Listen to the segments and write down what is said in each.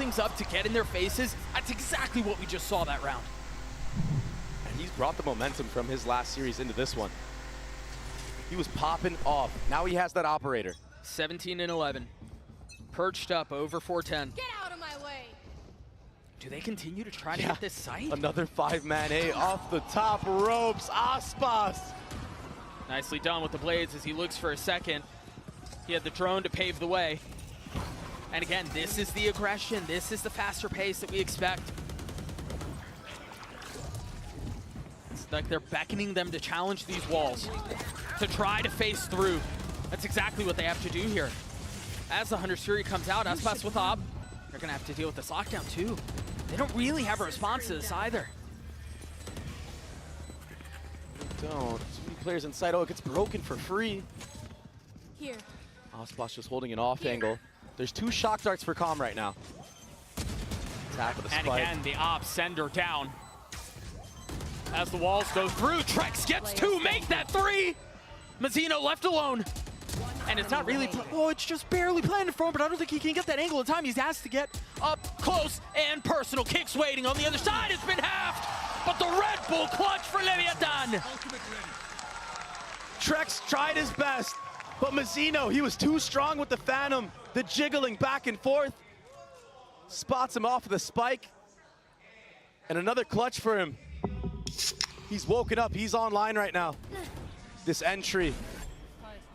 things up to get in their faces. That's exactly what we just saw that round. And he's brought the momentum from his last series into this one. He was popping off. Now he has that operator. 17 and 11. Perched up over 410. Get out of my way! Do they continue to try to hit this site? Another 5-man A off the top ropes. Aspas. Nicely done with the blades as he looks for a second. He had the drone to pave the way. And again, this is the aggression. This is the faster pace that we expect. It's like they're beckoning them to challenge these walls, to try to face through. That's exactly what they have to do here. As the Hunter's Fury comes out, Aspas with Ob, they're going to have to deal with this lockdown too. They don't really have a response to this either. They don't. Too many players inside. Oh, it gets broken for free. Here. Aspas just holding an off angle. There's 2 shock darts for Calm right now. Tap with a spike. And again, the Op sender down. As the walls go through, Trex gets 2, make that 3! Mazzino left alone. And it's not really, oh, it's just barely planted for him, but I don't think he can get that angle in time. He's asked to get up close and personal. Kicks waiting on the other side. It's been halved, but the Red Bull clutch for Leviathan. Trex tried his best, but Mazzino, he was too strong with the Phantom. The jiggling back and forth. Spots him off with a spike. And another clutch for him. He's woken up, he's online right now. This entry.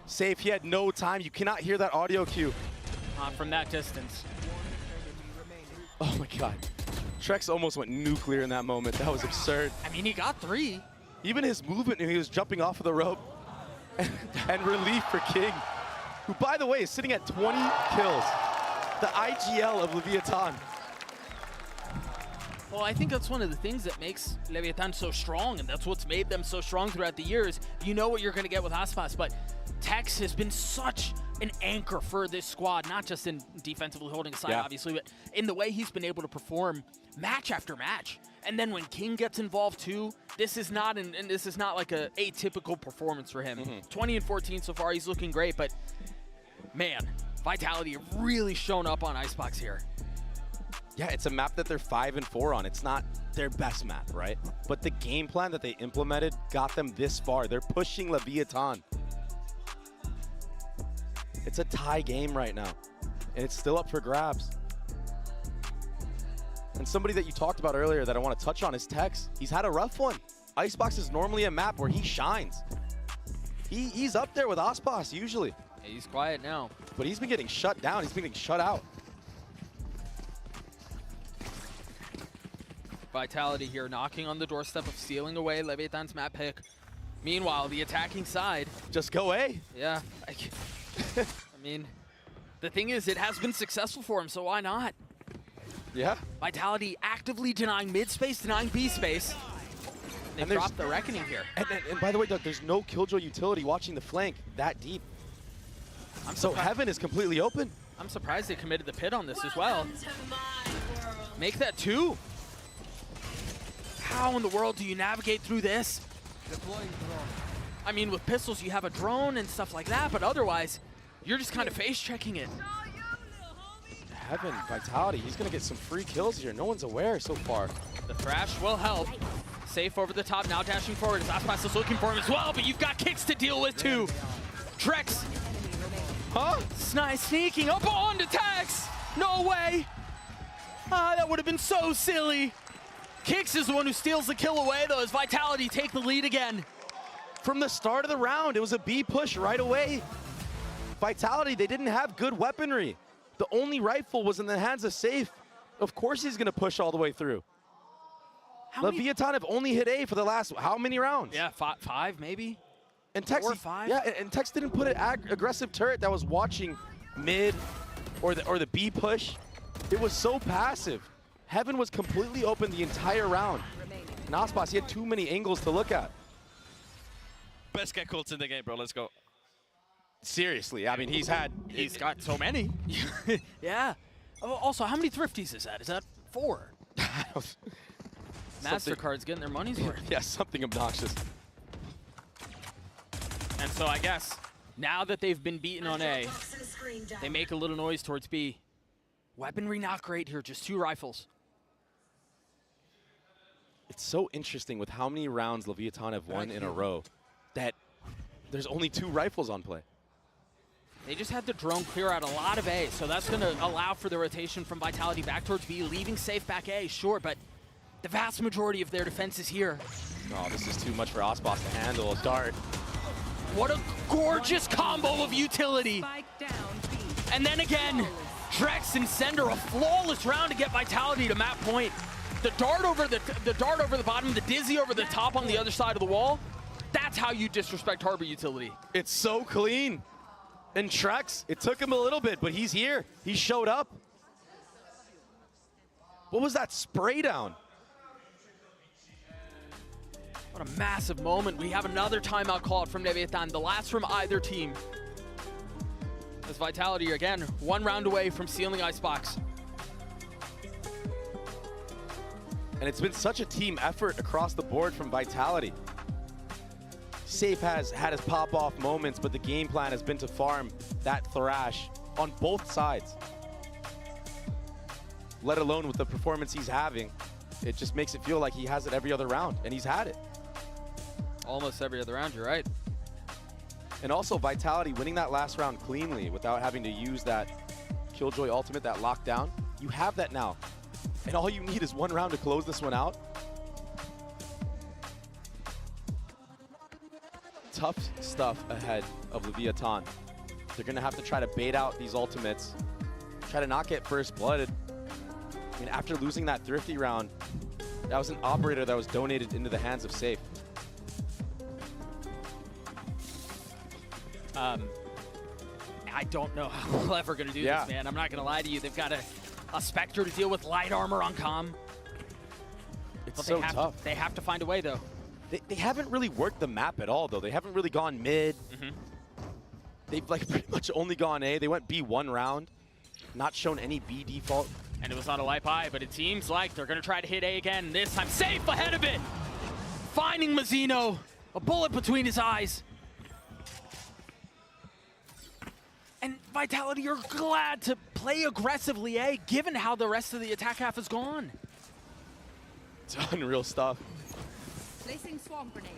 Safe, he had no time. You cannot hear that audio cue. Not from that distance. Oh my God. Trex almost went nuclear in that moment. That was absurd. I mean, he got 3. Even his movement, he was jumping off of the rope. And relief for King, who, by the way, is sitting at 20 kills. The IGL of Leviathan. Well, I think that's one of the things that makes Leviathan so strong, and that's what's made them so strong throughout the years. You know what you're going to get with Aspas, but Tex has been such an anchor for this squad, not just in defensively holding aside, obviously, but in the way he's been able to perform match after match. And then when King gets involved too, this is not like a atypical performance for him. 20 and 14 so far, he's looking great, but man, Vitality have really shown up on Icebox here. Yeah, it's a map that they're 5 and 4 on. It's not their best map, right? But the game plan that they implemented got them this far. They're pushing Leviathan. It's a tie game right now, and it's still up for grabs. And somebody that you talked about earlier that I want to touch on is Tex. He's had a rough one. Icebox is normally a map where he shines. He's up there with Aspas usually. Yeah, he's quiet now. But he's been getting shut down. He's been getting shut out. Vitality here knocking on the doorstep of stealing away Leviathan's map pick. Meanwhile, the attacking side. Just go A. Yeah. I mean, the thing is, it has been successful for him, so why not? Yeah. Vitality actively denying mid space, denying B space. They dropped the reckoning here. And by the way, Doug, there's no Killjoy utility watching the flank that deep. So Heaven is completely open. I'm surprised they committed the pit on this as well. Make that 2. How in the world do you navigate through this? I mean, with pistols, you have a drone and stuff like that, but otherwise, you're just kind of face-checking it. Heaven, Vitality, he's going to get some free kills here. No one's aware so far. The Thrash will help. Safe over the top, now dashing forward. Aspas is looking for him as well, but you've got kicks to deal with too. Trex. Huh? Sneaking up on to Tex. No way. Ah, that would have been so silly. Kicks is the one who steals the kill away, though, as Vitality take the lead again. From the start of the round, it was a B push right away. Vitality, they didn't have good weaponry. The only rifle was in the hands of Safe. Of course he's going to push all the way through. Leviathan have only hit A for the last, how many rounds? Yeah, 5 maybe? And Tex, 4 or 5? Yeah, and Tex didn't put an aggressive turret that was watching mid or the B push. It was so passive. Heaven was completely open the entire round. And Aspas, he had too many angles to look at. Best get calls in the game, bro. Let's go. Seriously, I mean, he's got so many. Yeah. Oh, also, how many thrifties is that? Is that 4? MasterCard's getting their money's worth. Yeah, something obnoxious. And so I guess now that they've been beaten on A, they make a little noise towards B. Weaponry not great here, just 2 rifles. It's so interesting with how many rounds Leviathan have won in a row that there's only 2 rifles on play. They just had the drone clear out a lot of A, so that's going to allow for the rotation from Vitality back towards B, leaving safe back A, sure, but the vast majority of their defense is here. Oh, this is too much for Ospas to handle. A dart. What a gorgeous combo of utility. And then again, Trex and Sender, a flawless round to get Vitality to map point. The dart over the bottom, the dizzy over the top on the other side of the wall. That's how you disrespect Harbor utility. It's so clean. And Trex, it took him a little bit, but he's here. He showed up. What was that spray down? What a massive moment. We have another timeout called from Leviathan, the last from either team. As Vitality, again, 1 round away from sealing Icebox. And it's been such a team effort across the board from Vitality. Safe has had his pop-off moments, but the game plan has been to farm that Thrash on both sides. Let alone with the performance he's having, it just makes it feel like he has it every other round, and he's had it. Almost every other round, you're right. And also Vitality winning that last round cleanly without having to use that Killjoy ultimate, that lockdown. You have that now. And all you need is 1 round to close this one out. Tough stuff ahead of Leviathan. They're gonna have to try to bait out these ultimates, try to not get first blooded. I mean, after losing that Thrifty round, that was an operator that was donated into the hands of Safe. I don't know how LEV are going to do this, man. I'm not going to lie to you. They've got a Spectre to deal with light armor on comm. It's so tough. They have to find a way, though. They haven't really worked the map at all, though. They haven't really gone mid. They've like pretty much only gone A. They went B 1 round, not shown any B default. And it was not a light buy, but it seems like they're going to try to hit A again. This time, Safe ahead of it. Finding Mazzino. A bullet between his eyes. And Vitality are glad to play aggressively A, given how the rest of the attack half has gone. It's unreal stuff. Placing swarm grenade.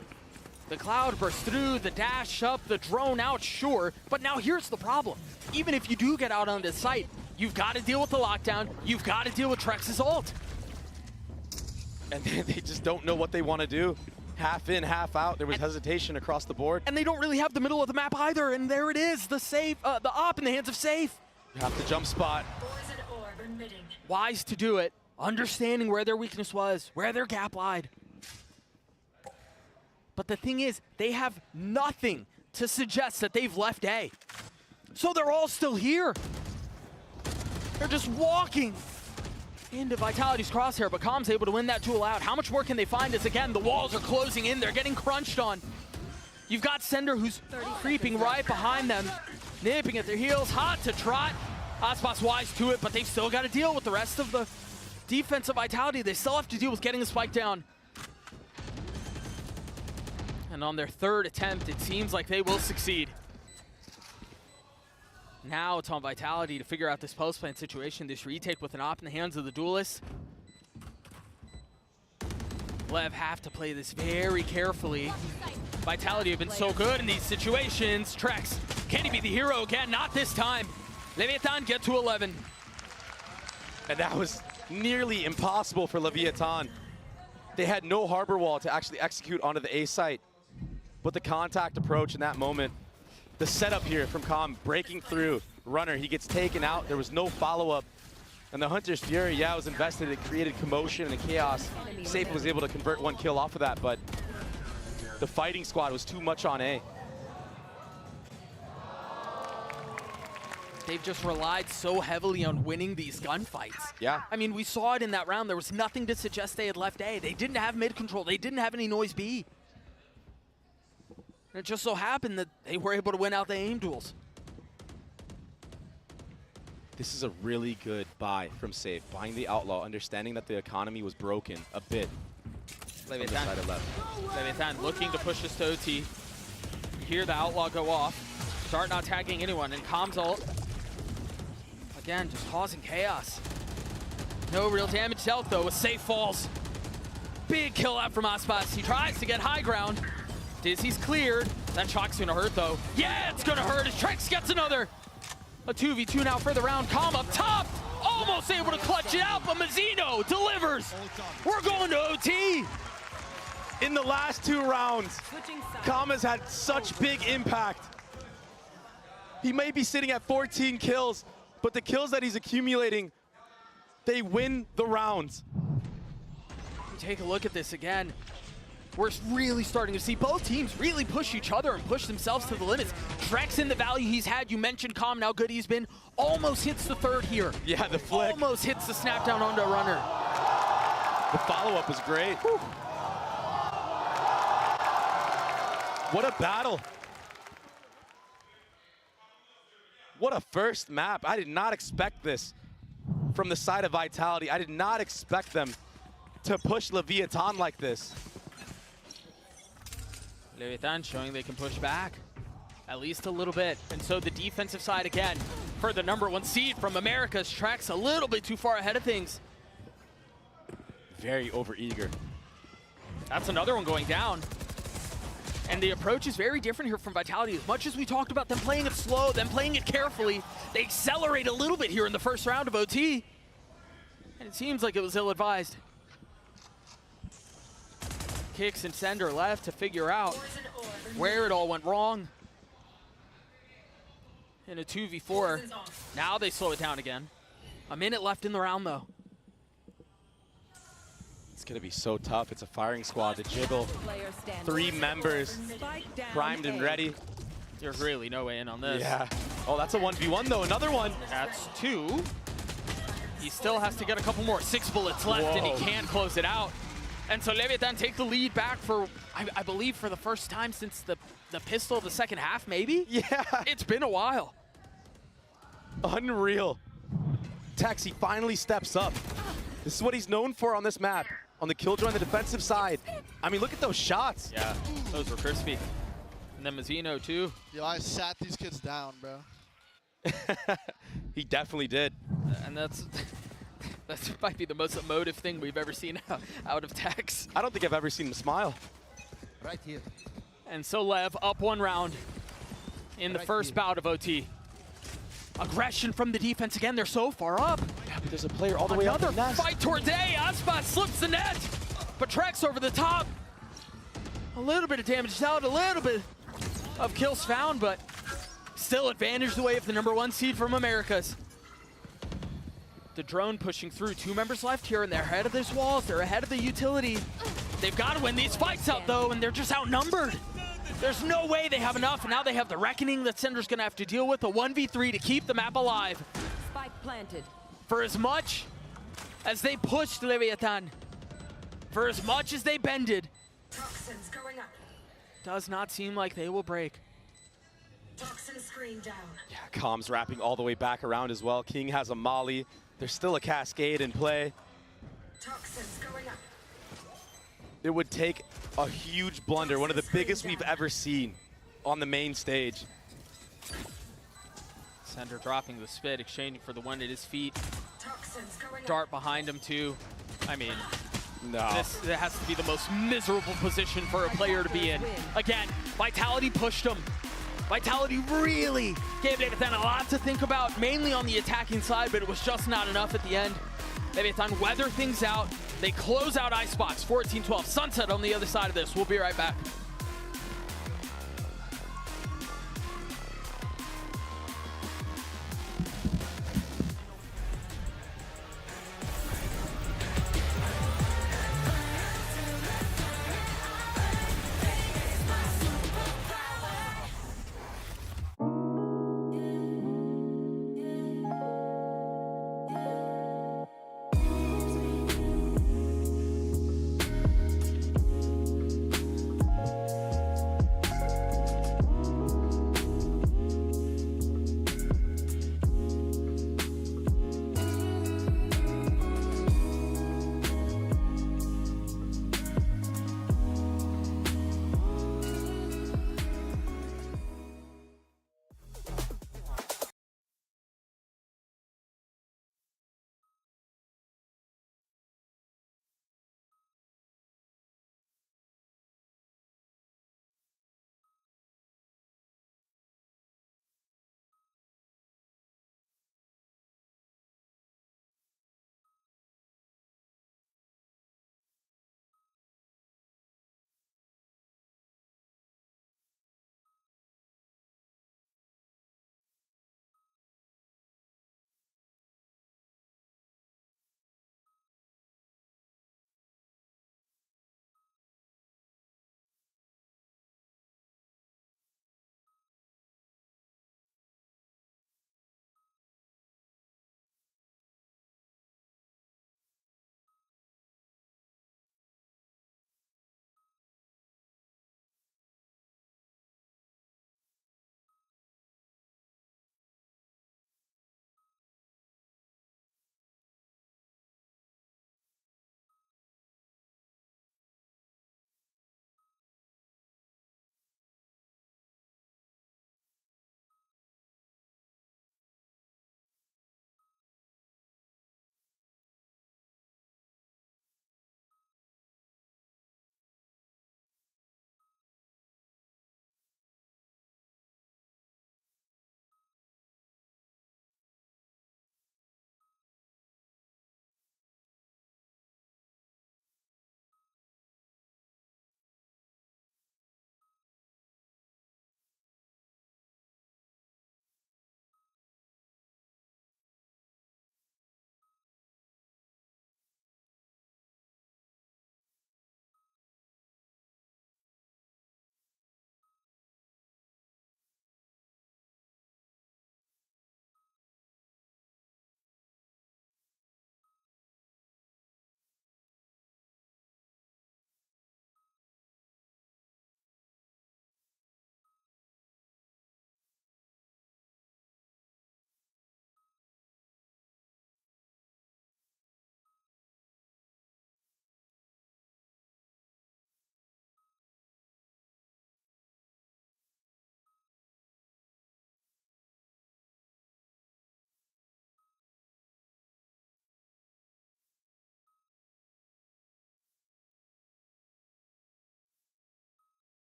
The cloud bursts through, the dash up, the drone out, sure. But now here's the problem. Even if you do get out onto sight, you've got to deal with the lockdown. You've got to deal with Trex's ult. And they just don't know what they want to do. Half in, half out. There was hesitation across the board. And they don't really have the middle of the map either. And there it is, the op in the hands of Safe. You have to jump spot. Wise to do it, understanding where their weakness was, where their gap lied. But the thing is, they have nothing to suggest that they've left A. So they're all still here. They're just walking into Vitality's crosshair, but Comm's able to win that duel out. How much more can they find as, again, the walls are closing in. They're getting crunched on. You've got Sender, who's creeping right behind them, nipping at their heels, hot to trot. Ospas wise to it, but they've still got to deal with the rest of the defensive Vitality. They still have to deal with getting the spike down. And on their 3rd attempt, it seems like they will succeed. Now it's on Vitality to figure out this post-plant situation, this retake with an op in the hands of the duelists. LEV have to play this very carefully. Vitality have been so good in these situations. Trex, can he be the hero again? Not this time. Leviathan get to 11. And that was nearly impossible for Leviathan. They had no harbor wall to actually execute onto the A site. But the contact approach in that moment, the setup here from Comm, breaking through, runner, he gets taken out, there was no follow-up. And the Hunter's Fury, yeah, was invested, it created commotion and chaos. Safe was able to convert 1 kill off of that, but the fighting squad was too much on A. They've just relied so heavily on winning these gunfights. Yeah. I mean, we saw it in that round. There was nothing to suggest they had left A. They didn't have mid control. They didn't have any noise B. And it just so happened that they were able to win out the aim duels. This is a really good buy from Safe, buying the Outlaw, understanding that the economy was broken a bit. Leviathan looking to push this to OT. You hear the Outlaw go off. Start not tagging anyone, and Comm's ult. Again, just causing chaos. No real damage dealt though with safe falls. Big kill out from Aspas. He tries to get high ground. Dizzy's cleared. That shock's gonna hurt though. Yeah, it's gonna hurt as Trex gets another. A 2v2 now for the round. Calm up top. Almost able to clutch it out, but Mazzino delivers. We're going to OT. In the last 2 rounds, Switching sides. Kama's had such big impact. He may be sitting at 14 kills, but the kills that he's accumulating, they win the rounds. Take a look at this again. We're really starting to see both teams really push each other and push themselves to the limits. Trex in the value he's had, you mentioned Calm, how good he's been, almost hits the third here. Yeah, the flick. Almost hits the snap down onto a runner. The follow-up was great. Whew. What a battle. What a first map. I did not expect this from the side of Vitality. I did not expect them to push Leviathan like this. Leviathan showing they can push back at least a little bit. And so the defensive side again for the #1 seed from America's Trex a little bit too far ahead of things. Very overeager. That's another one going down. And the approach is very different here from Vitality. As much as we talked about them playing it slow, them playing it carefully, they accelerate a little bit here in the first round of OT. And it seems like it was ill-advised. Kicks and Sender left to figure out where it all went wrong. In a 2v4. Now they slow it down again. A minute left in the round though. It's gonna be so tough. It's a firing squad to jiggle. Player standing. 3 members Spike down primed and A. ready. There's really no way in on this. Yeah. Oh, that's a 1v1 though. Another one. That's 2. He still has to get a couple more. 6 bullets left and Whoa. he can close it out. And so Leviathan take the lead back for, I believe, for the first time since the pistol of the second half, maybe? Yeah. It's been a while. Unreal. Tex, he finally steps up. This is what he's known for on this map. On the killjoy on the defensive side. I mean, look at those shots. Yeah, those were crispy. And then Mazzino, too. Yo, I sat these kids down, bro. He definitely did. And that might be the most emotive thing we've ever seen out of Tex. I don't think I've ever seen him smile. Right here. And so Lev up 1 round in the first bout of OT. Aggression from the defense again. They're so far up. Yeah, but there's a player all the way up Another the nest. fight towards A. Aspas slips the net, but Trex over the top. A little bit of damage out, a little bit of kills found, but still advantage the way of the #1 seed from Americas. The drone pushing through. 2 members left here, and they're ahead of this walls. They're ahead of the utility. They've got to win these fights out, though, and they're just outnumbered. There's no way they have enough, and now they have the reckoning that Sender's going to have to deal with, a 1v3 to keep the map alive. Spike planted. For as much as they pushed Leviathan, for as much as they bended, Toxins going up. does not seem like they will break. Toxin screen down. Yeah, Com's wrapping all the way back around as well. King has a molly. There's still a cascade in play. Toxins going up. It would take a huge blunder, one of the biggest we've ever seen on the main stage. Sender dropping the spit, exchanging for the one at his feet. Toxins going up. Dart behind him too. I mean, No. this has to be the most miserable position for a player to be in. Again, Vitality pushed him. Vitality really gave Leviathan a lot to think about, mainly on the attacking side, but it was just not enough at the end. Leviathan weather things out. They close out Icebox, 14-12. Sunset on the other side of this. We'll be right back.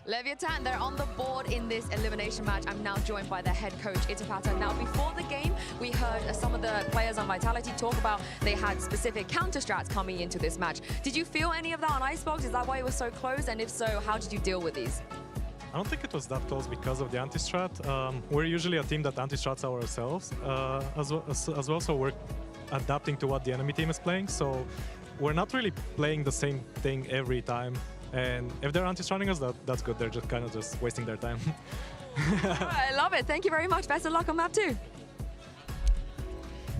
Leviathan, they're on the board in this elimination match. I'm now joined by their head coach, Itapata. Now, before the game, we heard some of the players on Vitality talk about they had specific counter strats coming into this match. Did you feel any of that on Icebox? Is that why it was so close? And if so, how did you deal with these? I don't think it was that close because of the anti-strat. We're usually a team that anti-strats ourselves as well, so we're adapting to what the enemy team is playing. So we're not really playing the same thing every time. And if they're anti-stratting us, that's good. They're just kind of just wasting their time. I love it. Thank you very much. Best of luck on map 2.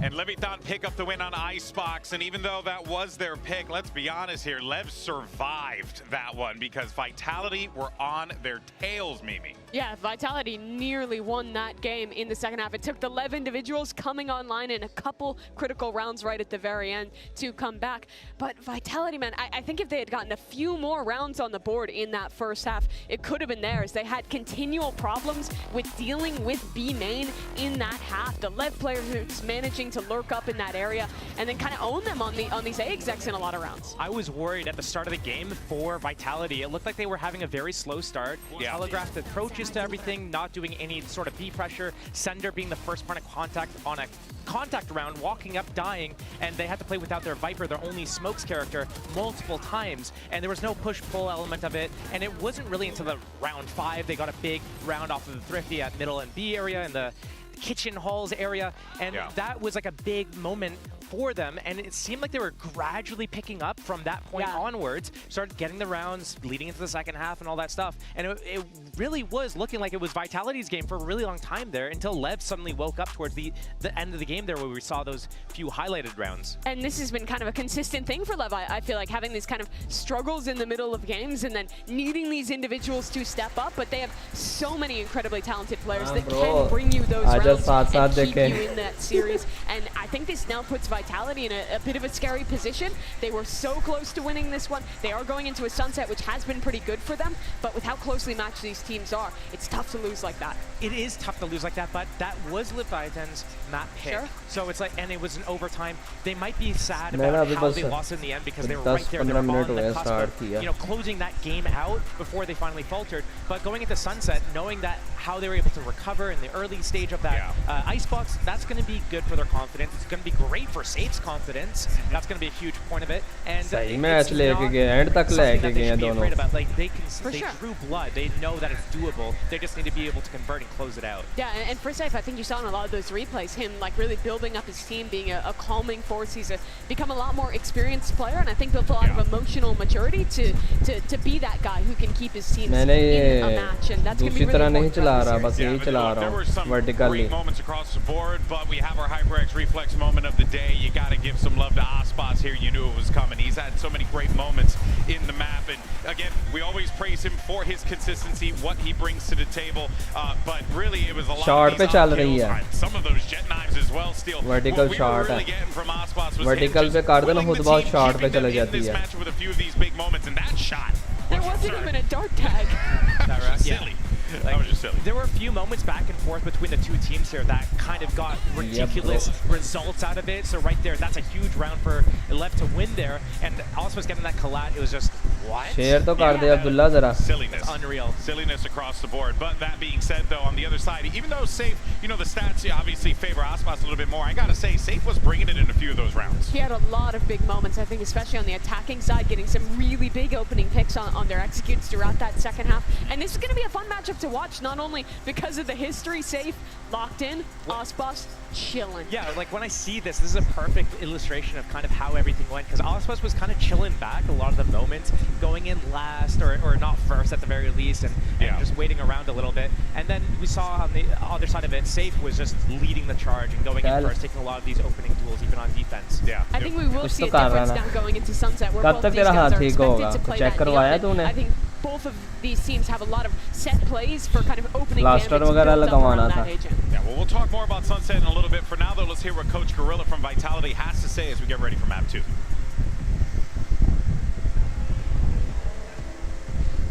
And Leviathan pick up the win on Icebox, and even though that was their pick, let's be honest here, Lev survived that one because Vitality were on their tails, Mimi. Yeah, Vitality nearly won that game in the second half. It took the LEV individuals coming online in a couple critical rounds right at the very end to come back. But Vitality, man, I think if they had gotten a few more rounds on the board in that first half, it could have been theirs. They had continual problems with dealing with B main in that half. The LEV players managing to lurk up in that area and then kind of own them on these A execs in a lot of rounds. I was worried at the start of the game for Vitality. It looked like they were having a very slow start. Yeah. Telegraphed approaches to everything, not doing any sort of B pressure. Sender being the first point of contact on a contact round, walking up, dying, and they had to play without their Viper, their only smokes character, multiple times, and there was no push-pull element of it, and it wasn't really until the round 5 they got a big round off of the Thrifty at middle and B area and the kitchen halls area, and that was like a big moment for them, and it seemed like they were gradually picking up from that point onwards, started getting the rounds leading into the second half and all that stuff, and it really was looking like it was Vitality's game for a really long time there until LEV suddenly woke up towards the end of the game there where we saw those few highlighted rounds. And this has been kind of a consistent thing for LEV, I feel like, having these kind of struggles in the middle of games and then needing these individuals to step up, but they have so many incredibly talented players that can bring you those rounds and keep you in that series, and I think this now puts Vitality in a bit of a scary position. They were so close to winning this one. They are going into a sunset, which has been pretty good for them, but with how closely matched these teams are, it's tough to lose like that. It is tough to lose like that, but that was Leviathan's map pick. Sure. So it's like, and it was an overtime. They might be sad about how they lost in the end because they were right there. They were on the cusp of, you know, closing that game out before they finally faltered. But going into sunset, knowing that how they were able to recover in the early stage of that Icebox, that's going to be good for their confidence. It's going to be great for Safe's confidence. That's going to be a huge point of it. And it's not something that they should be afraid about. Like they drew blood. They know that it's doable. They just need to be able to convert and close it out. Yeah, and for Safe, I think you saw in a lot of those replays him like really building up his team, being a calming force. He's become a lot more experienced player, and I think built a lot of emotional maturity to be that guy who can keep his team in a match, and that's going to be really important. There were some great moments across the board, but we have our HyperX Reflex moment of the day. You got to give some love to Aspas here. You knew it was coming. He's had so many great moments in the map, and again, we always praise him for his consistency, what he brings to the table, but really it was a lot of these kills, some of those jet knives as well. Still, vertical what we shot were really getting from Aspas was vertical पे कर देना खुद बहुत shot पे चले जाती है. match with a few of these big moments, and that shot. There wasn't even a dart tag. That right? Silly. That was just silly. There were a few moments back and forth between the two teams here that kind of got ridiculous results out of it. So right there, that's a huge round for LEV to win there. And also was getting that collat. It was just, what? Share to kar de Abdullah zara. Silliness. It's unreal. Silliness across the board. But that being said, though, on the other side, even though Safe, you know, the stats obviously favor Aspas a little bit more, I got to say, Safe was bringing it in a few of those rounds. He had a lot of big moments, I think, especially on the attacking side, getting some really big opening picks on their executes throughout that second half. And this is going to be a fun matchup to watch, not only because of the history. Safe, locked in, Aspas, chilling. Yeah, like when I see this is a perfect illustration of kind of how everything went, because Aspas was kind of chilling back a lot of the moments, going in last or not first at the very least, and just waiting around a little bit. And then we saw on the other side of it, Safe was just leading the charge and going in first, taking a lot of these opening duels, even on defense. Yeah. I think we will see a difference now going into sunset, where both these guys are expected to play that deal. I think both of these teams have a lot of set plays for kind of opening damage built up around that agent. Yeah, well, we'll talk more about Sunset in a little bit. For now, though, let's hear what Coach Gorilla from Vitality has to say as we get ready for map 2.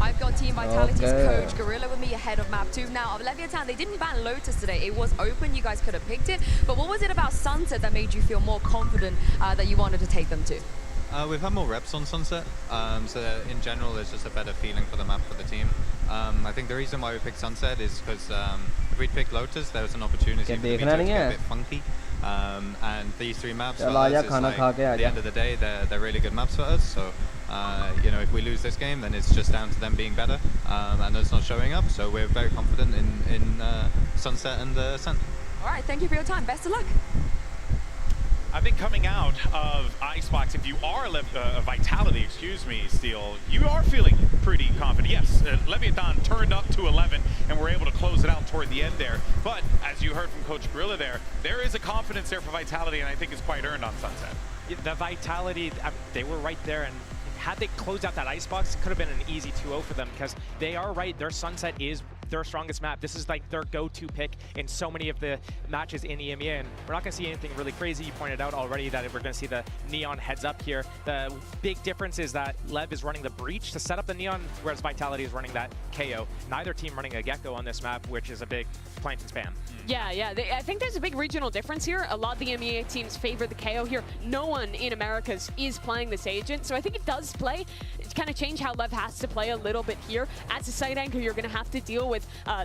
I've got Team Vitality's coach Gorilla with me ahead of map 2. Now, Leviathan, they didn't ban Lotus today. It was open. You guys could have picked it. But what was it about Sunset that made you feel more confident that you wanted to take them to? We've had more reps on Sunset, so that in general there's just a better feeling for the map for the team. I think the reason why we picked Sunset is because if we'd picked Lotus, there was an opportunity for the VIT to get a bit funky. And these 3 maps, for us, is like, at the end of the day, they're really good maps for us. So, you know, if we lose this game, then it's just down to them being better and us not showing up. So we're very confident in Sunset and Ascent. All right, thank you for your time. Best of luck. I think coming out of Icebox, if you are Vitality, excuse me, Steel, you are feeling pretty confident. Yes, Leviathan turned up to 11 and were able to close it out toward the end there. But as you heard from Coach Gorilla there is a confidence there for Vitality, and I think it's quite earned on Sunset. The Vitality, they were right there, and had they closed out that Icebox, it could have been an easy 2-0 for them, because they are right, their Sunset is their strongest map. This is like their go-to pick in so many of the matches in EMEA, and we're not going to see anything really crazy. You pointed out already that we're going to see the Neon heads up here. The big difference is that LEV is running the Breach to set up the Neon, whereas Vitality is running that KO. Neither team running a Gecko on this map, which is a big plant and spam. Yeah. I think there's a big regional difference here. A lot of the EMEA teams favor the KO here. No one in Americas is playing this agent, so I think it does play. It's kind of change how LEV has to play a little bit here. As a side anchor, you're going to have to deal with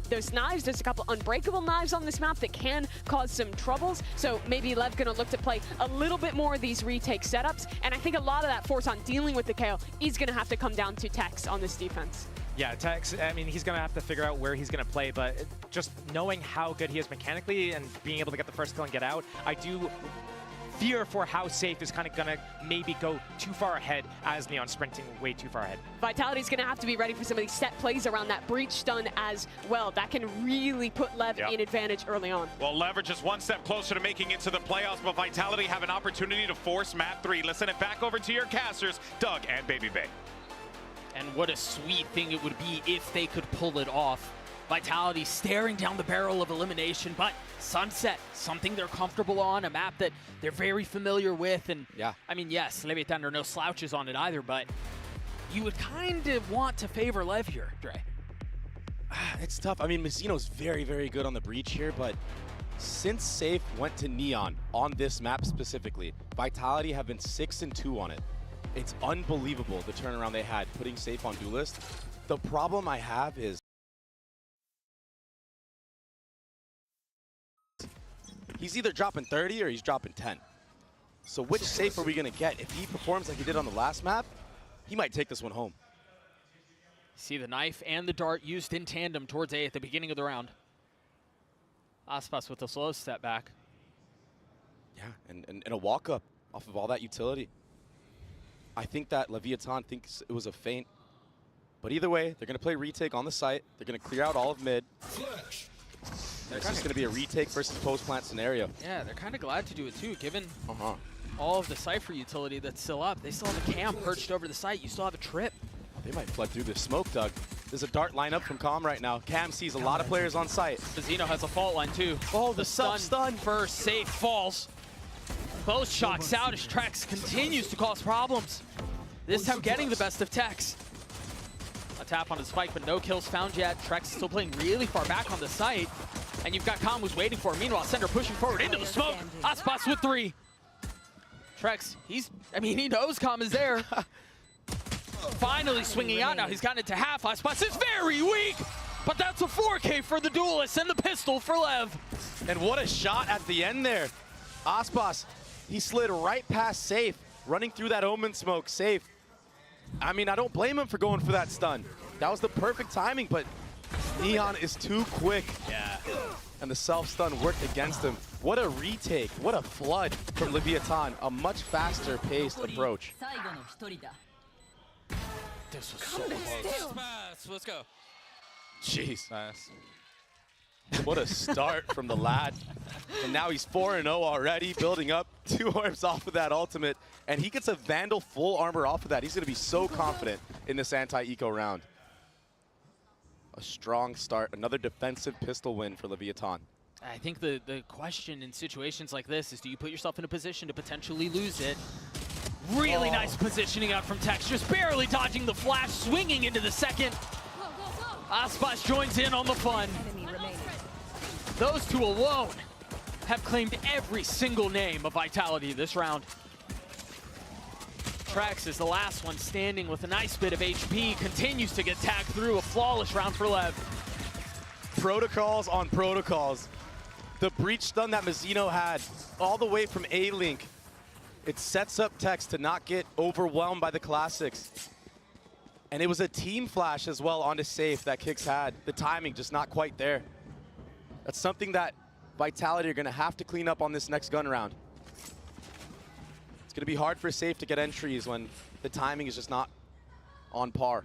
those knives. There's a couple unbreakable knives on this map that can cause some troubles, so maybe LEV going to look to play a little bit more of these retake setups, and I think a lot of that force on dealing with the KO is going to have to come down to Tex on this defense. Yeah, Tex, I mean, he's going to have to figure out where he's going to play, but just knowing how good he is mechanically and being able to get the first kill and get out, I do fear for how safe is kind of going to maybe go too far ahead as Neon sprinting way too far ahead. Vitality's going to have to be ready for some of these set plays around that breach stun as well. That can really put LEV in advantage early on. Well, Leverage is one step closer to making it to the playoffs, but Vitality have an opportunity to force map 3. Let's send it back over to your casters, Doug and Baby Bay. And what a sweet thing it would be if they could pull it off. Vitality staring down the barrel of elimination, but Sunset, something they're comfortable on, a map that they're very familiar with. And I mean, yes, Leviathan are no slouches on it either, but you would kind of want to favor LEV here, Dre. It's tough. I mean, Mazino's very, very good on the breach here, but since Safe went to Neon on this map specifically, Vitality have been 6-2 on it. It's unbelievable the turnaround they had putting Safe on Duelist. The problem I have is he's either dropping 30 or he's dropping 10. So which Safe are we going to get? If he performs like he did on the last map, he might take this one home. See the knife and the dart used in tandem towards A at the beginning of the round. Aspas with a slow step back. Yeah, and a walk-up off of all that utility. I think that Leviathan thinks it was a feint. But either way, they're going to play retake on the site. They're going to clear out all of mid. It's just going to be a retake versus post-plant scenario. Yeah, they're kind of glad to do it too, given all of the Cypher utility that's still up. They still have a cam perched over the site. You still have a trip. They might flood through this smoke, Doug. There's a dart lineup from Calm right now. Cam sees a lot of players on site. Bazino has a fault line too. Oh, the stun first. Safe falls. Both shots out as Trex continues to cause problems. This time getting the best of Tex. A tap on his spike, but no kills found yet. Trex still playing really far back on the site. And you've got Calm who's waiting for him. Meanwhile, Sender pushing forward into the smoke. Aspas with 3. Trex, he knows Calm is there. Finally swinging out now. He's gotten it to half. Aspas is very weak. But that's a 4K for the Duelist and the pistol for LEV. And what a shot at the end there. Aspas, he slid right past Safe, running through that Omen smoke. Safe. I mean, I don't blame him for going for that stun. That was the perfect timing, but Neon is too quick. Yeah. And the self-stun worked against him. What a retake. What a flood from Leviathan. A much faster paced approach. This was so close. Let's go. Jeez. Nice. What a start from the lad. And now he's 4-0 already, building up 2 orbs off of that ultimate. And he gets a Vandal full armor off of that. He's going to be so confident in this anti-eco round. A strong start. Another defensive pistol win for Leviathan. I think the question in situations like this is, do you put yourself in a position to potentially lose it? Really nice positioning out from Tex, just barely dodging the flash, swinging into the second. Aspas joins in on the fun. Those two alone have claimed every single name of Vitality this round. Trex is the last one standing with a nice bit of HP, continues to get tagged through. A flawless round for Lev. Protocols on protocols. The breach stun that Mizzino had all the way from A-Link, it sets up Tex to not get overwhelmed by the classics. And it was a team flash as well onto safe that Kicks had. The timing just not quite there. That's something that Vitality are gonna have to clean up on this next gun round. It's gonna be hard for safe to get entries when the timing is just not on par.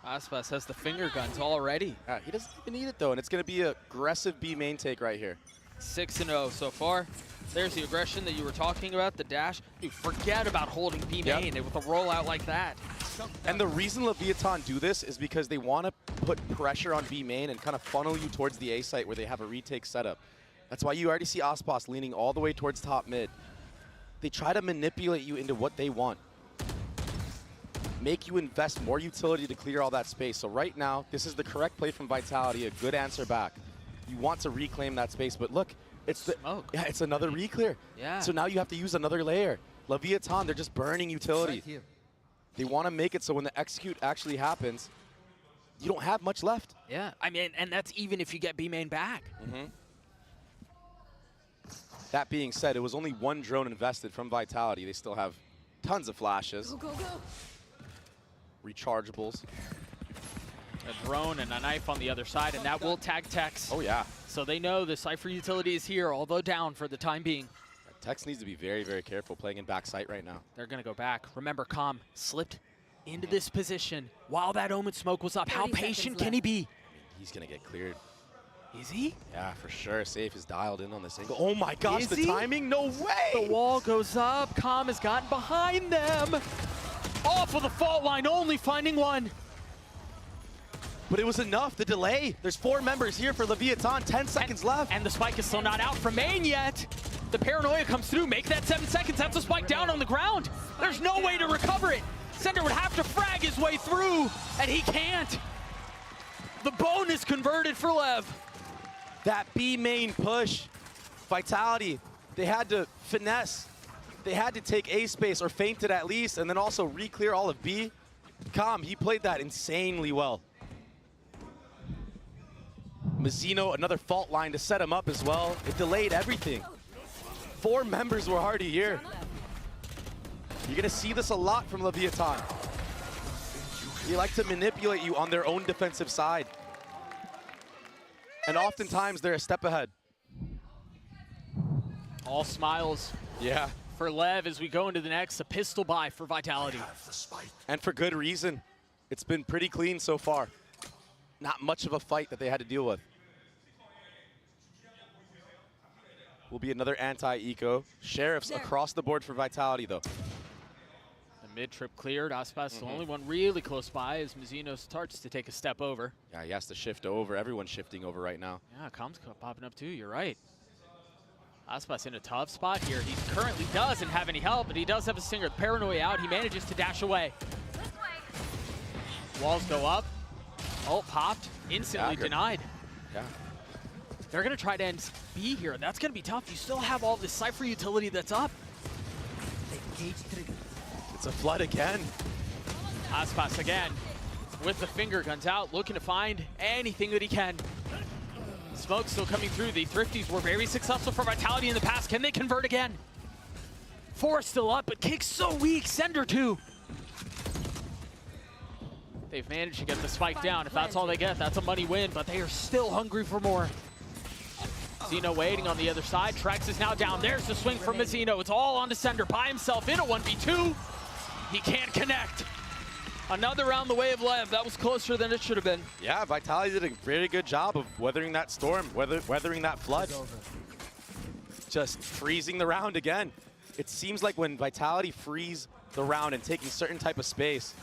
Aspas has the finger guns already. He doesn't even need it though, and it's gonna be an aggressive B main take right here. 6-0 so far. There's the aggression that you were talking about, the dash. Dude, forget about holding B main with a rollout like that. And the reason Leviathan do this is because they want to put pressure on B main and kind of funnel you towards the A site where they have a retake setup. That's why you already see Aspas leaning all the way towards top mid. They try to manipulate you into what they want. Make you invest more utility to clear all that space. So right now, this is the correct play from Vitality, a good answer back. You want to reclaim that space, but look, it's the it's another reclear. Yeah. So now you have to use another layer. Leviathan, they're just burning utility. Right they want to make it so when the execute actually happens, you don't have much left. Yeah, I mean, and that's even if you get B main back. That being said, it was only one drone invested from Vitality. They still have tons of flashes. Go, go, go. Rechargeables. A drone and a knife on the other side, and that will tag Tex. Oh, yeah. So they know the Cypher utility is here, although down for the time being. Tex needs to be very, very careful playing in backside right now. They're going to go back. Remember, Calm slipped into this position while that Omen smoke was up. How patient can he be? I mean, he's going to get cleared. Is he? Yeah, for sure. Safe is dialed in on this angle. Oh my gosh, Is the he? timing? No way! The wall goes up. Calm has gotten behind them. Off of the fault line, only finding one. But it was enough, the delay. There's 4 members here for Leviathan, 10 seconds left. And the spike is still not out from main yet. The paranoia comes through, make that 7 seconds. That's a spike down on the ground. There's no way to recover it. Sender would have to frag his way through, and he can't. The bonus converted for Lev. That B main push, Vitality, they had to finesse. They had to take A space or feint it at least, and then also re-clear all of B. Calm, he played that insanely well. Mizzino, another fault line to set him up as well. It delayed everything. 4 members were already here. You're gonna see this a lot from Leviathan. They like to manipulate you on their own defensive side. And oftentimes they're a step ahead. All smiles. Yeah. For Lev as we go into the next, a pistol buy for Vitality. And for good reason. It's been pretty clean so far. Not much of a fight that they had to deal with. Will be another anti-eco. Sheriffs across the board for Vitality, though. The mid-trip cleared. Aspas the only one really close by as Mizzino starts to take a step over. Yeah, he has to shift over. Everyone's shifting over right now. Yeah, Calm's popping up too. You're right. Aspas in a tough spot here. He currently doesn't have any help, but he does have a stinger. The paranoia out. He manages to dash away. Walls go up. Oh, popped. Instantly denied. Yeah. They're going to try to end B here. That's going to be tough. You still have all this Cypher utility that's up. It's a flood again. Aspas again with the finger guns out, looking to find anything that he can. Smoke still coming through. The Thrifties were very successful for Vitality in the past. Can they convert again? 4 still up, but Kick's so weak. Sender 2. They've managed to get the spike down. If that's all they get, that's a money win, but they are still hungry for more. Mizzino waiting on the other side. Trex is now down. There's the swing from Mizzino. It's all on to Sender by himself in a 1v2. He can't connect. Another round the way of Lev. That was closer than it should have been. Yeah, Vitality did a very good job of weathering that storm, weathering that flood. Just freezing the round again. It seems like when Vitality freeze the round and taking certain type of space,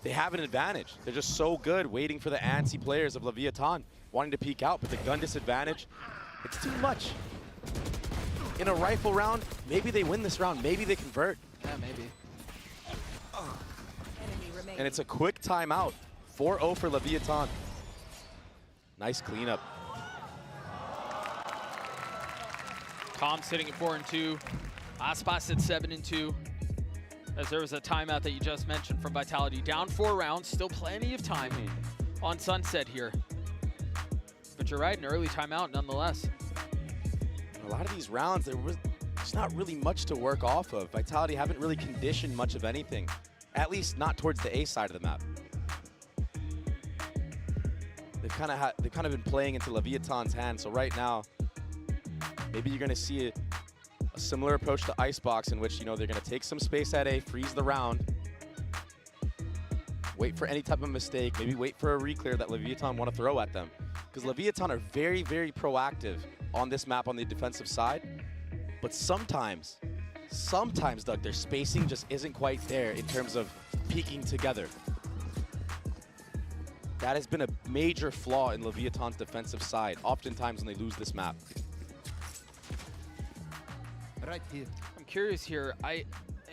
they have an advantage. They're just so good waiting for the antsy players of Leviathan wanting to peek out, but the gun disadvantage, it's too much. In a rifle round, maybe they win this round, maybe they convert. Yeah, maybe. And it's a quick timeout. 4-0 for Leviathan. Nice cleanup. Calm sitting at 4-2. Aspas at 7-2. as there was a timeout that you just mentioned from Vitality. Down 4 rounds, still plenty of time on Sunset here. But you're right, an early timeout nonetheless. A lot of these rounds, there's not really much to work off of. Vitality haven't really conditioned much of anything, at least not towards the A side of the map. They've kind of been playing into Leviathan's hand. So right now, maybe you're going to see a similar approach to Icebox, in which they're going to take some space at A, freeze the round, wait for any type of mistake, maybe wait for a reclear that Leviathan want to throw at them. Because Leviathan are very, very proactive on this map on the defensive side. But sometimes, Doug, their spacing just isn't quite there in terms of peeking together. That has been a major flaw in Leviathan's defensive side, oftentimes when they lose this map. Right here. I'm curious here. I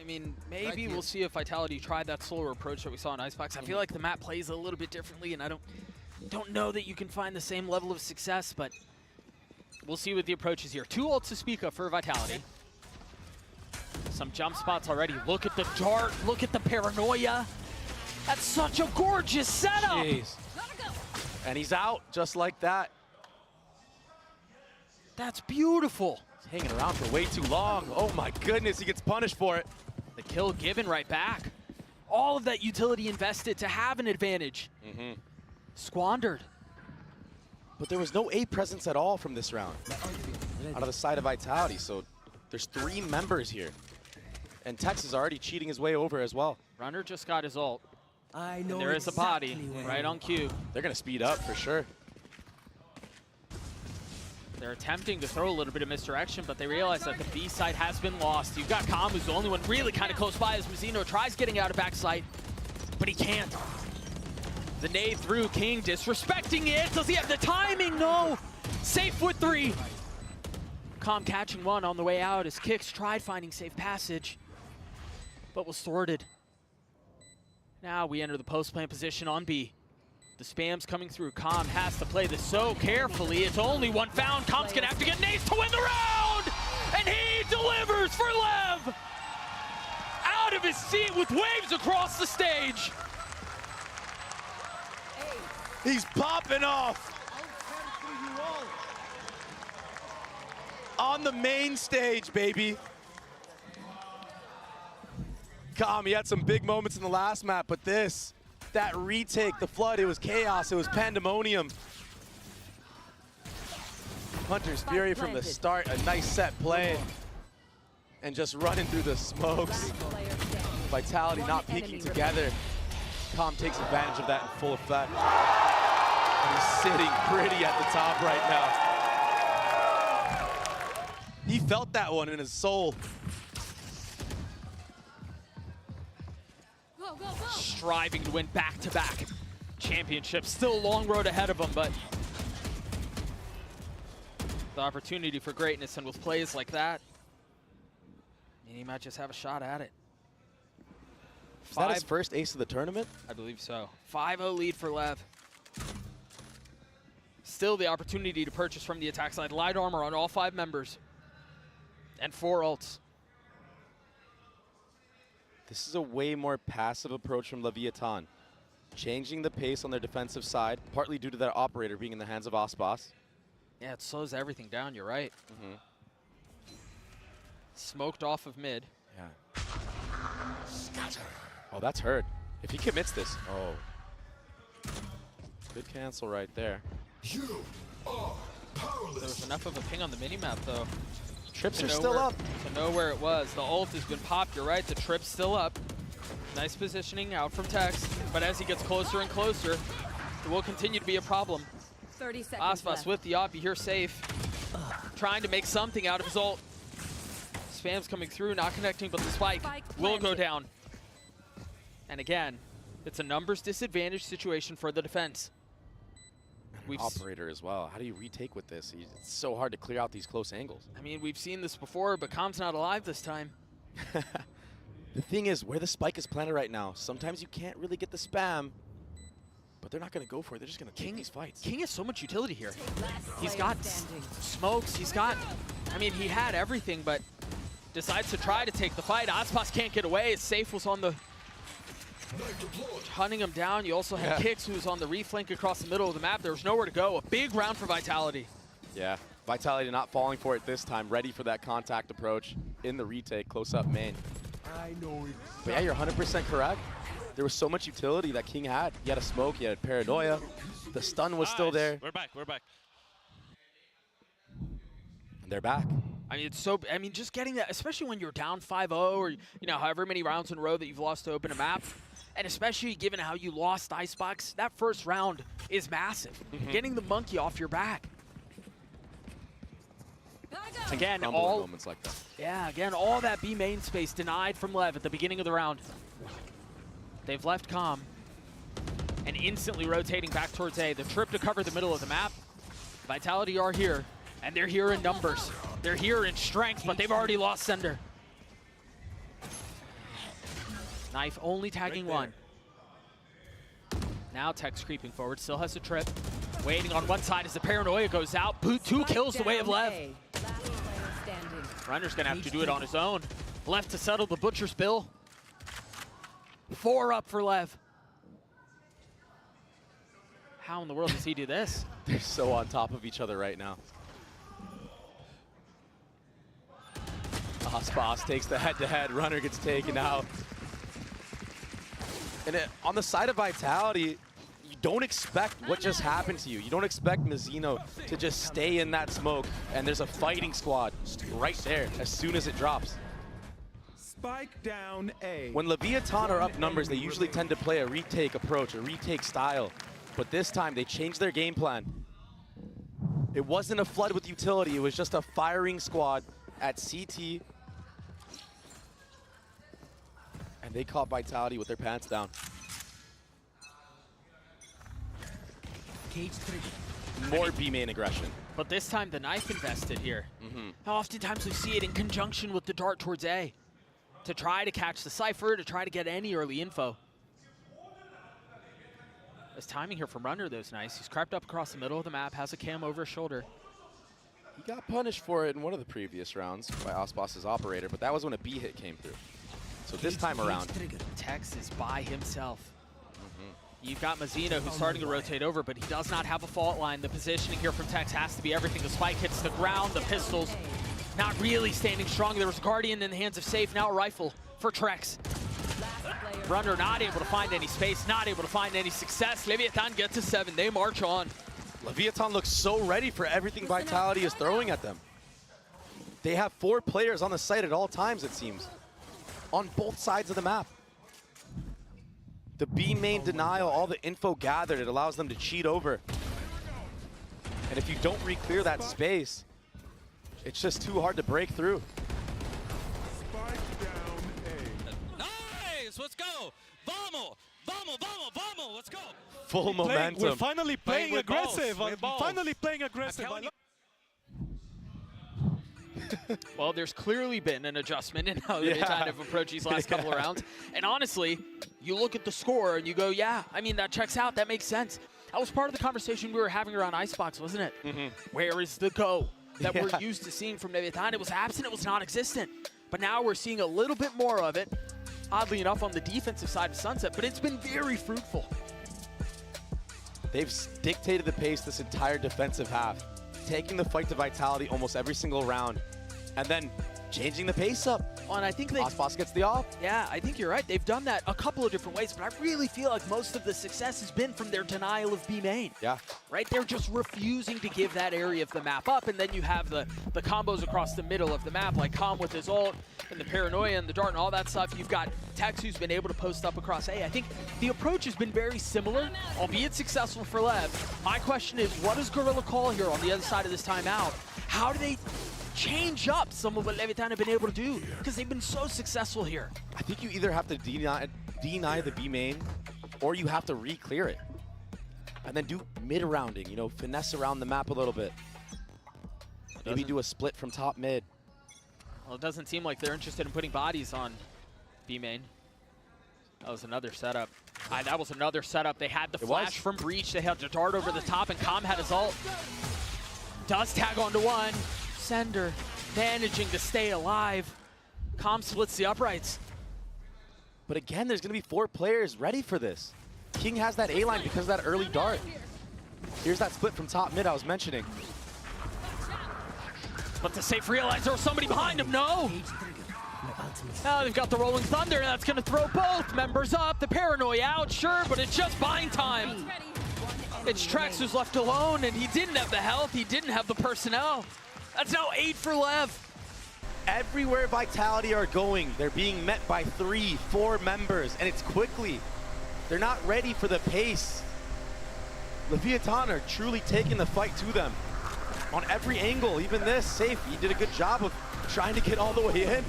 mean, maybe we'll see if Vitality tried that slower approach that we saw in Icebox. I feel like the map plays a little bit differently, and I don't know that you can find the same level of success, but we'll see what the approach is here. 2 ults to speak of for Vitality. Some jump spots already. Look at the dart. Look at the paranoia. That's such a gorgeous setup. Jeez. And he's out just like that. That's beautiful. He's hanging around for way too long. Oh my goodness, he gets punished for it. The kill given right back. All of that utility invested to have an advantage. Squandered. But there was no A presence at all from this round out of the side of Vitality. So there's 3 members here. And Tex is already cheating his way over as well. Runner just got his ult. I know and there is a body right on cue. They're going to speed up for sure. They're attempting to throw a little bit of misdirection, but they realize that the B side has been lost. You've got Calm, who's the only one really kind of close by as Mazzino tries getting out of backside, but he can't. The nade through, King disrespecting it. Does he have the timing? No. Safe with 3. Calm catching 1 on the way out as Kicks tried finding safe passage, but was thwarted. Now we enter the post-plant position on B. The spam's coming through. Calm has to play this so carefully. It's only 1 found. Calm's gonna have to get nades to win the round! And he delivers for LEV! Out of his seat with waves across the stage. He's popping off. On the main stage, baby. Calm, he had some big moments in the last map, but that retake, the flood, it was chaos, it was pandemonium. Hunter's Fury from the start, a nice set play. And just running through the smokes. Vitality not peeking together. Calm takes advantage of that in full effect. And he's sitting pretty at the top right now. He felt that one in his soul. Striving to win back-to-back championships. Still a long road ahead of him, but the opportunity for greatness, and with plays like that, he might just have a shot at it. Is that his first ace of the tournament? I believe so. 5-0 lead for LEV. Still the opportunity to purchase from the attack side. Light armor on all 5 members. And 4 ults. This is a way more passive approach from Leviathan. Changing the pace on their defensive side, partly due to their operator being in the hands of Aspas. Yeah, it slows everything down, you're right. Smoked off of mid. Yeah. Oh, that's hurt. If he commits this, oh. Good cancel right there. There was enough of a ping on the minimap, though. Trips are still up. To know where it was. The ult has been popped, you're right. The trip's still up. Nice positioning out from Tex. But as he gets closer and closer, it will continue to be a problem. 30 seconds Aspas left. with the op, you hear safe. Trying to make something out of his ult. Spam's coming through, not connecting, but the spike will go down. And again, it's a numbers disadvantage situation for the defense. Operator as well. How do you retake with this? It's so hard to clear out these close angles. I mean, we've seen this before, but Calm's not alive this time. The thing is, where the spike is planted right now, sometimes you can't really get the spam, but they're not going to go for it. They're just going to take these fights. King has so much utility here. He's got smokes. He's got, I mean, he had everything, but decides to try to take the fight. Aspas can't get away. Safe was on the hunting him down. You also had Kix, who was on the reflank across the middle of the map. There was nowhere to go. A big round for Vitality. Yeah, Vitality not falling for it this time. Ready for that contact approach in the retake, close up main. I know it. But yeah, you're 100% correct. There was so much utility that King had. He had a smoke, he had paranoia. The stun was still there. We're back, we're back. And they're back. I mean, it's so, I mean, just getting that, especially when you're down 5-0 or, you know, however many rounds in a row that you've lost to open a map, and especially given how you lost Icebox, that first round is massive. Getting the monkey off your back. Again, all moments like that. Yeah, again, all that B main space denied from LEV at the beginning of the round. They've left Calm and instantly rotating back towards A. The trip to cover the middle of the map. Vitality are here, and they're here in numbers. They're here in strength, but they've already lost Sender. Knife only tagging one. Now Tech's creeping forward, still has a trip. Waiting on one side as the paranoia goes out. Boot 2 kills the way of LEV. Runner's gonna have to do it on his own. Left to settle the Butcher's bill. 4 up for LEV. How in the world does he do this? They're so on top of each other right now. Aspas takes the head-to-head. Runner gets taken out. And on the side of Vitality, you don't expect what just happened to you. You don't expect Mizzino to just stay in that smoke, and there's a fighting squad right there as soon as it drops. Spike down A. When Leviathan are up numbers, they usually tend to play a retake approach, a retake style. But this time, they changed their game plan. It wasn't a flood with utility, it was just a firing squad at CT. And they caught Vitality with their pants down. More B main aggression. But this time the knife invested here. How oftentimes we see it in conjunction with the dart towards A. To try to catch the Cypher, to try to get any early info. This timing here from Runner, though, is nice. He's crept up across the middle of the map, has a cam over his shoulder. He got punished for it in one of the previous rounds by Aspas' operator, but that was when a B hit came through. So this time around, Tex is by himself. You've got Mizzino, who's starting to rotate over, but he does not have a fault line. The positioning here from Tex has to be everything. The spike hits the ground, the pistols not really standing strong. There was a Guardian in the hands of Safe, now a rifle for Trex. Runner not able to find any space, not able to find any success. Leviathan gets to 7, they march on. Leviathan looks so ready for everything Vitality is throwing at them. They have 4 players on the site at all times, it seems, on both sides of the map. The B main denial, all the info gathered, it allows them to cheat over. And if you don't re-clear that space, it's just too hard to break through. Nice, let's go. Vamos, vamos, vamos, vamos, let's go. Full momentum. We're finally playing aggressive. Balls. Finally playing aggressive. Well, there's clearly been an adjustment in how they kind of approach these last couple of rounds. And honestly, you look at the score and you go, yeah, I mean, that checks out. That makes sense. That was part of the conversation we were having around Icebox, wasn't it? Where is the go that we're used to seeing from Leviathan? It was absent. It was non-existent. But now we're seeing a little bit more of it, oddly enough, on the defensive side of Sunset. But it's been very fruitful. They've dictated the pace this entire defensive half, taking the fight to Vitality almost every single round, and then changing the pace up. And I think Aspas gets the off. Yeah, I think you're right. They've done that a couple of different ways, but I really feel like most of the success has been from their denial of B main. Yeah. Right? They're just refusing to give that area of the map up, and then you have the combos across the middle of the map, like Calm with his ult, and the paranoia and the dart and all that stuff. You've got Tex, who's been able to post up across A. I think the approach has been very similar, albeit successful for LEV. My question is, what does Gorilla call here on the other side of this timeout? How do they change up some of what Leviathan have been able to do? Because they've been so successful here. I think you either have to deny the B main, or you have to re-clear it. And then do mid-rounding, you know, finesse around the map a little bit. Maybe do a split from top mid. Well, it doesn't seem like they're interested in putting bodies on B main. That was another setup. That was another setup. They had the flash from Breach. They had the dart over the top, and Calm had his ult. Does tag onto one. Sender managing to stay alive. Calm splits the uprights. But again, there's going to be 4 players ready for this. King has that A-line because of that early dart. Here's that split from top mid I was mentioning. But the safe realize there was somebody behind him. No. Now they've got the Rolling Thunder, and that's going to throw both members up. The Paranoia out, sure, but it's just buying time. It's Trex who's left alone, and he didn't have the health. He didn't have the personnel. That's now 8 for Lev. Everywhere Vitality are going, they're being met by 3, 4 members, and it's quickly. They're not ready for the pace. Leviathan are truly taking the fight to them. On every angle, even this, safe. He did a good job of trying to get all the way in.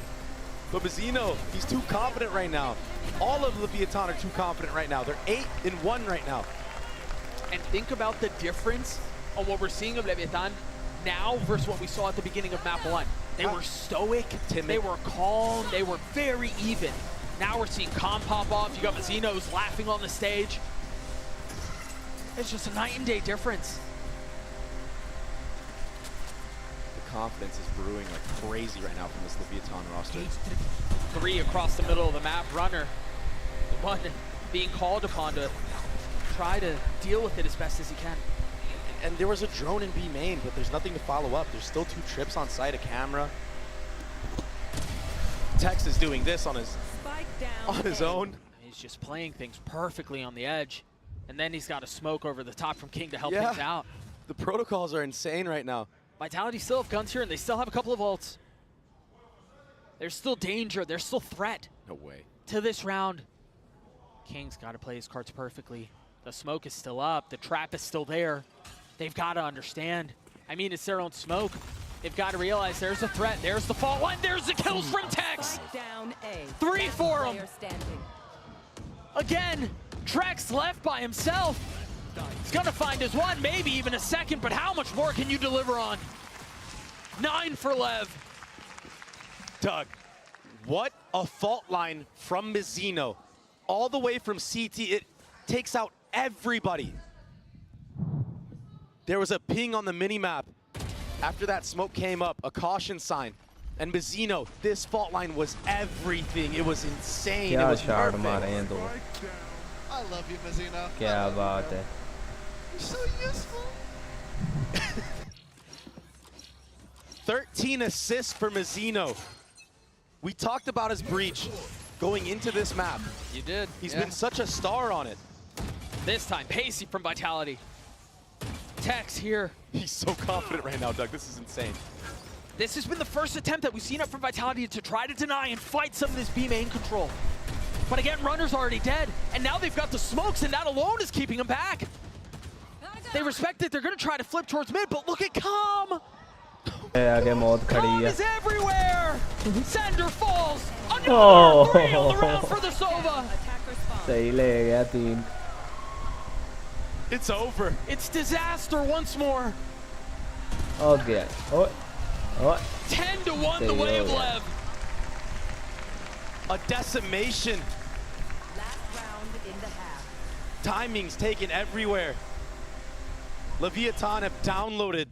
But Mazzino, he's too confident right now. All of Leviathan are too confident right now. They're 8-1 right now. And think about the difference on what we're seeing of Leviathan now versus what we saw at the beginning of map 1. They were stoic, timid. They were calm, they were very even. Now we're seeing calm pop off. You got Mazzino's laughing on the stage. It's just a night and day difference. The confidence is brewing like crazy right now from this Leviathan roster. 3 across the middle of the map. Runner, the one being called upon to try to deal with it as best as he can. And there was a drone in B main, but there's nothing to follow up. There's still 2 trips on site, a camera. Tex is doing this on his own. He's just playing things perfectly on the edge. And then he's got a smoke over the top from King to help things out. The protocols are insane right now. Vitality still have guns here, and they still have a couple of ults. There's still danger. There's still threat. No way. To this round. King's got to play his cards perfectly. The smoke is still up. The trap is still there. They've got to understand. I mean, it's their own smoke. They've got to realize there's a threat. There's the fault line. There's the kills from Tex. 3 for him. Again, Trex left by himself. He's going to find his one, maybe even a second, but how much more can you deliver on? 9 for Lev. Doug, what a fault line from Mazzino. All the way from CT, it takes out everybody. There was a ping on the minimap. After that smoke came up, a caution sign. And Mazzino, this fault line was everything. It was insane. It was perfect. I love you, Mazzino. क्या बात है. You're so useful. 13 assists for Mazzino. We talked about his breach going into this map. You did. He's been such a star on it. This time, Pacey from Vitality. Tex here. He's so confident right now, Doug. This is insane. This has been the first attempt that we've seen up from Vitality to try to deny and fight some of this B main control. But again, Runner's already dead, and now they've got the smokes, and that alone is keeping them back. They respect it. They're going to try to flip towards mid, but look at Calm. Calm is everywhere. Sender falls. Another 3 on the round for the Sova. It's over. It's disaster once more. Okay. 10-1 the way of Lev. A decimation. Last round in the half. Timing's taken everywhere. Leviathan have downloaded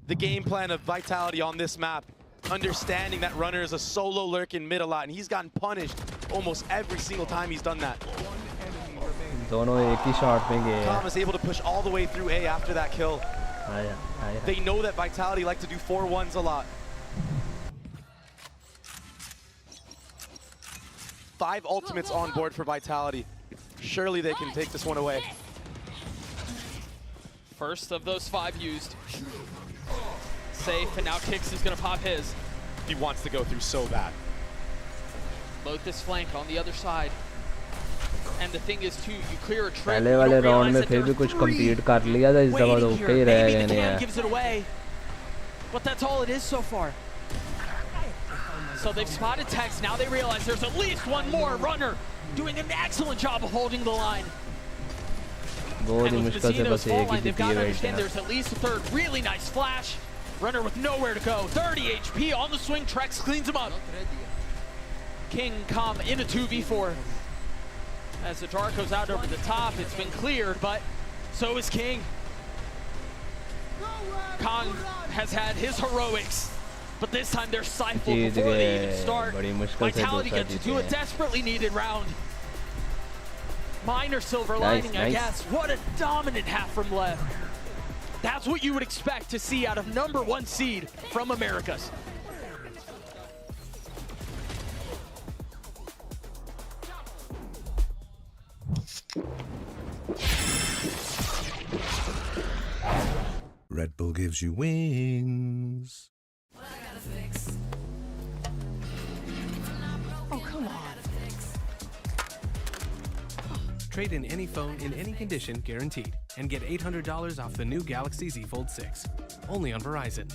the game plan of Vitality on this map, understanding that Runner is a solo lurk in mid a lot, and he's gotten punished almost every single time he's done that. Calm is able to push all the way through A after that kill. They know that Vitality like to do 4-1s a lot. 5 ultimates on board for Vitality. Surely they can take this one away. First of those 5 used. Safe, and now Kix is going to pop his. He wants to go through so bad. Load this flank on the other side. And the thing is, too, you clear a trip. पहले वाले round में फिर भी कुछ compete कर लिया था, इस दफा तो ओके ही रह गए नहीं यार. Gives it away, but that's all it is so far. So they've spotted Tex. Now they realize there's at least one more Runner doing an excellent job of holding the line. बहुत ही मुश्किल से बस एक ही they've got to understand there's at least a third. Really nice flash. Runner with nowhere to go. 30 HP on the swing. Trex cleans him up. King Calm in a 2v4. As the dart goes out over the top, it's been cleared, but so is King. Kong has had his heroics. but this time they're stifled before they even start. Vitality gets to a desperately needed round. Minor silver lining, I guess. What a dominant half from LEV. That's what you would expect to see out of #1 seed from Americas. Red Bull gives you wings. Oh, come on. Trade in any phone in any condition guaranteed and get $800 off the new Galaxy Z Fold 6. Only on Verizon.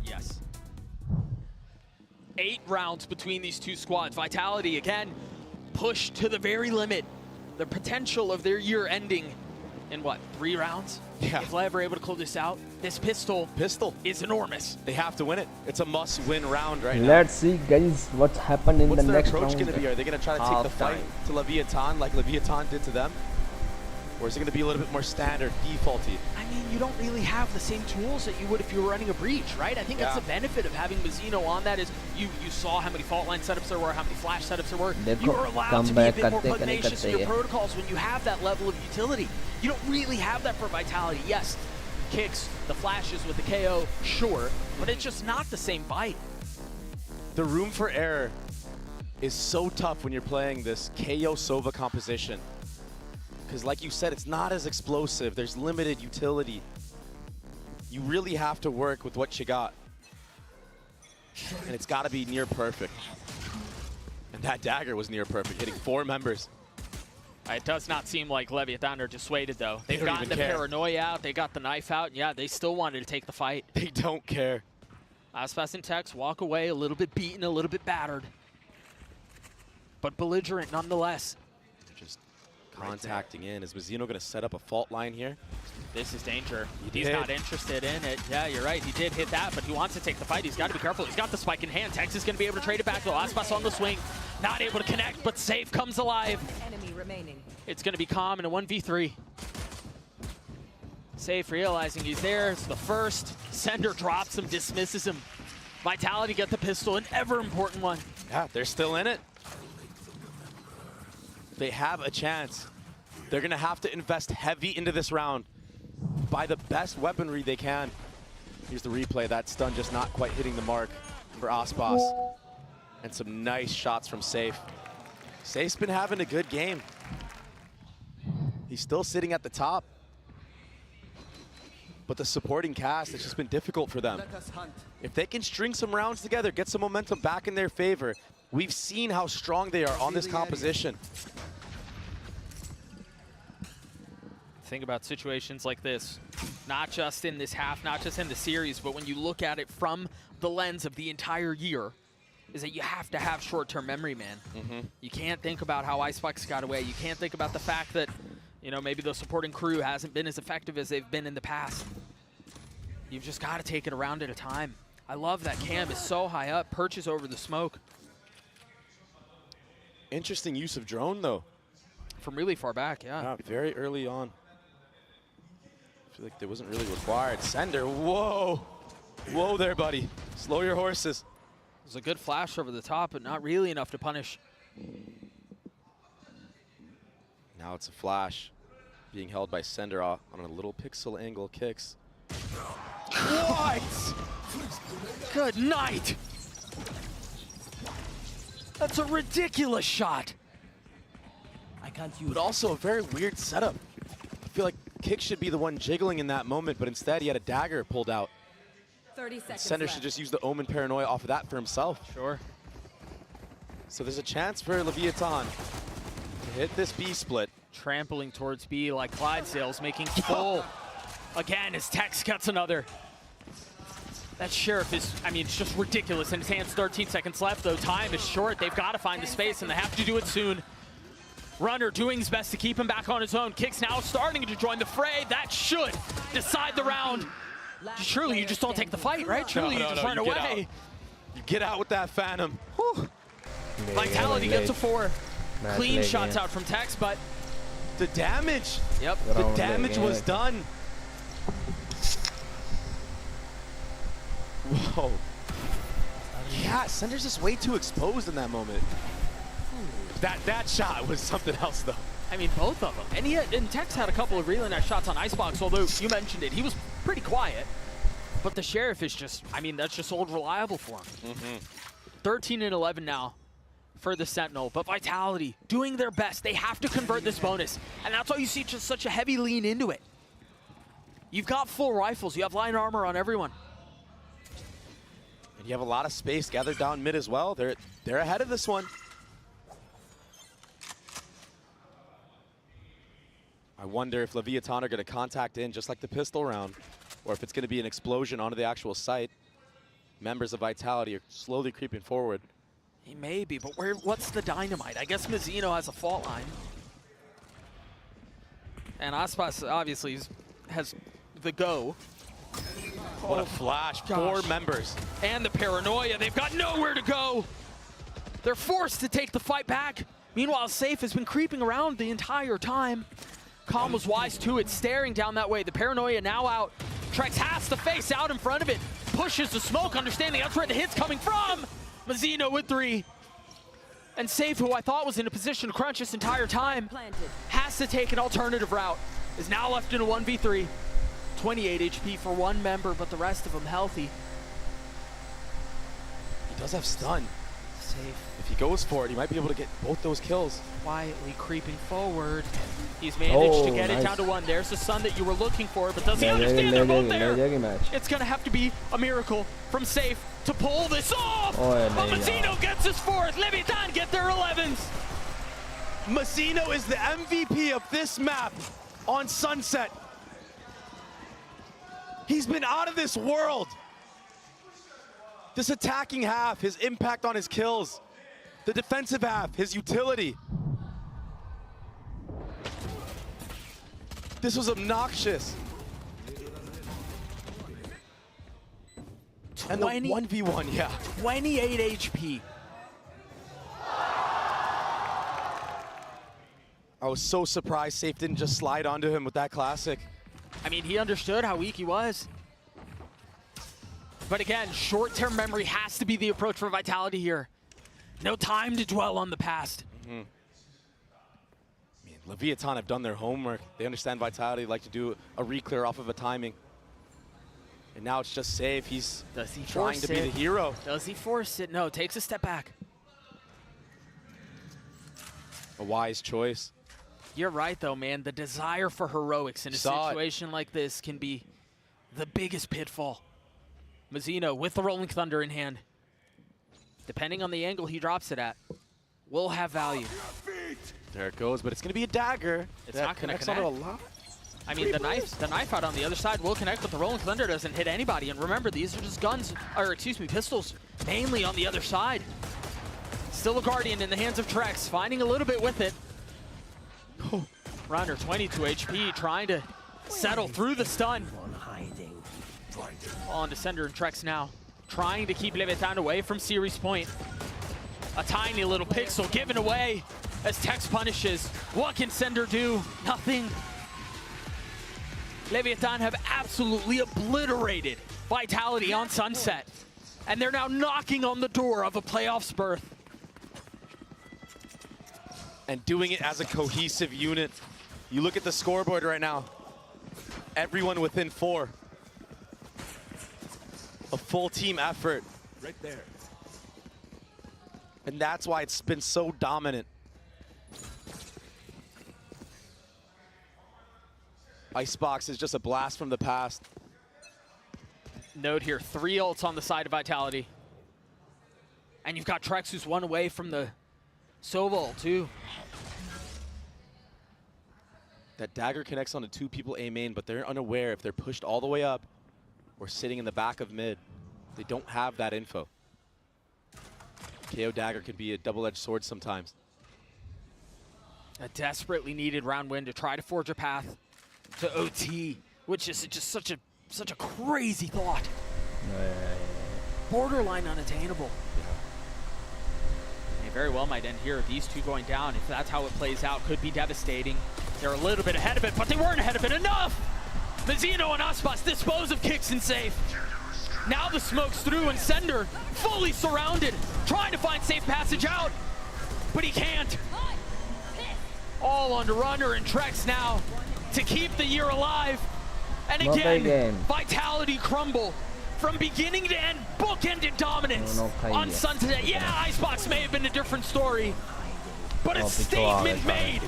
Yes. 8 rounds between these two squads. Vitality, again, pushed to the very limit. The potential of their year ending in what, 3 rounds? Yeah. If LEV are able to close this out, this pistol is enormous. They have to win it. It's a must-win round right now. Let's see, guys, what's happened in the next round. What's their approach going to be? Are they going to try to take the fight to Leviathan like Leviathan did to them? Or is it going to be a little bit more standard, defaulty? I mean, you don't really have the same tools that you would if you were running a breach, right? I think that's the benefit of having Mazzino on that is you saw how many fault line setups there were, how many flash setups there were. You are allowed to be a bit more pugnacious in your protocols when you have that level of utility. You don't really have that for Vitality. Yes, kicks, the flashes with the KO, sure, but it's just not the same bite. The room for error is so tough when you're playing this KO Sova composition. Because like you said, it's not as explosive. There's limited utility. You really have to work with what you got. And it's got to be near perfect. And that dagger was near perfect, hitting 4 members. It does not seem like Leviathan are dissuaded, though. They've gotten the paranoia out. They got the knife out. And yeah, they still wanted to take the fight. They don't care. Aspas and Tex walk away a little bit beaten, a little bit battered. But belligerent nonetheless. Just contacting in. Is Mazzino going to set up a fault line here? This is danger. He's not interested in it. Yeah, you're right. He did hit that, but he wants to take the fight. He's got to be careful. He's got the spike in hand. Tex is going to be able to trade it back, though. Aspas on the swing. Not able to connect, but Safe comes alive. Enemy remaining. It's going to be calm in a 1v3. Safe realizing he's there. It's the first. Sender drops him, dismisses him. Vitality get the pistol, an ever important one. Yeah, they're still in it. They have a chance. They're going to have to invest heavy into this round. Buy the best weaponry they can. Here's the replay. That stun just not quite hitting the mark for Aspas. And some nice shots from Safe. Safe's been having a good game. He's still sitting at the top. But the supporting cast, it's just been difficult for them. If they can string some rounds together, get some momentum back in their favor, we've seen how strong they are on this composition. Think about situations like this, not just in this half, not just in the series, but when you look at it from the lens of the entire year, is that you have to have short-term memory, man. You can't think about how Icebox got away. You can't think about the fact that, you know, maybe the supporting crew hasn't been as effective as they've been in the past. You've just got to take it a round at a time. I love that Cam is so high up, perches over the smoke. Interesting use of drone, though. From really far back, yeah. Very early on. I feel like that wasn't really required. Sender, whoa. Whoa there, buddy. Slow your horses. It was a good flash over the top, but not really enough to punish. Now it's a flash being held by Sender on a little pixel angle kicks. What? Good night. That's a ridiculous shot. I can't use But also a very weird setup. I feel like Kick should be the one jiggling in that moment, but instead he had a dagger pulled out. 30 seconds Sender left. should just use the Omen Paranoia off of that for himself. Sure. So there's a chance for Leviathan to hit this B split. Trampling towards B like Clydesdale's making full. Again, as Tex gets another. That Sheriff is, I mean, it's just ridiculous in his hands. 13 seconds left, though. Time is short. They've got to find the space, and they have to do it soon. Runner doing his best to keep him back on his own. Kick's now starting to join the fray. That should decide the round. Surely you just don't take the fight, right? Surely you just run away. You get out with that Phantom. Whew. Vitality gets a 4. Clean shots out from Tex, but the damage. Yep. The damage was done. Whoa. Yeah, Sender's just way too exposed in that moment. That shot was something else, though. I mean, both of them. And Tex had a couple of really nice shots on Icebox, although you mentioned it. He was pretty quiet. But the Sheriff is just, I mean, that's just old reliable for him. 13 and 11 now for the Sentinel. But Vitality doing their best. They have to convert this bonus. And that's why you see just such a heavy lean into it. You've got full rifles. You have line armor on everyone. And you have a lot of space gathered down mid as well. They're ahead of this one. I wonder if Leviathan are going to contact in just like the pistol round, or if it's going to be an explosion onto the actual site. Members of Vitality are slowly creeping forward. He may be, but what's the dynamite? I guess Mazzino has a fault line. And Aspas obviously has the go. What a flash. 4 members. And the paranoia. They've got nowhere to go. They're forced to take the fight back. Meanwhile, Safe has been creeping around the entire time. Calm was wise to it, staring down that way. The paranoia now out. Trex has to face out in front of it. Pushes the smoke, understanding that's where the hit's coming from. Mazzino with 3. And Safe, who I thought was in a position to crunch this entire time, has to take an alternative route. Is now left in a 1v3. 28 HP for one member, but the rest of them healthy. He does have stun. Safe. If he goes for it, he might be able to get both those kills. Quietly creeping forward. He's managed to get it down to 1. There's the stun that you were looking for, but does he understand they're both there? It's going to have to be a miracle from Safe to pull this off. But Mazzino gets his 4th. Leviathan get their 11s. Mazzino is the MVP of this map on Sunset. He's been out of this world. This attacking half, his impact on his kills. The defensive half, his utility. This was obnoxious. And the 1v1, yeah. 28 HP. I was so surprised Safe didn't just slide onto him with that classic. I mean, he understood how weak he was. But again, short-term memory has to be the approach for Vitality here. No time to dwell on the past. I mean, Leviathan have done their homework. They understand Vitality like to do a re-clear off of a timing. And now it's just Safe. He's trying to be the hero. Does he force it? No, takes a step back. A wise choice. You're right, though, man. The desire for heroics in a situation like this can be the biggest pitfall. Mazzino with the Rolling Thunder in hand. Depending on the angle he drops it at, will have value. There it goes, but it's going to be a dagger. It's not going to connect. A lot. I mean, the knife out on the other side will connect, but the Rolling Thunder doesn't hit anybody. And remember, these are just guns, or excuse me, pistols, mainly on the other side. Still a Guardian in the hands of Trex, finding a little bit with it. Runner, 22 HP, trying to settle through the stun. On to Sender and Trex now, trying to keep Leviathan away from series point. A tiny little pixel given away as Tex punishes. What can Sender do? Nothing. Leviathan have absolutely obliterated Vitality on Sunset, and they're now knocking on the door of a playoffs berth. and doing it as a cohesive unit. You look at the scoreboard right now. Everyone within 4. A full team effort. Right there. And that's why it's been so dominant. Icebox is just a blast from the past. Note here, 3 ults on the side of Vitality. And you've got Trex who's 1 away from the Sova ult too. That dagger connects onto 2 people A main, but they're unaware if they're pushed all the way up or sitting in the back of mid. They don't have that info. KO dagger can be a double-edged sword sometimes. A desperately needed round win to try to forge a path to OT, which is just such a crazy thought. Borderline unattainable. They very well might end here. These 2 going down, if that's how it plays out, could be devastating. They're a little bit ahead of it, but they weren't ahead of it enough. Mizzino and Aspas dispose of kicks and safe. Now the smoke's through and Sender fully surrounded, trying to find safe passage out, but he can't. All on Runner and Trex now to keep the year alive. And again, Vitality crumble from beginning to end, bookended dominance on Sunset. Yeah, Icebox may have been a different story, but a statement made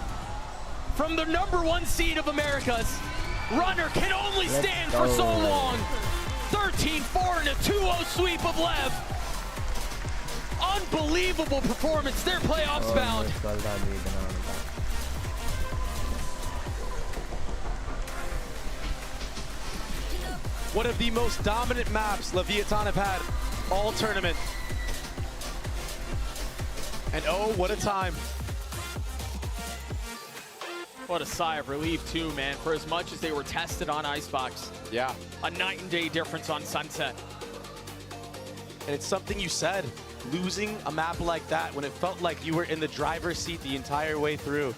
from the #1 seed of Americas. Runner can only stand for so long. 13-4 and a 2-0 sweep of LEV. Unbelievable performance. They're playoffs bound. One of the most dominant maps Leviathan have had all tournament. And oh, what a time. What a sigh of relief too, man, for as much as they were tested on Icebox. Yeah. A night and day difference on Sunset. And it's something you said, losing a map like that when it felt like you were in the driver's seat the entire way through.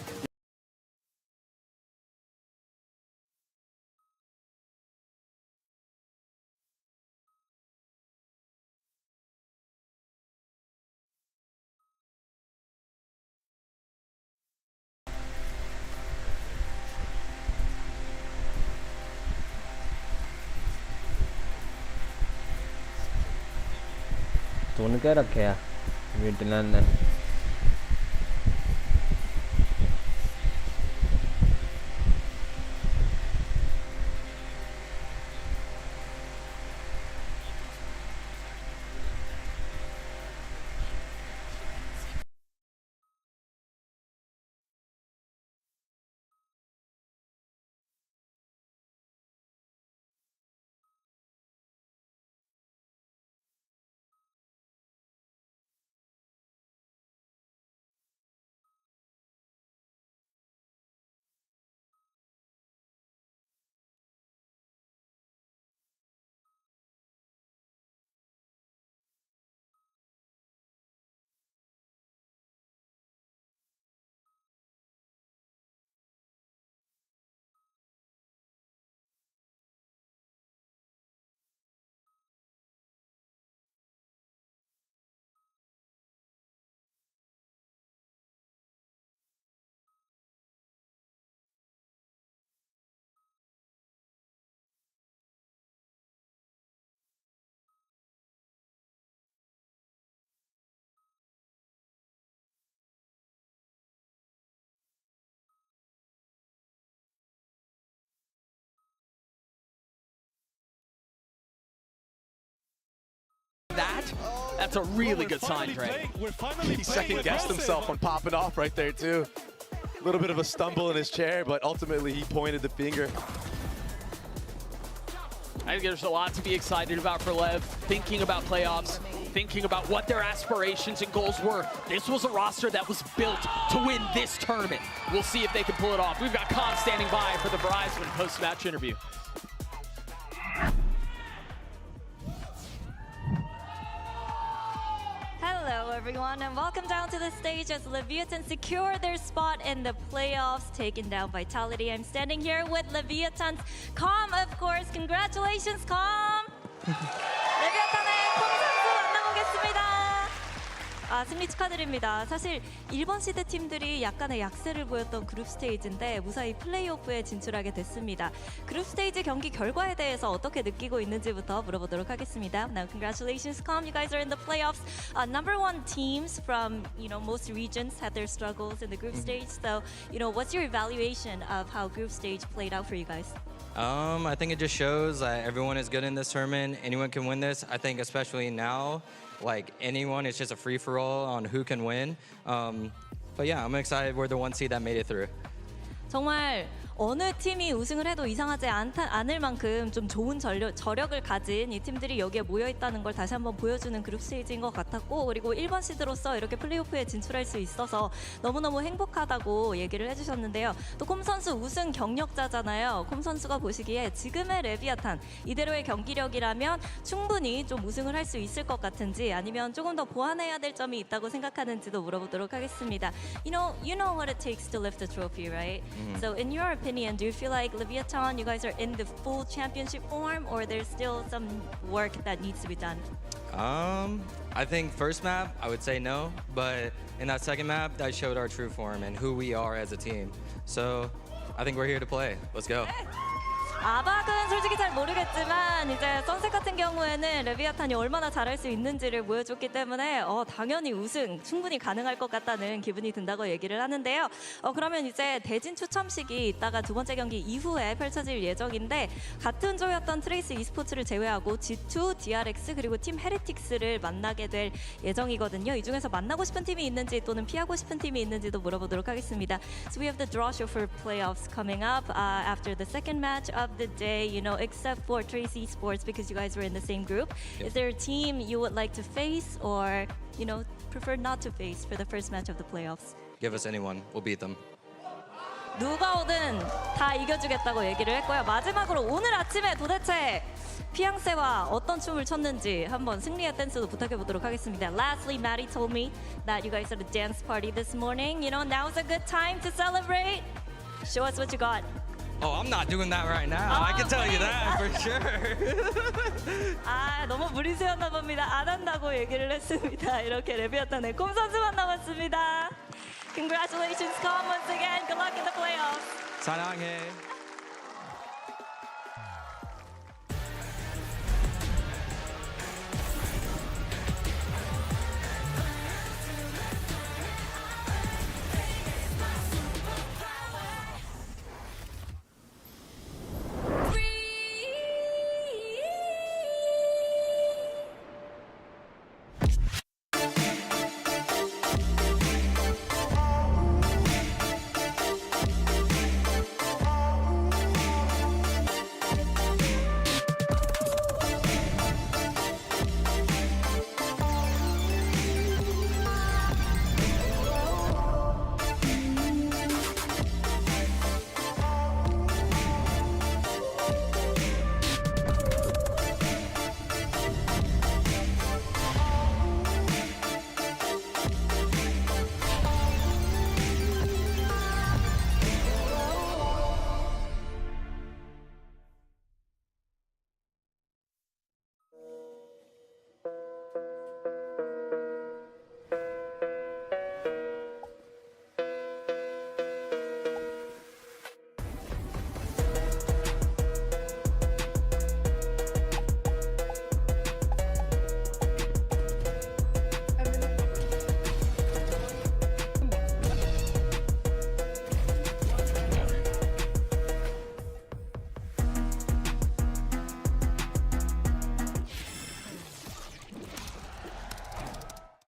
सुन के रखे हैं विटलन ने That's a really good sign, Dre. He second-guessed himself on popping off right there, too. A little bit of a stumble in his chair, but ultimately he pointed the finger. I think there's a lot to be excited about for LEV, thinking about playoffs, thinking about what their aspirations and goals were. This was a roster that was built to win this tournament. We'll see if they can pull it off. We've got Con standing by for the Verizon post-match interview. Hello everyone and welcome down to the stage as Leviathan secure their spot in the playoffs, taking down Vitality. I'm standing here with Leviathan's Com, of course. Congratulations, Com! 레비아탄의 콤 선수 만나보겠습니다. 승리 축하드립니다. 사실 1번 시드 팀들이 약간의 약세를 보였던 그룹 스테이지인데 무사히 플레이오프에 진출하게 됐습니다. 그룹 스테이지 경기 결과에 대해서 어떻게 느끼고 있는지부터 물어보도록 하겠습니다. Now, congratulations, Com. You guys are in the playoffs. Number one teams from most regions had their struggles in the group stage. So, what's your evaluation of how group stage played out for you guys? I think it just shows that everyone is good in this tournament. Anyone can win this. I think especially now, like anyone, it's just a free-for-all on who can win. But yeah, I'm excited we're the one seed that made it through. 정말 어느 팀이 우승을 해도 이상하지 않을 만큼 좀 좋은 저력을 가진 이 팀들이 여기에 모여있다는 걸 다시 한번 보여주는 그룹 스테이지인 것 같았고, 그리고 1번 시드로서 이렇게 플레이오프에 진출할 수 있어서 너무너무 행복하다고 얘기를 해주셨는데요. 또 콤 선수 우승 경력자잖아요. 콤 선수가 보시기에 지금의 레비아탄 이대로의 경기력이라면 충분히 좀 우승을 할 수 있을 것 같은지, 아니면 조금 더 보완해야 될 점이 있다고 생각하는지도 물어보도록 하겠습니다. You know what it takes to lift the trophy, right? So in your opinion, do you feel like Leviathan, you guys are in the full championship form, or there's still some work that needs to be done? I think first map, I would say no, but in that second map, that showed our true form and who we are as a team. So I think we're here to play. Let's go. 아박은 솔직히 잘 모르겠지만 이제 선셋 같은 경우에는 레비아탄이 얼마나 잘할 수 있는지를 보여줬기 때문에 당연히 우승 충분히 가능할 것 같다는 기분이 든다고 얘기를 하는데요. 그러면 이제 대진 추첨식이 이따가 두 번째 경기 이후에 펼쳐질 예정인데, 같은 조였던 트레이스 e스포츠를 제외하고 G2, DRX 그리고 팀 헤레틱스를 만나게 될 예정이거든요. 이 중에서 만나고 싶은 팀이 있는지 또는 피하고 싶은 팀이 있는지도 물어보도록 하겠습니다. So we have the draw show for playoffs coming up after the second match of the day, except for Tracy Sports because you guys were in the same group. Yep. Is there a team you would like to face or, prefer not to face for the first match of the playoffs? Give us anyone. We'll beat them. 누가 오든 다 이겨주겠다고 얘기를 했고요. 마지막으로 오늘 아침에 도대체 피앙세와 어떤 춤을 췄는지 한번 승리의 댄스도 부탁해보도록 하겠습니다. Lastly, Maddie told me that you guys had a dance party this morning. Now's a good time to celebrate. Show us what you got. Oh, I'm not doing that right now. I can tell you that for sure. 너무 무리수였나 봅니다. 안 한다고 얘기를 했습니다. 이렇게 레비아탄의 콤 선수만 남았습니다. Congratulations, Com, once again. Good luck in the playoffs. 사랑해.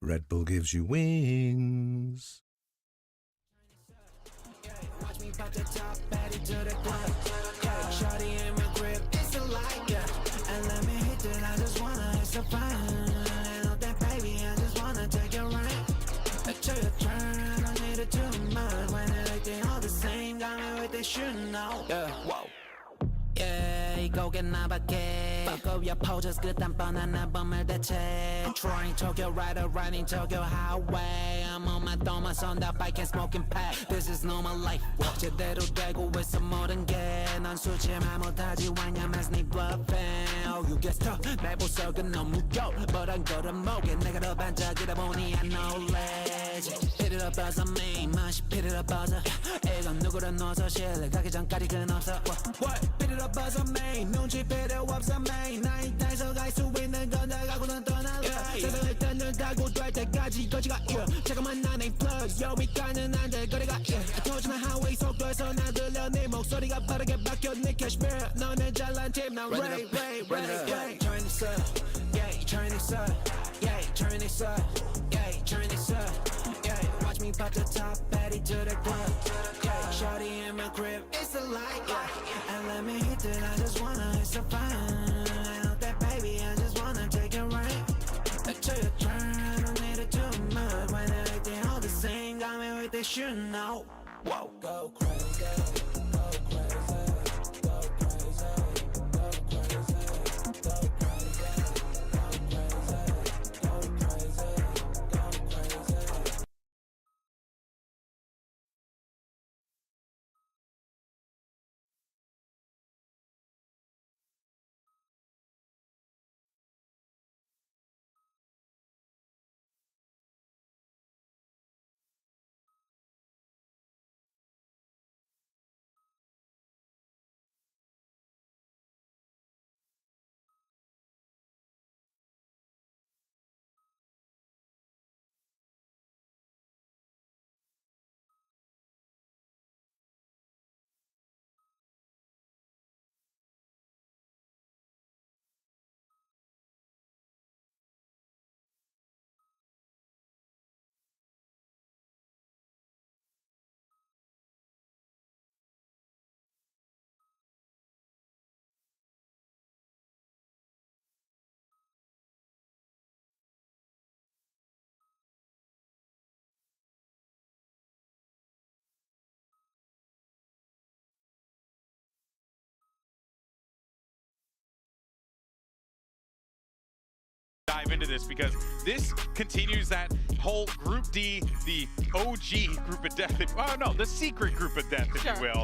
Red Bull gives you wings. Watch me pop the top, back it to the club. Shawty in my grip, it's a light, yeah. And let me hit it, I just wanna hit the fire. And up that baby, I just wanna take your right. Until you turn, I don't need it too much. When they like they all the same, got me with they shooting out. Yeah, whoa. Yeah, go get 나밖에. 바꿔야 poses 그딴 뻔한 앨범을 대체 Trying Tokyo rider riding Tokyo highway I'm on my thumb on that bike and smoking pack This is normal life 제대로 되고 있어 모든 게넌 수치말 못하지 왜냐면 네 bluffing Oh you get stuck 내 보석은 너무 고 But 안 걸어먹게 내가 더 반짝이다 보니 I knowledge Hit it up as a main 맛이 hit it up as a 이건 누구를 넣어서 신뢰가기 전까지 끊었어 What? Hit it up as a main 눈치 필요 없어 main 나이 땅에서 갈 수 있는 건 나가고는 떠날래 세상을 뜯는 타고 될 때까지 거지가 잠깐만 난 ain't plus Yo 밑가는 안될 거리가 I told you my highway 속도에서 나 들려 네 목소리가 빠르게 바뀌어 네 캐시미어 너는 잘난 팀 난 Ray Turn this up Yeah turn this up Yeah turn this up Yeah turn this up Yeah watch me pop the top Betty to the club Yeah shawty in my crib It's a light yeah And let me hit it I just wanna hit so fine I know that baby I just wanna take it right Until you turn I don't need it too much When everything all the same Got me with this shit now Whoa go crazy Go crazy Go crazy Go crazy Go crazy Go crazy Go crazy Dive into this because this continues that whole Group D, the OG group of death, oh no, the secret group of death, if you will,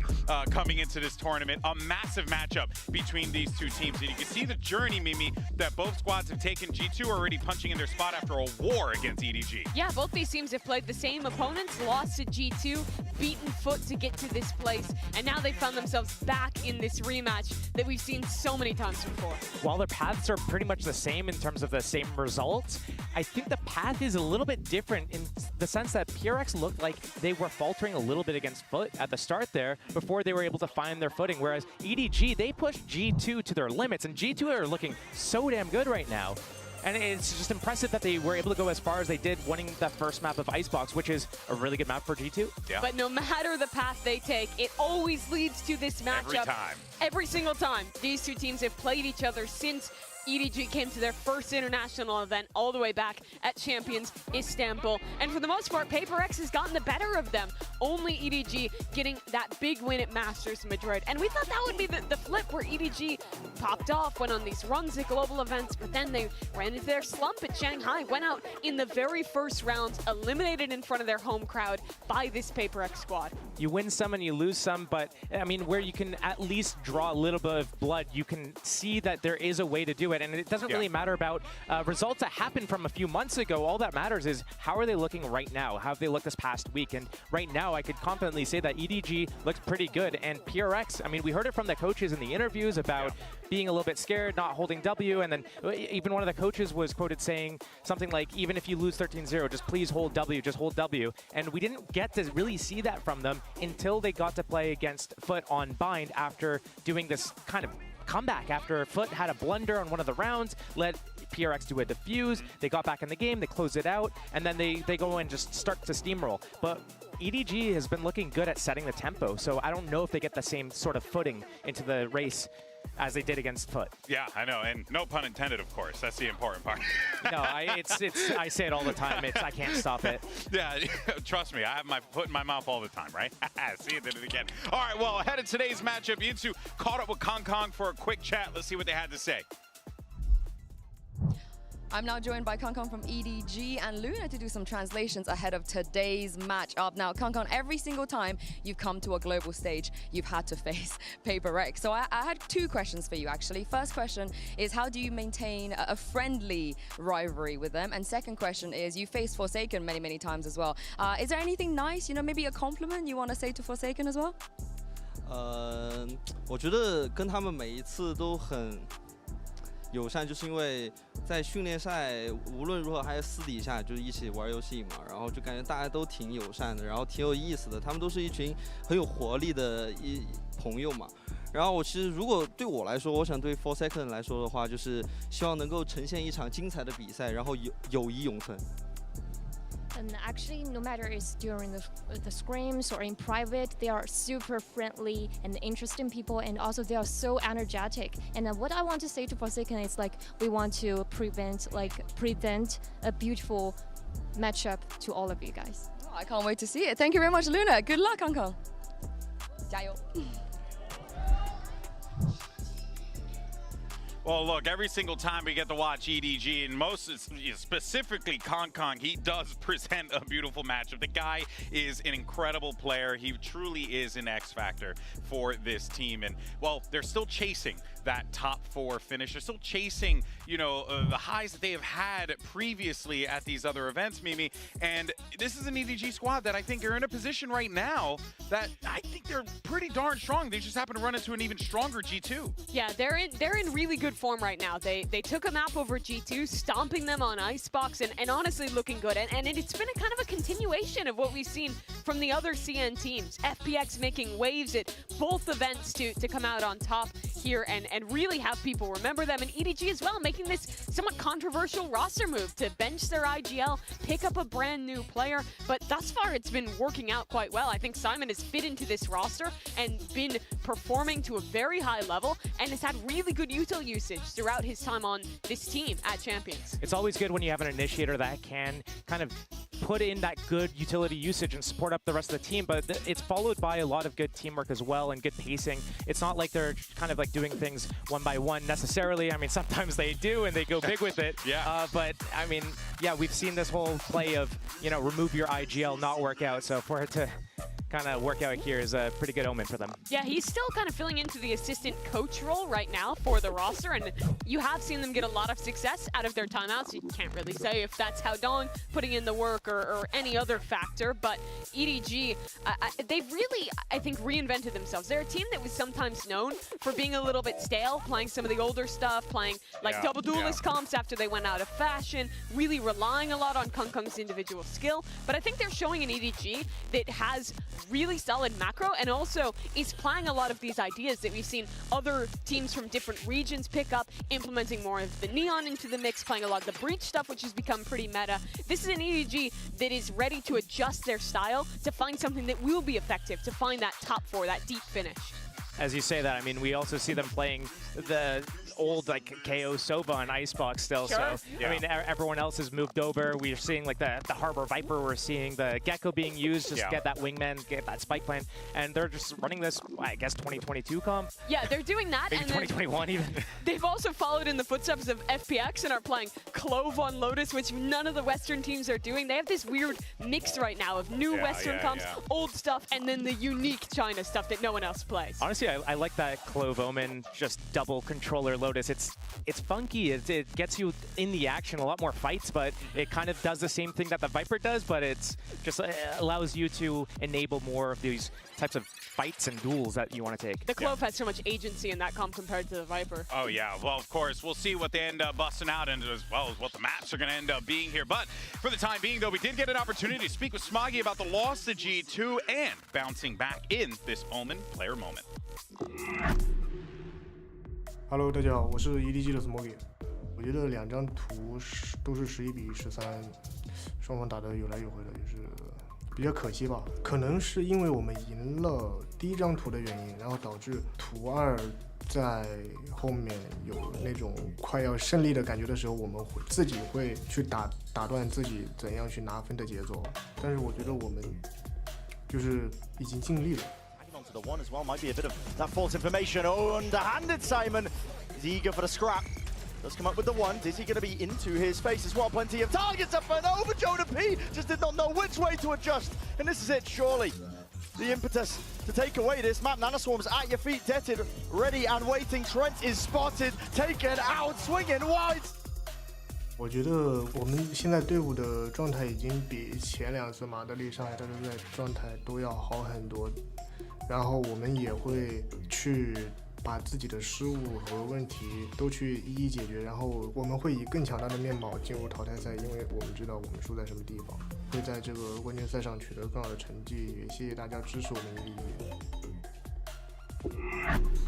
coming into this tournament. A massive matchup between these two teams. And you can see the journey, Mimi, that both squads have taken. G2 already punching in their spot after a war against EDG. Yeah, both these teams have played the same opponents, lost to G2, beaten Foot to get to this place, and now they found themselves back in this rematch that we've seen so many times before. While their paths are pretty much the same in terms of the same results, I think the path is a little bit different in the sense that PRX looked like they were faltering a little bit against Foot at the start there before they were able to find their footing, whereas EDG, they pushed G2 to their limits, and G2 are looking so damn good right now. And it's just impressive that they were able to go as far as they did, winning that first map of Icebox, which is a really good map for G2. Yeah. But no matter the path they take, it always leads to this matchup. Every time. Every single time. These two teams have played each other since EDG came to their first international event all the way back at Champions Istanbul. And for the most part, PaperX has gotten the better of them. Only EDG getting that big win at Masters Madrid. And we thought that would be the flip where EDG popped off, went on these runs at global events, but then they ran into their slump at Shanghai, went out in the very first round, eliminated in front of their home crowd by this PaperX squad. You win some and you lose some, but I mean, where you can at least draw a little bit of blood, you can see that there is a way to do it. And it doesn't really matter about results that happened from a few months ago. All that matters is how are they looking right now? How have they looked this past week? And right now, I could confidently say that EDG looks pretty good. And PRX, I mean, we heard it from the coaches in the interviews about being a little bit scared, not holding W. And then even one of the coaches was quoted saying something like, even if you lose 13-0, just please hold W, just hold W. And we didn't get to really see that from them until they got to play against Foot on Bind after doing this kind of comeback after Foot had a blunder on one of the rounds, let PRX do a defuse, they got back in the game, they closed it out, and then they go and just start to steamroll. But EDG has been looking good at setting the tempo, so I don't know if they get the same sort of footing into the race as they did against Foot. Yeah, I know, and no pun intended, of course. That's the important part. No, I say it all the time. I can't stop it. Yeah, trust me, I have my foot in my mouth all the time, right? See, you did it again. All right, well, ahead of today's matchup, you two caught up with Kong Kong for a quick chat. Let's see what they had to say. I'm now joined by Kangkang from EDG and Luna to do some translations ahead of today's matchup. Now, Kangkang, every single time you've come to a global stage, you've had to face Paper Rex. So I had two questions for you, actually. First question is, how do you maintain a friendly rivalry with them? And second question is, you faced Forsaken many, many times as well. Is there anything nice, maybe a compliment you want to say to Forsaken as well? 我觉得跟他们每一次都很友善，就是因为在训练赛无论如何还有私底下就是一起玩游戏嘛，然后就感觉大家都挺友善的，然后挺有意思的，他们都是一群很有活力的朋友嘛。然后我其实如果对我来说，我想对 Forsaken 来说的话，就是希望能够呈现一场精彩的比赛，然后友谊永存。And actually, no matter it's during the scrims or in private, they are super friendly and interesting people, and also they are so energetic. And what I want to say to Forsaken is we want to present a beautiful matchup to all of you guys. Oh, I can't wait to see it. Thank you very much, Luna. Good luck, Kangkang. 加油. Well, look, every single time we get to watch EDG, and most specifically Kangkang, he does present a beautiful matchup. The guy is an incredible player. He truly is an X factor for this team. And, well, they're still chasing that top 4 finish. They're still chasing, the highs that they have had previously at these other events, Mimi. And this is an EDG squad that I think are in a position right now that I think they're pretty darn strong. They just happen to run into an even stronger G2. Yeah, they're in really good form right now. They took a map over G2, stomping them on Icebox, and honestly looking good. And it's been a kind of a continuation of what we've seen from the other CN teams. FPX making waves at both events to come out on top here and really have people remember them. And EDG as well, making this somewhat controversial roster move to bench their IGL, pick up a brand new player. But thus far, it's been working out quite well. I think Simon has fit into this roster and been performing to a very high level and has had really good util usage throughout his time on this team at Champions. It's always good when you have an initiator that can kind of put in that good utility usage and support up the rest of the team, but it's followed by a lot of good teamwork as well and good pacing. It's not like they're kind of doing things one by one necessarily. I mean, sometimes they do and they go big with it. Yeah. But I mean, yeah, we've seen this whole play of, remove your IGL, not work out. So for it to kind of work out here is a pretty good omen for them. Yeah, he's still kind of filling into the assistant coach role right now for the roster, and you have seen them get a lot of success out of their timeouts. You can't really say if that's how Dong putting in the work or any other factor, but EDG, they've really, I think, reinvented themselves. They're a team that was sometimes known for being a little bit stale, playing some of the older stuff, playing double duelist comps after they went out of fashion, really relying a lot on Kangkang's individual skill, but I think they're showing an EDG that has really solid macro and also is playing a lot of these ideas that we've seen other teams from different regions pick up, implementing more of the Neon into the mix, playing a lot of the Breach stuff, which has become pretty meta. This is an EDG that is ready to adjust their style to find something that will be effective, to find that top 4, that deep finish. As you say that, I mean, we also see them playing the old KO Sova on Icebox still. Sure. So I mean, everyone else has moved over. We're seeing the Harbor Viper. We're seeing the Gecko being used just to get that wingman, get that spike plan, and they're just running this, I guess, 2022 comp. Yeah, they're doing that. Maybe and 2021 even. They've also followed in the footsteps of FPX and are playing Clove on Lotus, which none of the Western teams are doing. They have this weird mix right now of new Western comps, old stuff, and then the unique China stuff that no one else plays. Honestly, I like that Clove Omen, just double controller Lotus. It's funky. It gets you in the action, a lot more fights, but it kind of does the same thing that the Viper does, but it's just allows you to enable more of these types of fights and duels that you want to take. The Clove has so much agency in that comp compared to the Viper. Oh, yeah. Well, of course, we'll see what they end up busting out and as well as what the maps are going to end up being here. But for the time being, though, we did get an opportunity to speak with Smoggy about the loss to G2 and bouncing back in this Omen player moment. Hello， 大家好，我是 EDG 的 Smoggy。我觉得两张图都是11比13，双方打得有来有回的，也是比较可惜吧。可能是因为我们赢了第一张图的原因，然后导致图2在后面有那种快要胜利的感觉的时候，我们自己会去打断自己怎样去拿分的节奏。但是我觉得我们就是已经尽力了。 Onto the one as well, might be a bit of that false information. Oh, underhanded Simon is eager for the scrap. Let's come up with the one. Dizzy going to be into his face as well. Plenty of targets up and over. Jonah P just did not know which way to adjust. And this is it, surely. The impetus to take away this map. Nanoswarm's at your feet, Detted, ready and waiting. Trent is spotted, taken out, swinging wide. 我觉得我们现在队伍的状态已经比前2次马德里、上海大师赛状态都要好很多，然后我们也会去把自己的失误和问题都去一一解决，然后我们会以更强大的面貌进入淘汰赛，因为我们知道我们输在什么地方，会在这个冠军赛上取得更好的成绩，也谢谢大家支持我们111。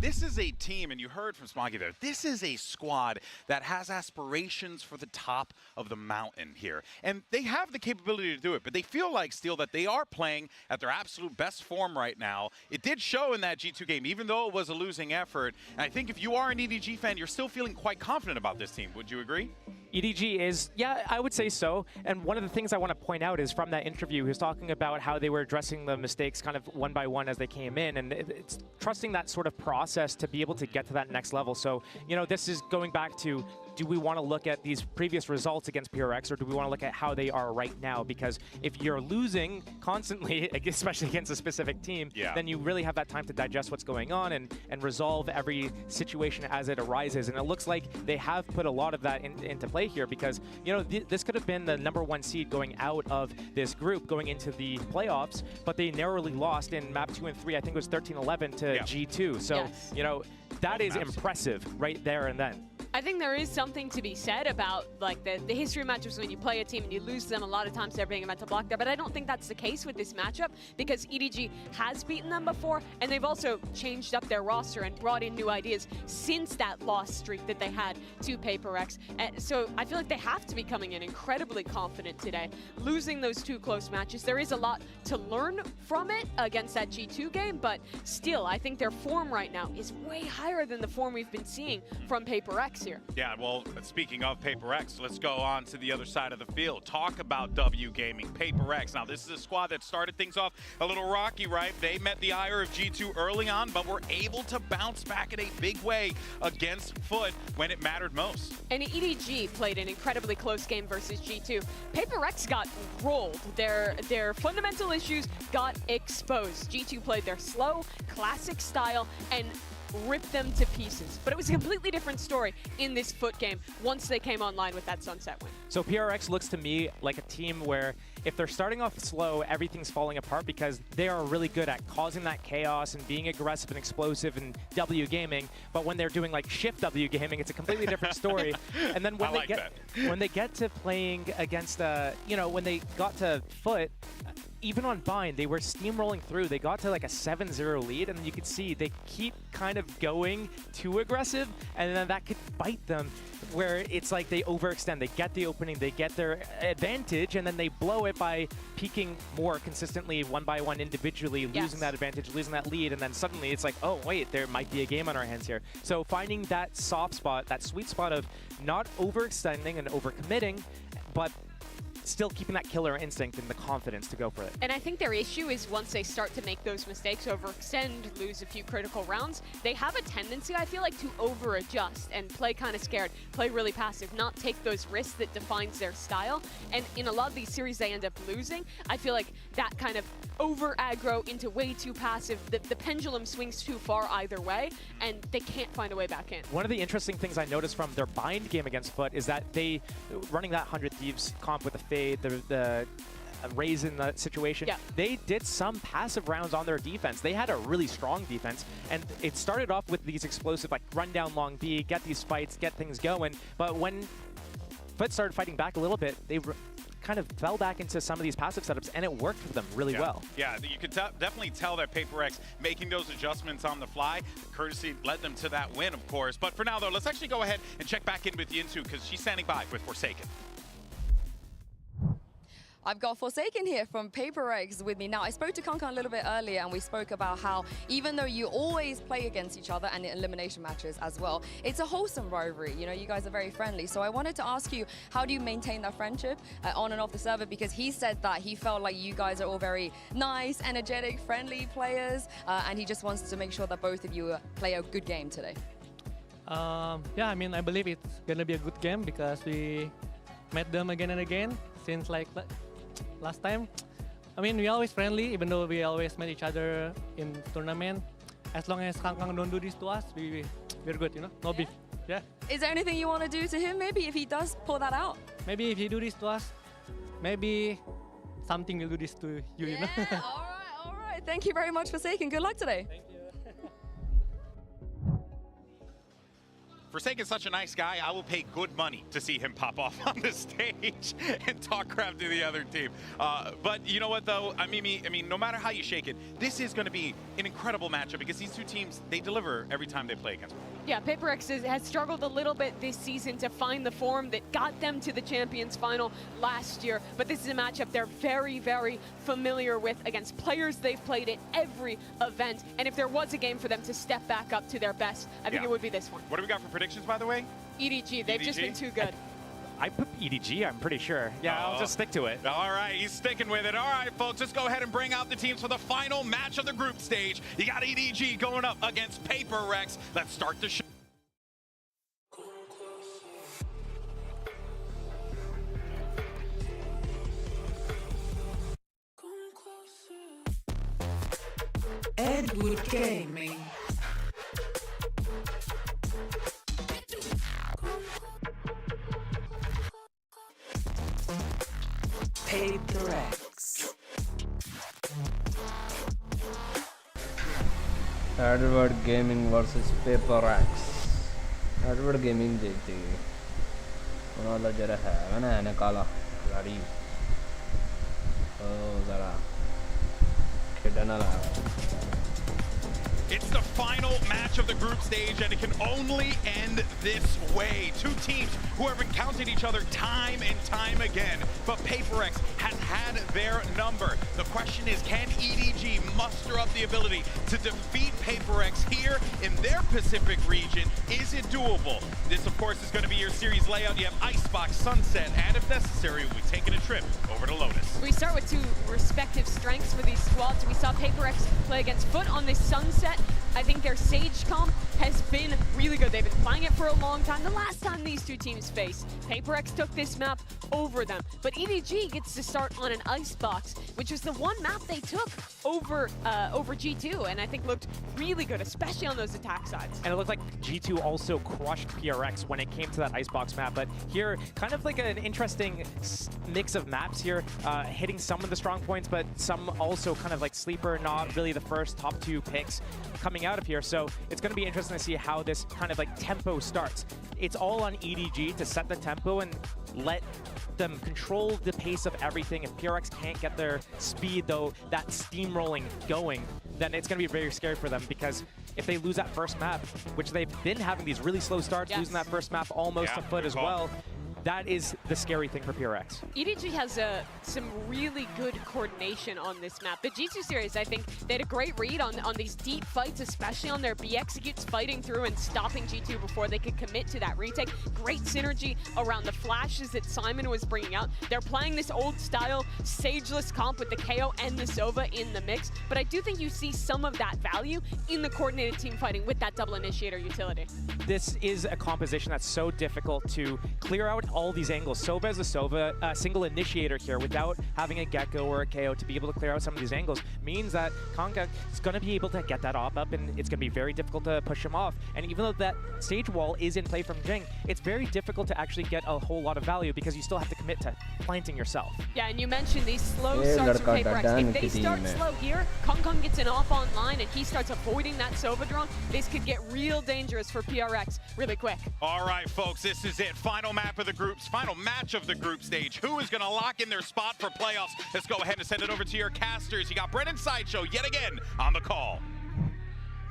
This is a team, and you heard from Smoggy there, this is a squad that has aspirations for the top of the mountain here. And they have the capability to do it, but they feel like still that they are playing at their absolute best form right now. It did show in that G2 game, even though it was a losing effort. And I think if you are an EDG fan, you're still feeling quite confident about this team. Would you agree? EDG is, yeah, I would say so. And one of the things I want to point out is from that interview, he was talking about how they were addressing the mistakes kind of one by one as they came in. And it's trusting that sort of process to be able to get to that next level. So, you know, this is going back to, do we want to look at these previous results against PRX, or do we want to look at how they are right now? Because if you're losing constantly, especially against a specific team, then you really have that time to digest what's going on and resolve every situation as it arises. And it looks like they have put a lot of that into play here, because, you know, this could have been the #1 seed going out of this group going into the playoffs, but they narrowly lost in map 2 and 3. I think it was 13-11 to G2. So, you know, that is impressive right there and then. I think there is something to be said about like the history matches when you play a team and you lose them. A lot of times they're being a mental block there, but I don't think that's the case with this matchup, because EDG has beaten them before, and they've also changed up their roster and brought in new ideas since that loss streak that they had to PaperX. So I feel like they have to be coming in incredibly confident today. Losing those 2 close matches, there is a lot to learn from it against that G2 game, but still, I think their form right now is way higher than the form we've been seeing from PaperX here. Yeah, well, speaking of PaperX, let's go on to the other side of the field. Talk about W Gaming, PaperX. Now, this is a squad that started things off a little rocky, right? They met the ire of G2 early on, but were able to bounce back in a big way against Foot when it mattered most. And EDG played an incredibly close game versus G2. PaperX got rolled. Their fundamental issues got exposed. G2 played their slow, classic style and ripped them to pieces. But it was a completely different story in this Foot game once they came online with that Sunset win. So PRX looks to me like a team where if they're starting off slow, everything's falling apart, because they are really good at causing that chaos and being aggressive and explosive in W gaming. But when they're doing like shift W gaming, it's a completely different story. And then when they get to playing against, you know, when they got to Foot, even on Bind, they were steamrolling through. They got to like a 7-0 lead, and you could see they keep kind of going too aggressive, and then that could bite them, where it's like they overextend. They get the opening, they get their advantage, and then they blow it by peaking more consistently one by one individually, losing that advantage, losing that lead, and then suddenly it's like, oh wait, there might be a game on our hands here. So finding that soft spot, that sweet spot of not overextending and overcommitting, but still keeping that killer instinct and the confidence to go for it. And I think their issue is once they start to make those mistakes, overextend, lose a few critical rounds, they have a tendency, I feel like, to over-adjust and play kind of scared, play really passive, not take those risks that defines their style. And in a lot of these series they end up losing. I feel like that kind of over-aggro into way too passive, the pendulum swings too far either way, and they can't find a way back in. One of the interesting things I noticed from their Bind game against Foot is that they, running that 100 Thieves comp with the fade, the raise in the situation, they did some passive rounds on their defense. They had a really strong defense, and it started off with these explosive, like, run down long B, get these fights, get things going, but when Foot started fighting back a little bit, they kind of fell back into some of these passive setups, and it worked for them really well. Yeah, you could definitely tell that PaperX making those adjustments on the fly, courtesy led them to that win, of course. But for now, though, let's actually go ahead and check back in with Yinsu, because she's standing by with Forsaken. I've got Forsaken here from PaperX with me. Now, I spoke to Kankan a little bit earlier, and we spoke about how even though you always play against each other and in elimination matches as well, it's a wholesome rivalry. You know, you guys are very friendly. So I wanted to ask you, how do you maintain that friendship on and off the server? Because he said that he felt like you guys are all very nice, energetic, friendly players, and he just wants to make sure that both of you play a good game today. Yeah, I mean, I believe it's gonna be a good game because we met them again and again since like last time. I mean, we always friendly, even though we always met each other in tournament. As long as Kang Kang don't do this to us, we're good, you know, no beef. Yeah. Is there anything you want to do to him, maybe, if he does pull that out? Maybe if you do this to us, maybe something will do this to you, you know? All right. Thank you very much, Forsaken. Good luck today. Thank you. Forsaken's such a nice guy, I will pay good money to see him pop off on the stage and talk crap to the other team. But you know what, though? I mean, no matter how you shake it, this is going to be an incredible matchup because these two teams, they deliver every time they play against one. Yeah, PaperX has struggled a little bit this season to find the form that got them to the Champions Final last year. But this is a matchup they're very, very familiar with against players they've played at every event. And if there was a game for them to step back up to their best, I think it would be this one. What do we got for predictions, by the way? EDG, they've just been too good. I put EDG, I'm pretty sure. Yeah, I'll just stick to it. All right, he's sticking with it. All right, folks, let's go ahead and bring out the teams for the final match of the group stage. You got EDG going up against PaperX. Let's start the show. Edward Gaming. PaperX. Edward Gaming versus PaperX. Edward Gaming जीती. उन्होंने जरा है मैंने निकाला गाड़ी. ओ जरा खेलना लगा. It's the final match of the group stage, and it can only end this way. Two teams who have encountered each other time and time again, but PaperX has had their number. The question is, can EDG muster up the ability to defeat PaperX here in their Pacific region? Is it doable? This, of course, is going to be your series layout. You have Icebox, Sunset, and if necessary, we'll be taking a trip over to Lotus. We start with two respective strengths for these squads. We saw PaperX play against Foot on this Sunset. I think their Sage comp has been really good. They've been playing it for a long time. The last time these two teams faced, PaperX took this map over them. But EDG gets to start on an Icebox, which was the one map they took over G2, and I think looked really good, especially on those attack sides. And it looked like G2 also crushed PRX when it came to that Icebox map. But here, kind of like an interesting mix of maps here, hitting some of the strong points, but some also kind of like sleeper, not really the first top two picks coming out of here. So it's going to be interesting to see how this kind of like tempo starts. It's all on EDG to set the tempo and let them control the pace of everything. If PRX can't get their speed, though, that steamrolling going, then it's going to be very scary for them, because if they lose that first map, which they've been having these really slow starts, losing that first map almost to Foot as well, that is the scary thing for PRX. EDG has some really good coordination on this map. The G2 series, I think, they had a great read on these deep fights, especially on their B executes, fighting through and stopping G2 before they could commit to that retake. Great synergy around the flashes that Simon was bringing out. They're playing this old style, sageless comp with the KO and the Sova in the mix, but I do think you see some of that value in the coordinated team fighting with that double initiator utility. This is a composition that's so difficult to clear out all these angles. Sova is a Sova, single initiator here without having a Gecko or a KO to be able to clear out some of these angles means that Kanga is going to be able to get that op up, and it's going to be very difficult to push him off. And even though that stage wall is in play from Jing, it's very difficult to actually get a whole lot of value because you still have to commit to planting yourself. Yeah, and you mentioned these slow starts from PaperX. If they start slow here, Kong gets an off online and he starts avoiding that Sova drone, this could get real dangerous for PRX really quick. All right, folks, this is it. Final map of the groups, final match of the group stage. Who is going to lock in their spot for playoffs? Let's go ahead and send it over to your casters. You got Brennan Sideshow yet again on the call.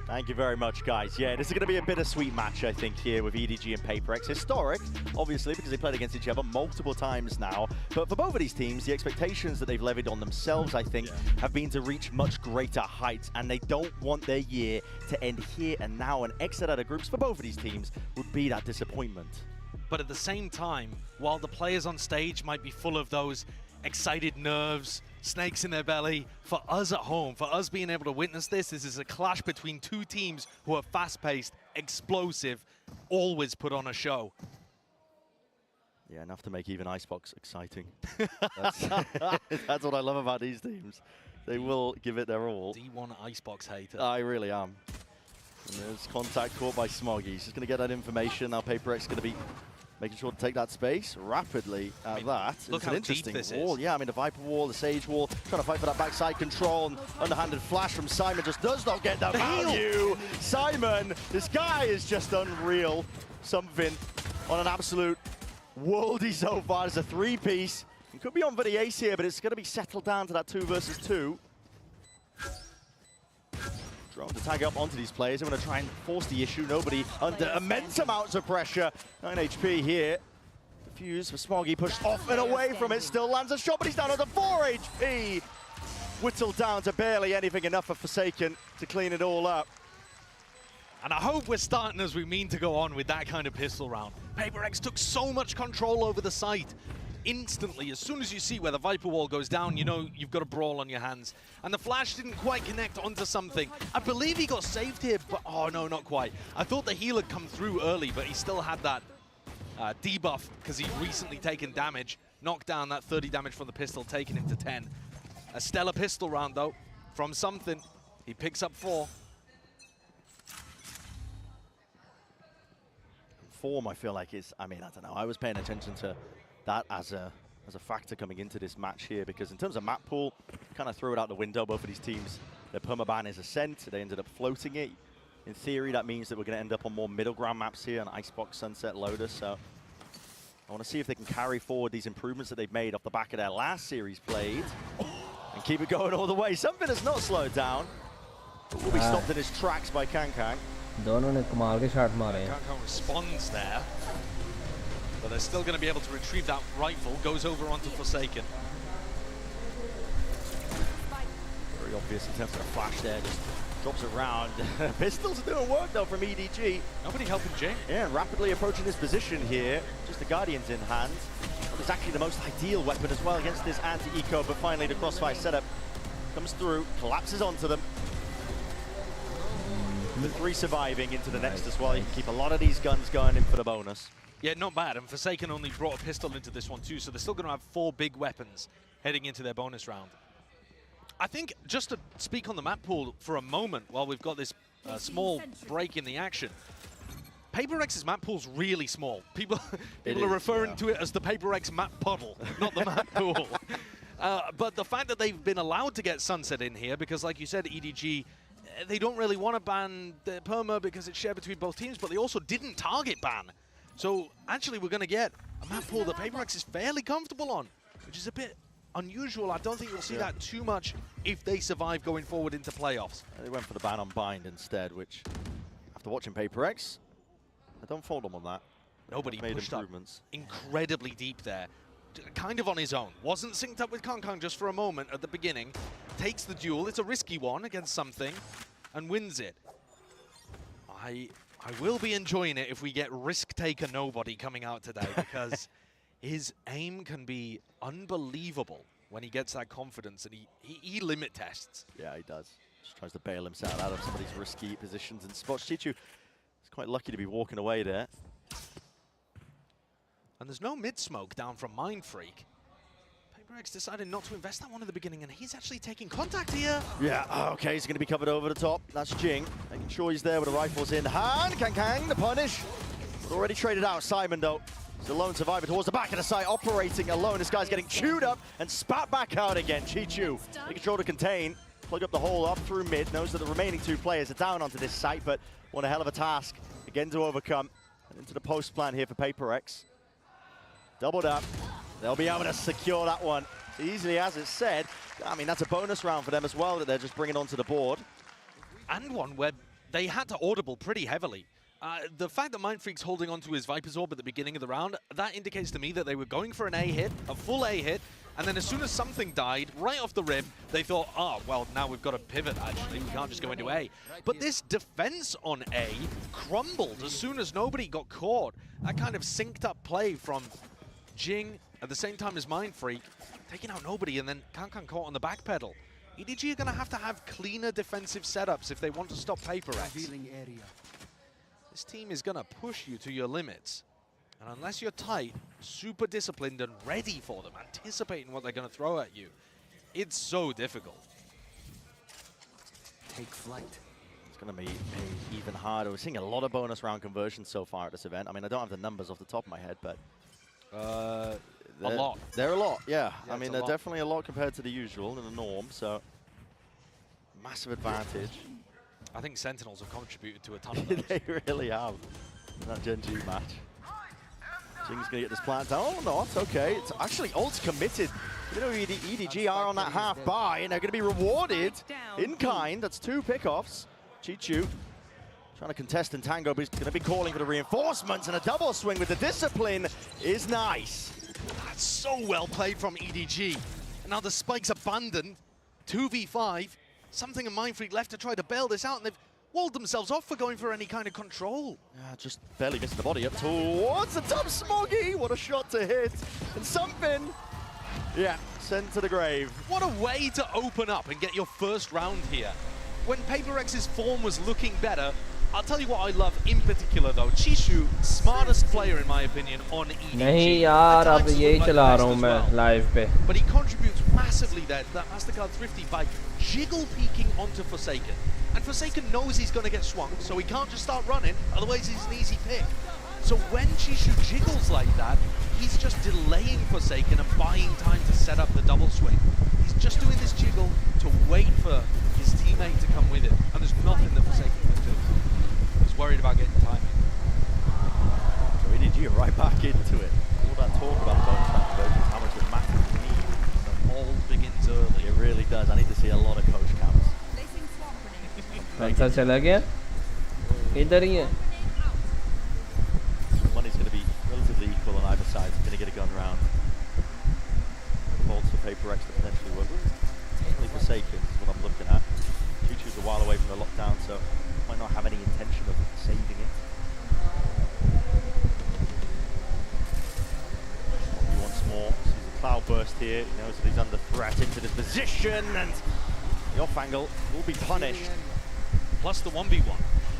Thank you very much, guys. Yeah, this is going to be a bittersweet match, I think, here with EDG and PaperX. Historic, obviously, because they played against each other multiple times now. But for both of these teams, the expectations that they've levied on themselves, I think, have been to reach much greater heights. And they don't want their year to end here and now. And exit out of groups for both of these teams would be that disappointment. But at the same time, while the players on stage might be full of those excited nerves, snakes in their belly, for us at home, for us being able to witness this is a clash between two teams who are fast-paced, explosive, always put on a show. Yeah, enough to make even Icebox exciting. That's what I love about these teams. They will give it their all. D1 Icebox hater. I really am. And there's contact caught by Smoggy. He's just going to get that information. Now Paper X going to be making sure to take that space rapidly at that. Look it's how an interesting deep this wall. is. Yeah, I mean, the Viper wall, the Sage wall, trying to fight for that backside control. And underhanded flash from Simon just does not get the value. Simon, this guy is just unreal. Something on an absolute worldy so far. It's a three-piece. It could be on for the ace here, but it's going to be settled down to that 2 versus 2. Drone to tag up onto these players. They're going to try and force the issue. Nobody under immense amounts of pressure. 9 HP here. Defuse for Smoggy, pushed off and away from it. Still lands a shot, but he's down to 4 HP. Whittled down to barely anything enough for Forsaken to clean it all up. And I hope we're starting as we mean to go on with that kind of pistol round. Paper X took so much control over the site. Instantly, as soon as you see where the Viper wall goes down, you know you've got a brawl on your hands. And the flash didn't quite connect onto something. I believe he got saved here, but oh no, not quite. I thought the heal had come through early, but he still had that debuff because he'd recently taken damage. Knocked down that 30 damage from the pistol, taking him to 10. A stellar pistol round though, from something. He picks up 4. Form, I feel like is, I mean, I don't know. I was paying attention to that as a factor coming into this match here, because in terms of map pool, kind of threw it out the window. Both of these teams, their permaban is Ascent. They ended up floating it. In theory, that means that we're going to end up on more middle ground maps here on Icebox, Sunset, Lotus. So I want to see if they can carry forward these improvements that they've made off the back of their last series played and keep it going all the way. Something has not slowed down, but will be stopped in his tracks by Kankang. दोनों ने कमाल के shot मारे हैं. Kankang responds there, but they're still going to be able to retrieve that rifle. Goes over onto Forsaken. Very obvious in terms of the flash there, just drops around. Pistols are doing work though from EDG. Nobody helping Jing. Yeah, and rapidly approaching this position here. Just the Guardians in hand. It's actually the most ideal weapon as well against this anti-eco, but finally the crossfire setup comes through, collapses onto them. The 3 surviving into the next as well. You can keep a lot of these guns going in for the bonus. Yeah, not bad. And Forsaken only brought a pistol into this one too, so they're still going to have 4 big weapons heading into their bonus round. I think, just to speak on the map pool for a moment while we've got this small break in the action, Paper X's map pool's really small. People are referring to it as the Paper X map puddle, not the map pool. But the fact that they've been allowed to get Sunset in here, because like you said, EDG, they don't really want to ban the perma because it's shared between both teams, but they also didn't target ban. So actually we're going to get a map pool that Paper X is fairly comfortable on, which is a bit unusual. I don't think you'll see that too much if they survive going forward into playoffs. They went for the ban on bind instead, which, after watching Paper X, I don't fault them on that. Nobody made pushed improvements. Up incredibly deep there. Kind of on his own. Wasn't synced up with Kankang just for a moment at the beginning. Takes the duel. It's a risky one against something and wins it. I will be enjoying it if we get Risk Taker Nobody coming out today, because his aim can be unbelievable when he gets that confidence, and he limit tests. Yeah, he does. Just tries to bail himself out of some of these risky positions and spots. Chichu is quite lucky to be walking away there. And there's no mid-smoke down from Mind Freak. Paper X decided not to invest that one at the beginning, and he's actually taking contact here. Yeah, okay, he's going to be covered over the top. That's Jing, making sure he's there with the rifles in hand. Kankang, the punish. But already traded out. Simon, though, is the lone survivor towards the back of the site, operating alone. This guy's getting chewed up and spat back out again. Chichu, making sure to contain, plug up the hole up through mid, knows that the remaining 2 players are down onto this site, but what a hell of a task, again, to overcome. And into the post plan here for Paper X. Doubled up. They'll be able to secure that one as easily as it's said. I mean, that's a bonus round for them as well that they're just bringing onto the board. And one where they had to audible pretty heavily. The fact that Mind Freak's holding onto his Viper's Orb at the beginning of the round, that indicates to me that they were going for an A hit, a full A hit, and then as soon as something died, right off the rip, they thought, oh, well, now we've got to pivot, actually. We can't just go into A. But this defense on A crumbled as soon as nobody got caught. That kind of synced up play from Jing at the same time as Mind Freak, taking out nobody, and then Kankang caught on the back pedal. EDG are going to have cleaner defensive setups if they want to stop Paper X. This This team is going to push you to your limits. And unless you're tight, super disciplined and ready for them, anticipating what they're going to throw at you, it's so difficult. Take flight. It's going to be even harder. We're seeing a lot of bonus round conversions so far at this event. I mean, I don't have the numbers off the top of my head, but a lot. They're a lot, yeah. Yeah, I mean, they're definitely a lot compared to the usual and the norm, so massive advantage. I think Sentinels have contributed to a ton of those. They really have. That Gen G match. Jing's going to get this plant down. Oh, no, it's okay. It's actually ult's committed. You know, EDG are on that half buy, and they're going to be rewarded in kind. That's 2 pickoffs. Chichu trying to contest and tango, but he's going to be calling for the reinforcements, and a double swing with the discipline is nice. That's so well played from EDG. And now the spike's abandoned. 2v5. Something in Mindfreak left to try to bail this out, and they've walled themselves off for going for any kind of control. Yeah, just barely missed the body up towards the top. Smoggy, what a shot to hit. And something, yeah, sent to the grave. What a way to open up and get your first round here. When PaperX's form was looking better, I'll tell you what I love in particular though. Chishu, smartest player in my opinion on EDG. नहीं यार अब यही चला रहा हूँ मैं live पे. But he contributes massively there to that MasterCard Thrifty by jiggle peeking onto Forsaken. And Forsaken knows he's going to get swung, so he can't just start running, otherwise he's an easy pick. So when Chishu jiggles like that, he's just delaying Forsaken and buying time to set up the double swing. He's just doing this jiggle to wait for his teammate to come with it, and there's nothing that Forsaken can do. He's worried about getting timing. So EDG are right back into it. All that talk about bonus round conversions, how much it matters to me. The ball begins early. It really does. I need to see a lot of coach camps. अच्छा चला गया इधर ही है Money's going to be relatively equal on either side. It's going to get a gun round. Bolts for PaperX to potentially work. Technically Forsaken is what I'm looking at. Chuchu's a while away from the lockdown, so might not have any intention of saving it. Once more, sees a cloud burst here. He knows that he's under threat into this position, and the off angle will be punished. Plus the 1v1.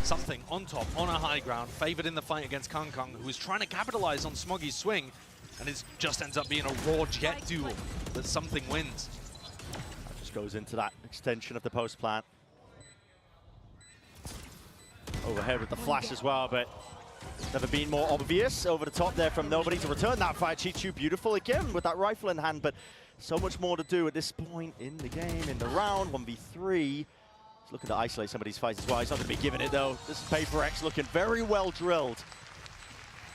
Something on top, on a high ground, favored in the fight against Kang Kang, who is trying to capitalize on Smoggy's swing, and it just ends up being a raw jet duel that Something wins. That just goes into that extension of the post plant. Overhead with the flash as well, but never been more obvious. Over the top there from nobody to return that fire. Chichu beautiful again with that rifle in hand, but so much more to do at this point in the game, in the round. 1v3. Looking to isolate some of these fights as well. He's not going to be giving it though. This is PaperX looking very well drilled.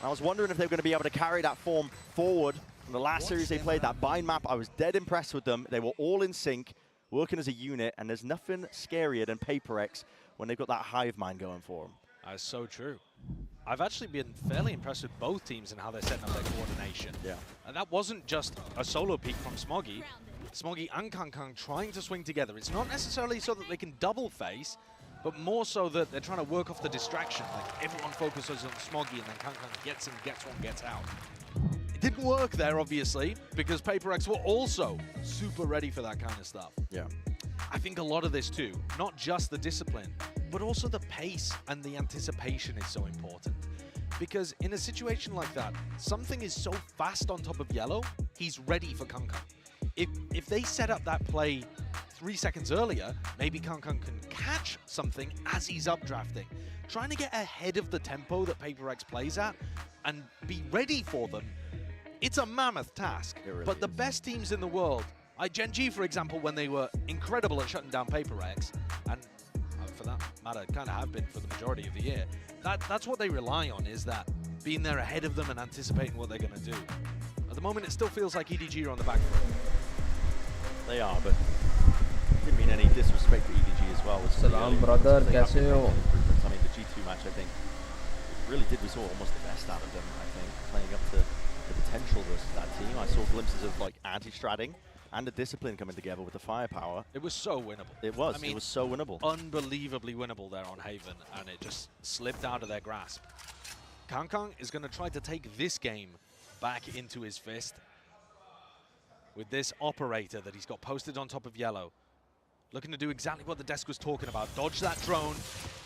I was wondering if they were going to be able to carry that form forward. In the last series they played, that bind map, I was dead impressed with them. They were all in sync, working as a unit, and there's nothing scarier than PaperX when they've got that hive mind going for them. That's so true. I've actually been fairly impressed with both teams and how they're setting up their coordination. Yeah. And that wasn't just a solo peek from Smoggy. Smoggy and Kang Kang trying to swing together. It's not necessarily so that they can double face, but more so that they're trying to work off the distraction. Like everyone focuses on Smoggy and then Kang Kang gets in, gets one, gets out. It didn't work there, obviously, because PaperX were also super ready for that kind of stuff. Yeah. I think a lot of this too, not just the discipline, but also the pace and the anticipation is so important. Because in a situation like that, Something is so fast on top of yellow, he's ready for Kang Kang. If they set up that play 3 seconds earlier, maybe Kang Kang can catch Something as he's updrafting. Trying to get ahead of the tempo that PaperX plays at and be ready for them, it's a mammoth task. Really but the best teams in the world, like Gen G, for example, when they were incredible at shutting down PaperX, and for that matter, kind of have been for the majority of the year, that's what they rely on, is that being there ahead of them and anticipating what they're going to do. At the moment, it still feels like EDG are on the back foot. They are, but didn't mean any disrespect to EDG as well. Salam brother, कैसे हो? I mean, the G2 match, I think, really did. We saw almost the best out of them, I think, playing up to the potential versus that team. I saw glimpses of like anti-stratting and the discipline coming together with the firepower. It was so winnable. It was. I mean, it was so winnable. Unbelievably winnable there on Haven, and it just slipped out of their grasp. Kang Kang is going to try to take this game back into his fist with this operator that he's got posted on top of yellow. Looking to do exactly what the desk was talking about. Dodge that drone,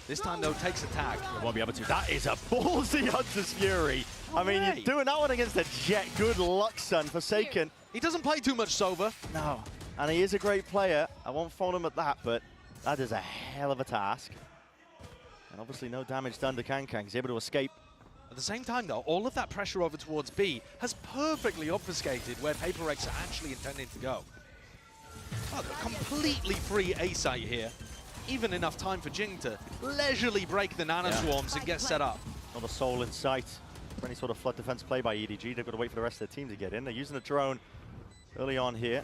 This time, though, takes attack. He won't be able to. That is a ballsy Hunter's Fury. I mean, you're doing that one against a Jet. Good luck, son. Forsaken. He doesn't play too much sober. No. And he is a great player. I won't fault him at that, but that is a hell of a task. And obviously no damage done to Kankang. He's able to escape. At the same time, though, all of that pressure over towards B has perfectly obfuscated where Paper X are actually intending to go. Oh, a completely free A site here. Even enough time for Jing to leisurely break the Nano Swarms and get set up. Not a soul in sight for any sort of flood defense play by EDG. They've got to wait for the rest of their team to get in. They're using a drone early on here.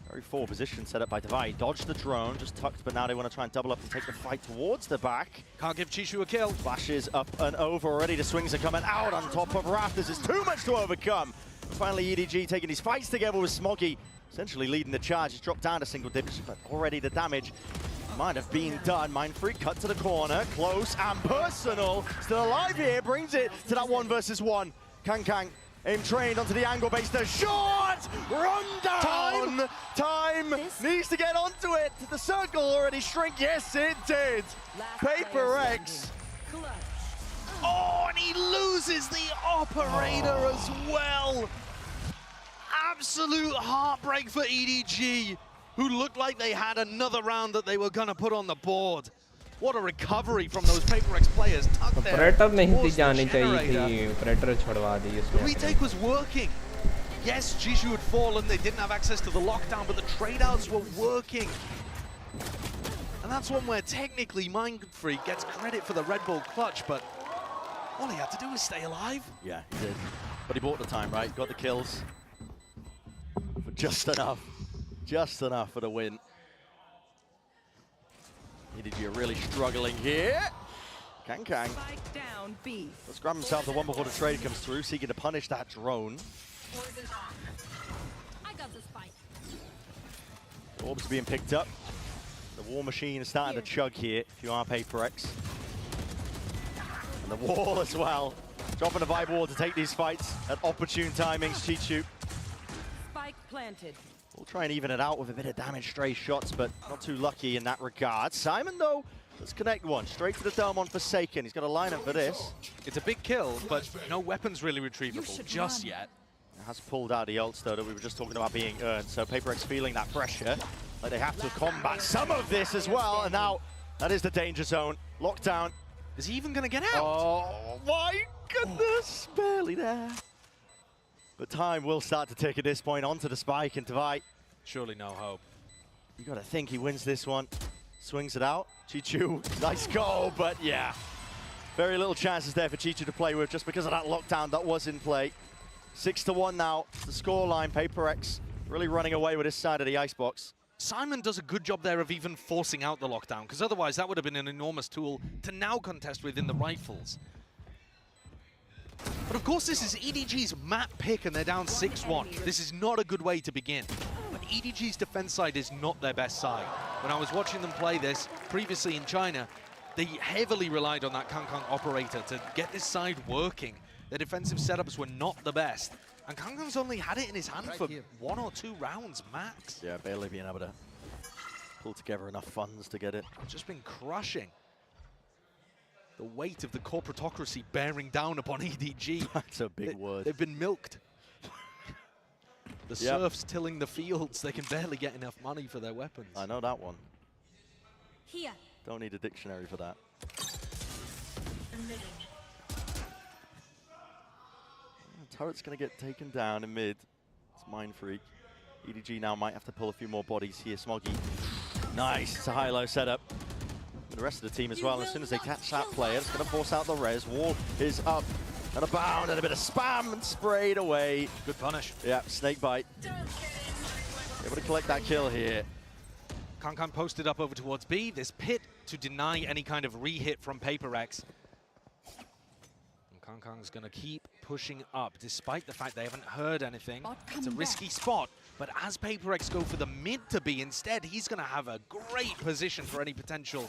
Very forward position set up by Divide. Dodged the drone, just tucked, but now they want to try and double up and take the fight towards the back. Can't give Chishu a kill. Flashes up and over already. The swings are coming out on top of Rafters. It's too much to overcome. And finally, EDG taking these fights together with Smoggy, essentially leading the charge. He's dropped down to single digits, but already the damage might have been done. Mindfreak cut to the corner, close and personal. Still alive here, brings it to that 1 versus 1. Kankang, aim trained onto the angle base. The shot! Run down! Time needs to get onto it. The circle already shrink. Yes, it did. Paper X. Oh, and he loses the operator as well. Absolute heartbreak for EDG, who looked like they had another round that they were going to put on the board. What a recovery from those Paper X players. Operator नहीं थी जानी चाहिए थी. Operator छुड़वा दी इसमें. The retake was working. Yes, Jishu had fallen. They didn't have access to the lockdown, but the trade-outs were working. And that's one where technically Mindfreak gets credit for the Red Bull clutch, but all he had to do was stay alive. Yeah, he did. But he bought the time, right? Got the kills. But just enough. Just enough for the win. EDG are really struggling here. Kankang. Let's grab himself the one before the trade comes through, seeking to punish that drone. I got the spike. Orbs being picked up. The war machine is starting to chug here, if you are Paper X. And the wall as well. Dropping a vibe wall to take these fights at opportune timings. Chichu. Spike planted. We'll try and even it out with a bit of damage, stray shots, but not too lucky in that regard. Simon, though, let's connect one. Straight to the dome on Forsaken. He's got a lineup for this. It's a big kill, but no weapons really retrievable just yet. It has pulled out the ults, though, that we were just talking about being earned. So Paper X feeling that pressure. Like they have to combat some of this as well. And now that is the danger zone. Lockdown. Is he even going to get out? Oh, my goodness. Barely there. But time will start to tick at this point onto the spike and Divide. Surely no hope. You got to think he wins this one. Swings it out. Chichu, nice goal, but yeah. Very little chances there for Chichu to play with just because of that lockdown that was in play. 6-1 now, the scoreline. Paper X really running away with his side of the icebox. Simon does a good job there of even forcing out the lockdown, because otherwise that would have been an enormous tool to now contest with in the rifles. But of course this is EDG's map pick and they're down 6-1. This is not a good way to begin. But EDG's defense side is not their best side. When I was watching them play this previously in China, they heavily relied on that Kankang operator to get this side working. Their defensive setups were not the best. And Kankang's only had it in his hand for 1 or 2 rounds max. Yeah, barely being able to pull together enough funds to get it. Just been crushing. The weight of the corporatocracy bearing down upon EDG. That's a big word. They've been milked. The serfs tilling the fields. They can barely get enough money for their weapons. I know that one. Here. Don't need a dictionary for that. Turret's going to get taken down in mid. It's Mindfreak. EDG now might have to pull a few more bodies here. Smoggy. Nice. It's a high-low setup. The rest of the team as well. As soon as they catch that player, it's going to force out the res. Wall is up and a bound and a bit of spam and sprayed away. Good punish. Yeah, snake bite. Able to collect that kill here. Kankang posted up over towards B. This pit to deny any kind of re-hit from Paper X. And Kankang's going to keep pushing up, despite the fact they haven't heard anything. It's a risky spot, but as Paper X go for the mid to B instead, he's going to have a great position for any potential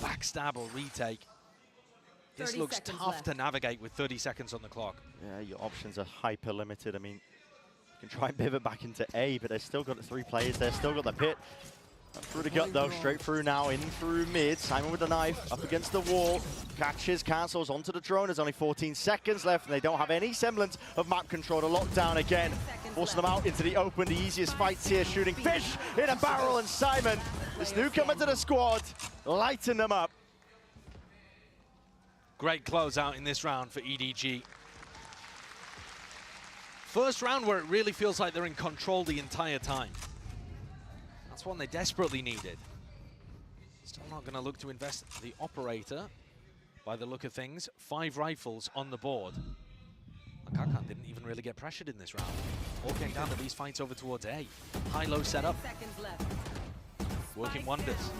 backstab or retake. This looks tough to navigate with 30 seconds on the clock. Yeah, your options are hyper limited. I mean, you can try and pivot back into A, but they've still got the 3 players there, still got the pit. Through the gut though, straight through now, in through mid. Simon with the knife, up against the wall. Catches, cancels onto the drone. There's only 14 seconds left, and they don't have any semblance of map control to lock down again. Forcing them out into the open, the easiest fights here, shooting fish in a barrel, and Simon, this newcomer to the squad, lighting them up. Great closeout in this round for EDG. First round where it really feels like they're in control the entire time. That's one they desperately needed. Still not going to look to invest the operator by the look of things. 5 rifles on the board. Kakan didn't even really get pressured in this round. All came down to these fights over towards A. High-low setup. Working wonders.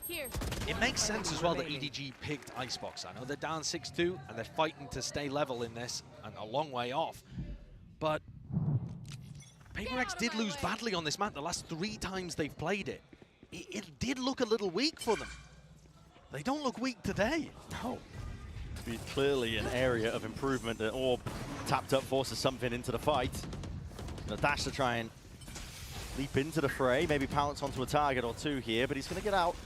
Here. It makes sense as well that EDG picked Icebox. I know they're down 6-2 and they're fighting to stay level in this and a long way off. But PaperX did lose badly on this map the last 3 times they've played it. It did look a little weak for them. They don't look weak today. No. Clearly an area of improvement. That Orb tapped up forces something into the fight. The dash to try and leap into the fray, maybe pounce onto a target or 2 here, but he's going to get out.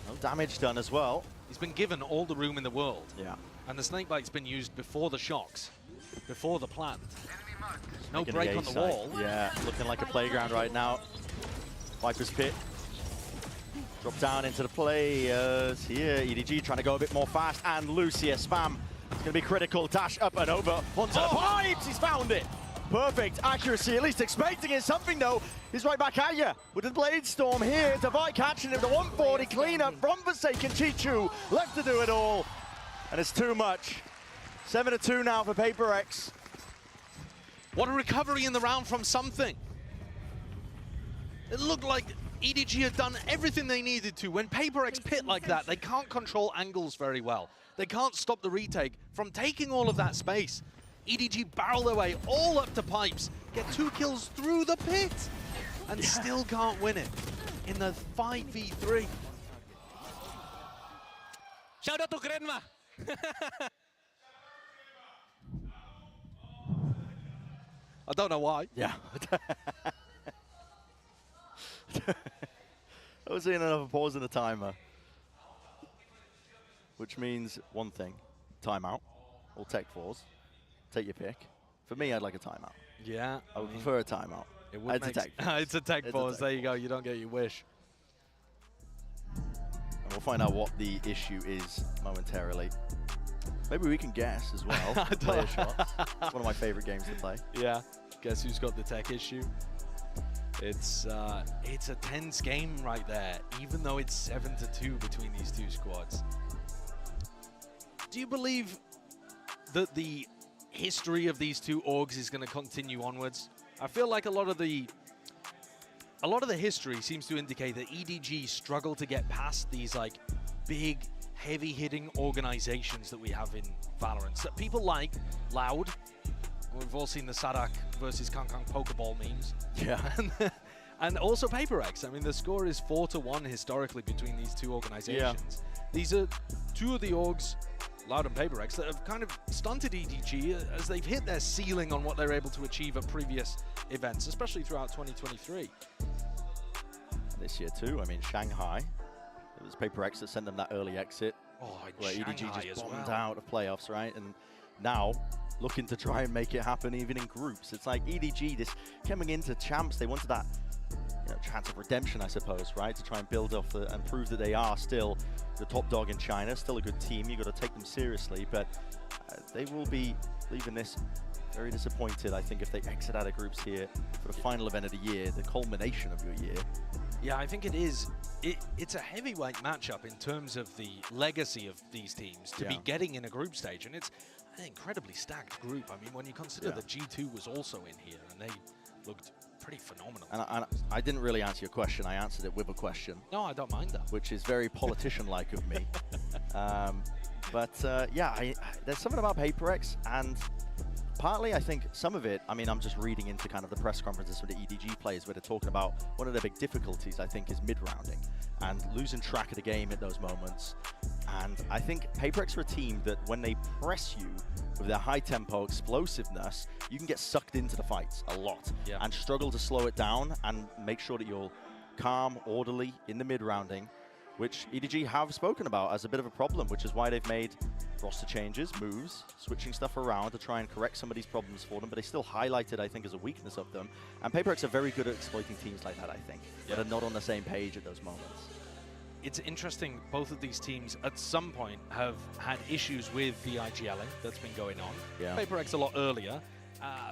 No damage done as well. He's been given all the room in the world. Yeah. And the snakebite's been used before the shocks, before the plant. No Making break the on the A wall. side. Yeah, looking like a playground right now. Viper's Pit. Drop down into the players here. EDG trying to go a bit more fast and loose here. Spam. It's going to be critical. Dash up and over. Onto the pipes. He's found it. Perfect accuracy, at least expecting it. Something though, he's right back at you with the Blade Storm here. Divide catching him, the 140 cleanup from Forsaken. Chichu left to do it all, and it's too much. 7-2 now for PaperX. What a recovery in the round from something. It looked like EDG had done everything they needed to. When PaperX pit like that, they can't control angles very well. They can't stop the retake from taking all of that space. EDG barrel their way all up to pipes, get 2 kills through the pit, and still can't win it in the 5v3. Shout out to Grenma. I don't know why. Yeah. I was seeing another pause in the timer, which means one thing: timeout or tech pause. Take your pick. For me, I'd like a timeout. Yeah. I would prefer a timeout. It would it's, make a tech it's a tech pause. There you go. You don't get your wish. And we'll find out what the issue is momentarily. Maybe we can guess as well. Player shots. It's one of my favorite games to play. Yeah. Guess who's got the tech issue? It's a tense game right there, even though it's 7-2 between these 2 squads. Do you believe that the history of these 2 orgs is going to continue onwards? I feel like a lot of the history seems to indicate that EDG struggle to get past these like big, heavy-hitting organizations that we have in Valorant. So people like Loud. We've all seen the Sadak versus Kang Kang Pokeball memes. Yeah. And also PaperX. I mean, the score is 4-1 historically between these 2 organizations. Yeah. These are 2 of the orgs, Loud and PaperX, that have kind of stunted EDG as they've hit their ceiling on what they're able to achieve at previous events, especially throughout 2023. This year too, I mean, Shanghai, it was PaperX that sent them that early exit, where EDG just bombed out of playoffs, right? And now, looking to try and make it happen even in groups. It's like EDG, this coming into champs, they wanted that chance of redemption, I suppose, right? To try and build off and prove that they are still the top dog in China, still a good team. You've got to take them seriously, but they will be leaving this very disappointed, I think, if they exit out of groups here for the final event of the year, the culmination of your year. Yeah, I think it is. It's a heavyweight matchup in terms of the legacy of these teams to be getting in a group stage, and it's an incredibly stacked group. I mean, when you consider that G2 was also in here, and they looked pretty phenomenal. And I didn't really answer your question. I answered it with a question. No, I don't mind that. Which is very politician-like of me. Yeah, there's something about PaperX, and partly I think some of it, I mean, I'm just reading into kind of the press conferences with the EDG players where they're talking about one of their big difficulties, I think, is mid-rounding and losing track of the game at those moments And I think PaperX are a team that when they press you with their high tempo explosiveness, you can get sucked into the fights a lot and struggle to slow it down and make sure that you're calm, orderly in the mid-rounding, which EDG have spoken about as a bit of a problem, which is why they've made roster changes, moves, switching stuff around to try and correct some of these problems for them, but they still highlight it, I think, as a weakness of them. And PaperX are very good at exploiting teams like that, I think, that are not on the same page at those moments. It's interesting, both of these teams at some point have had issues with the IGLing that's been going on. Yeah. PaperX a lot earlier.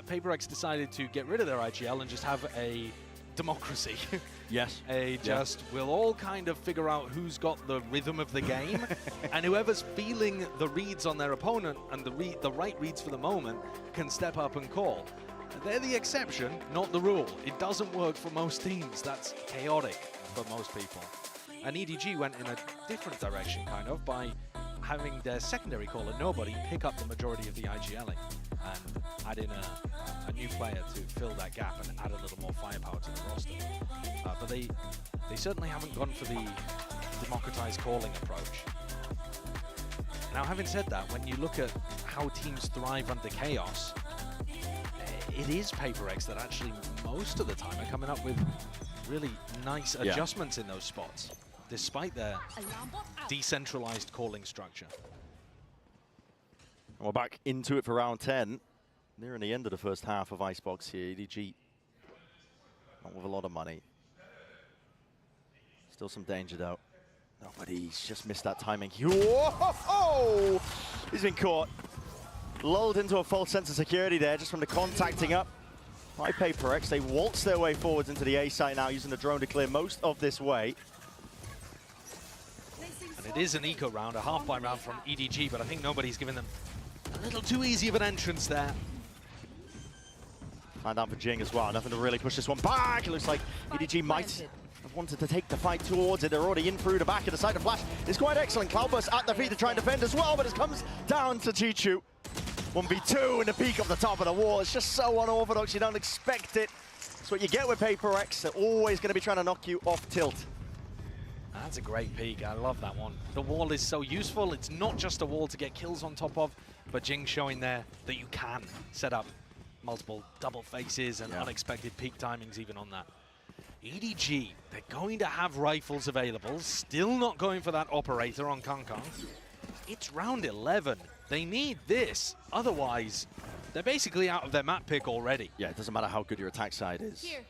PaperX decided to get rid of their IGL and just have a democracy. Yes. We'll all kind of figure out who's got the rhythm of the game, and whoever's feeling the reads on their opponent and the right reads for the moment can step up and call. They're the exception, not the rule. It doesn't work for most teams. That's chaotic for most people. And EDG went in a different direction, kind of, by having their secondary caller, Nobody, pick up the majority of the IGLing and add in a new player to fill that gap and add a little more firepower to the roster. But they certainly haven't gone for the democratized calling approach. Now, having said that, when you look at how teams thrive under chaos, it is PaperX that actually most of the time are coming up with really nice adjustments in those spots, despite their decentralized calling structure. And we're back into it for round 10. Nearing the end of the first half of Icebox here. EDG not with a lot of money. Still some danger though. Nobody's just missed that timing. Whoa! He's been caught. Lulled into a false sense of security there just from the contacting up by PaperX. They waltz their way forwards into the A site now, using the drone to clear most of this way. And it is an eco round, a half-point round from EDG, but I think Nobody's given them a little too easy of an entrance there. And down for Jing as well. Nothing to really push this one back. It looks like EDG might have wanted to take the fight towards it. They're already in through the back of the side. The flash is quite excellent. Cloudburst at the feet to try and defend as well, but it comes down to Chichu. 1v2 in the peak of the top of the wall. It's just so unorthodox. You don't expect it. That's what you get with PaperX. They're always going to be trying to knock you off tilt. That's a great peek. I love that one. The wall is so useful. It's not just a wall to get kills on top of, but Jing showing there that you can set up multiple double faces and unexpected peak timings even on that. EDG, they're going to have rifles available. Still not going for that operator on Kong Kong. It's round 11. They need this. Otherwise, they're basically out of their map pick already. Yeah, it doesn't matter how good your attack side is. If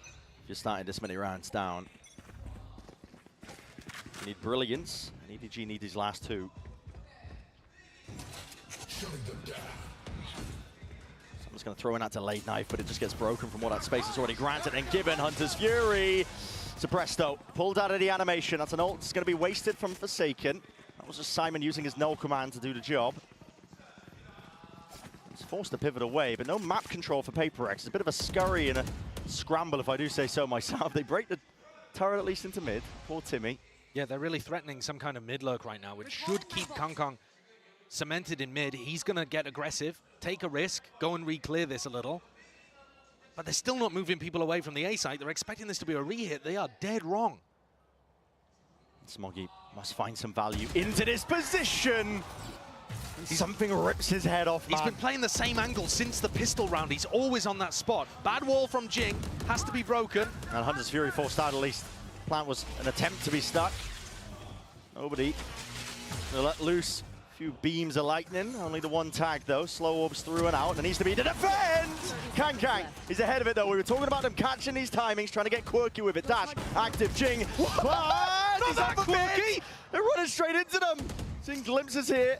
you're starting this many rounds down. You need brilliance, and EDG need these last two. Someone's going to throw in that delayed knife, but it just gets broken from what that space is already granted. And given Hunter's Fury, suppressed though, pulled out of the animation. That's an ult that's going to be wasted from Forsaken. That was just Simon using his null command to do the job. He's forced to pivot away, but no map control for PaperX. It's a bit of a scurry and a scramble, if I do say so myself. They break the turret at least into mid. Poor Timmy. Yeah, they're really threatening some kind of mid lurk right now, which should keep Kong Kong cemented in mid. He's going to get aggressive, take a risk, go and re-clear this a little. But they're still not moving people away from the A site. They're expecting this to be a re-hit. They are dead wrong. Smoggy must find some value into this position. Something rips his head off, man. He's been playing the same angle since the pistol round. He's always on that spot. Bad wall from Jing, has to be broken. And Hunter's Fury forced out at least. Plant was an attempt to be stuck. Nobody will let loose a few beams of lightning. Only the one tag though. Slow orbs through and out. There needs to be the defense. Kang is ahead of it though. We were talking about them catching these timings, trying to get quirky with it. Dash, active, Jing. Not that quirky. They're running straight into them. Seeing glimpses here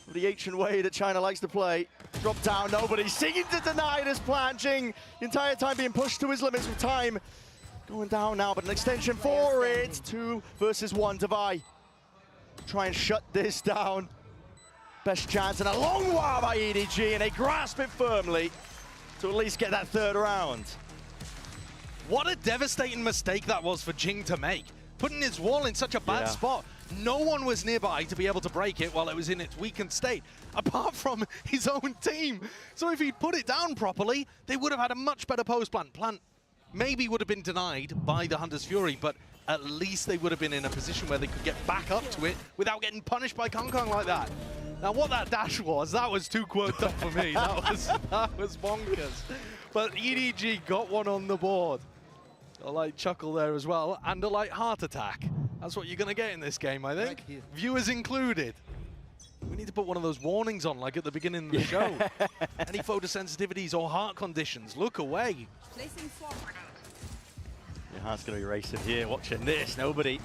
of the ancient way that China likes to play. Drop down, Nobody seeking to deny this plant. Jing, the entire time being pushed to his limits with time. Going down now, but an extension for it. 2 versus 1 to Vi. Try and shut this down. Best chance and a long while by EDG, and they grasp it firmly to at least get that third round. What a devastating mistake that was for Jing to make. Putting his wall in such a bad spot. No one was nearby to be able to break it while it was in its weakened state, apart from his own team. So if he'd put it down properly, they would have had a much better post plant. Plant maybe would have been denied by the Hunter's Fury, but at least they would have been in a position where they could get back up to it without getting punished by Kong Kong like that. Now, what that dash was, that was too quirked up for me. That was bonkers. But EDG got one on the board. A light chuckle there as well, and a light heart attack. That's what you're going to get in this game, I think. Viewers included. We need to put one of those warnings on, like at the beginning of the show. Any photosensitivities or heart conditions, look away. Your heart's going to be racing here, watching this. Nobody.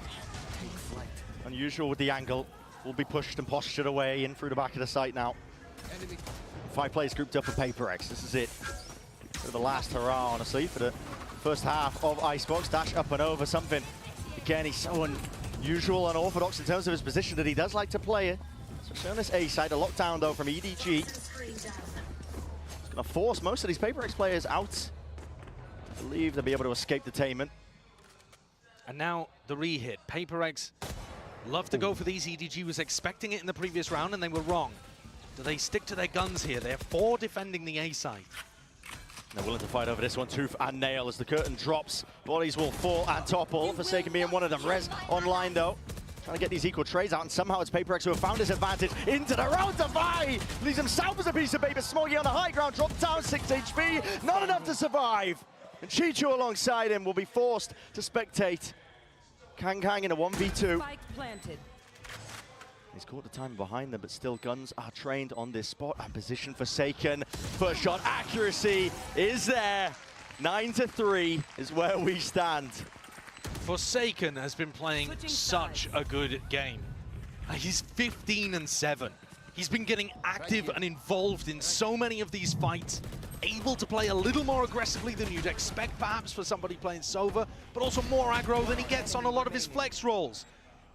Unusual with the angle. Will be pushed and postured away in through the back of the site now. 5 players grouped up for PaperX. This is it. For the last hurrah, honestly, for the first half of Icebox. Dash up and over something. Again, he's so unusual and unorthodox in terms of his position that he does like to play it. Especially on this A side, a lockdown though from EDG. It's going to force most of these PaperX players out. I believe they'll be able to escape detainment. And now the re-hit. PaperX love to go for these. EDG was expecting it in the previous round and they were wrong. Do they stick to their guns here? They're 4 defending the A side. They're willing to fight over this one, tooth and nail as the curtain drops. Bodies will fall and topple. Forsaken being one of them. Rez online though. Trying to get these equal trades out, and somehow it's PaperX who have found his advantage into the round to Vi. Leaves himself as a piece of paper. Smoggy on the high ground, dropped down 6 HP. Not enough to survive. And Chichu alongside him will be forced to spectate. Kang in a 1v2. Spike planted. He's caught the time behind them, but still guns are trained on this spot and position Forsaken. First shot accuracy is there. 9-3 is where we stand. Forsaken has been playing such a good game. He's 15-7. He's been getting active and involved in so many of these fights, able to play a little more aggressively than you'd expect perhaps for somebody playing Sova, but also more aggro than he gets on a lot of his flex rolls.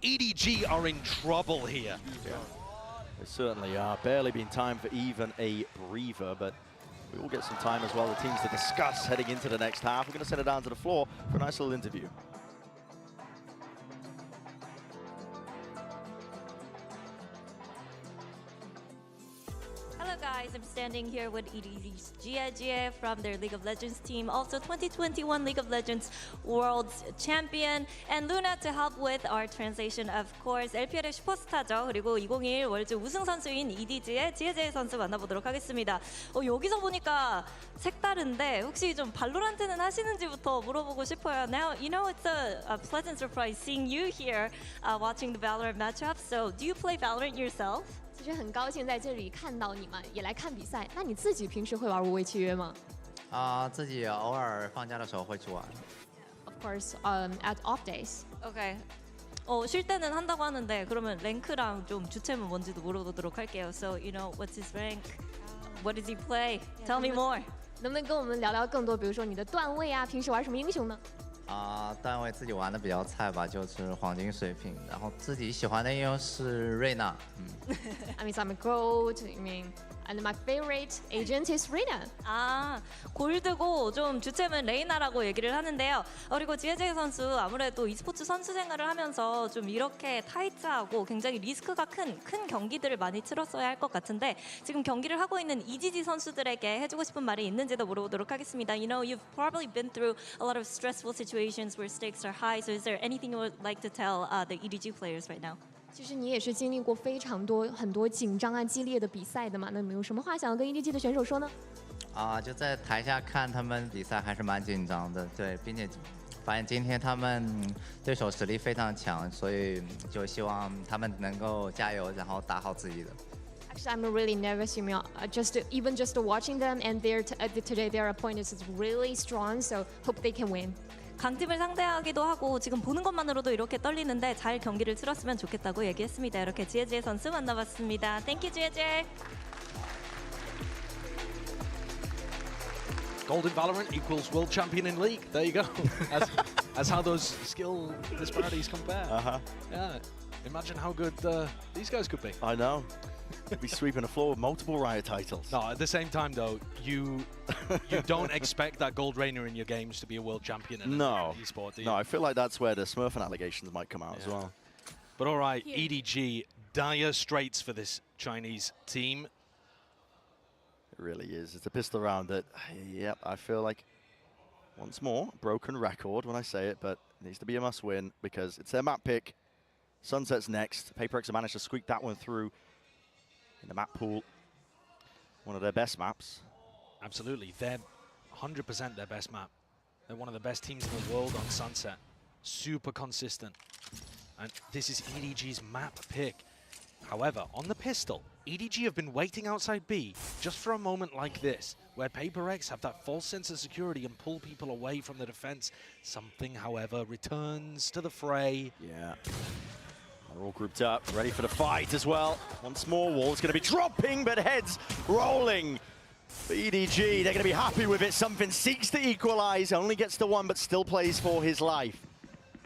EDG are in trouble here. Yeah, they certainly are. Barely been time for even a breather, but we will get some time as well, the teams to discuss heading into the next half. We're going to send it down to the floor for a nice little interview. Hello guys, I'm standing here with EDG's Jie from their League of Legends team, also 2021 League of Legends World Champion, and Luna to help with our translation, of course. LPL의 슈퍼스타죠. 그리고 2021 월드 우승 선수인 EDG의 Jie 선수 만나보도록 하겠습니다. 여기서 보니까 색다른데 혹시 좀 발로란트는 하시는지부터 물어보고 싶어요. Now, you know, it's a pleasant surprise seeing you here watching the Valorant matchup. So, do you play Valorant yourself? 其实很高兴在这里看到你们，也来看比赛。那你自己平时会玩无畏契约吗？自己偶尔放假的时候会去玩。Of course, at off days. Okay. 쉴 때는 한다고 하는데 그러면 랭크랑 좀 주체는 뭔지도 물어보도록 할게요. So, you know, what's his rank? What does he play? Tell me more. 能不能跟我们聊聊更多？比如说你的段位啊，平时玩什么英雄呢？段位自己玩的比较菜吧，就是黄金水平。然后自己喜欢的英雄是瑞娜。I mean, I'm a gold. I mean, and my favorite agent is Reyna. 골드고 좀 주체는 레이나라고 얘기를 하는데요. 그리고 지혜재 선수 아무래도 e스포츠 선수 생활을 하면서 좀 이렇게 타이트하고 굉장히 리스크가 큰 경기들을 많이 치렀어야 할 것 같은데 지금 경기를 하고 있는 EDG 선수들에게 해주고 싶은 말이 있는지도 물어보도록 하겠습니다. You know, you've probably been through a lot of stressful situations where stakes are high. So is there anything you would like to tell the EDG players right now? 其实你也是经历过非常多很多紧张啊、激烈的比赛的嘛，那你有什么话想要跟 EDG 的选手说呢？就在台下看他们比赛还是蛮紧张的，对，并且发现今天他们对手实力非常强，所以就希望他们能够加油，然后打好自己的。Actually, I'm really nervous. You know, just watching them, and today their opponent is really strong. So hope they can win. 강팀을 상대하기도 하고 지금 보는 것만으로도 이렇게 떨리는데 잘 경기를 치렀으면 좋겠다고 얘기했습니다. 이렇게 지혜지혜 선수 만나봤습니다. Thank you, 지혜지혜. Gold in Valorant equals world champion in League. There you go. That's how those skill disparities compare. Yeah. Imagine how good these guys could be. I know. Be sweeping the floor with multiple Riot titles. No, at the same time though, you don't expect that Gold Reyna in your games to be a world champion in an esport, do you? No, I feel like that's where the Smurfing allegations might come out as well. But all right, EDG, dire straits for this Chinese team. It really is. It's a pistol round that, yep, I feel like Once more, broken record when I say it, but it needs to be a must-win because it's their map pick. Sunset's next. PaperX have managed to squeak that one through in the map pool. One of their best maps. Absolutely. They're 100% their best map. They're one of the best teams in the world on Sunset. Super consistent. And this is EDG's map pick. However, on the pistol, EDG have been waiting outside B just for a moment like this, where PaperX have that false sense of security and pull people away from the defense. Something, however, returns to the fray. Yeah. They're all grouped up, ready for the fight as well. Once more, Wall's going to be dropping, but heads rolling. For EDG, they're going to be happy with it. Something seeks to equalize, only gets the one, but still plays for his life.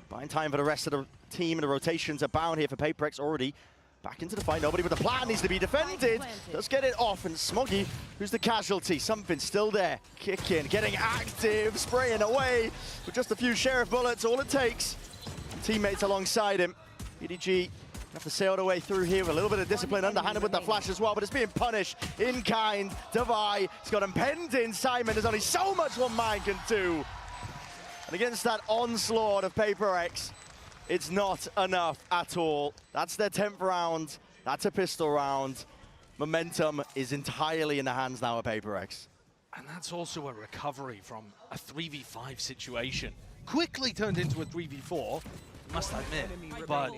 Buying time for the rest of the team, and the rotations are bound here for PaperX already. Back into the fight, nobody with the plan needs to be defended. Let's get it off, and Smoggy, who's the casualty, something still there. Kicking, getting active, spraying away with just a few Sheriff bullets, all it takes. Teammates alongside him. EDG have to sail their way through here with a little bit of discipline, underhanded with the flash as well, but it's being punished in kind. Devi, it's got him penned in. Simon, there's only so much one man can do. And against that onslaught of PaperX, it's not enough at all. That's their 10th round. That's a pistol round. Momentum is entirely in the hands now of PaperX. And that's also a recovery from a 3v5 situation. Quickly turned into a 3v4, must admit, but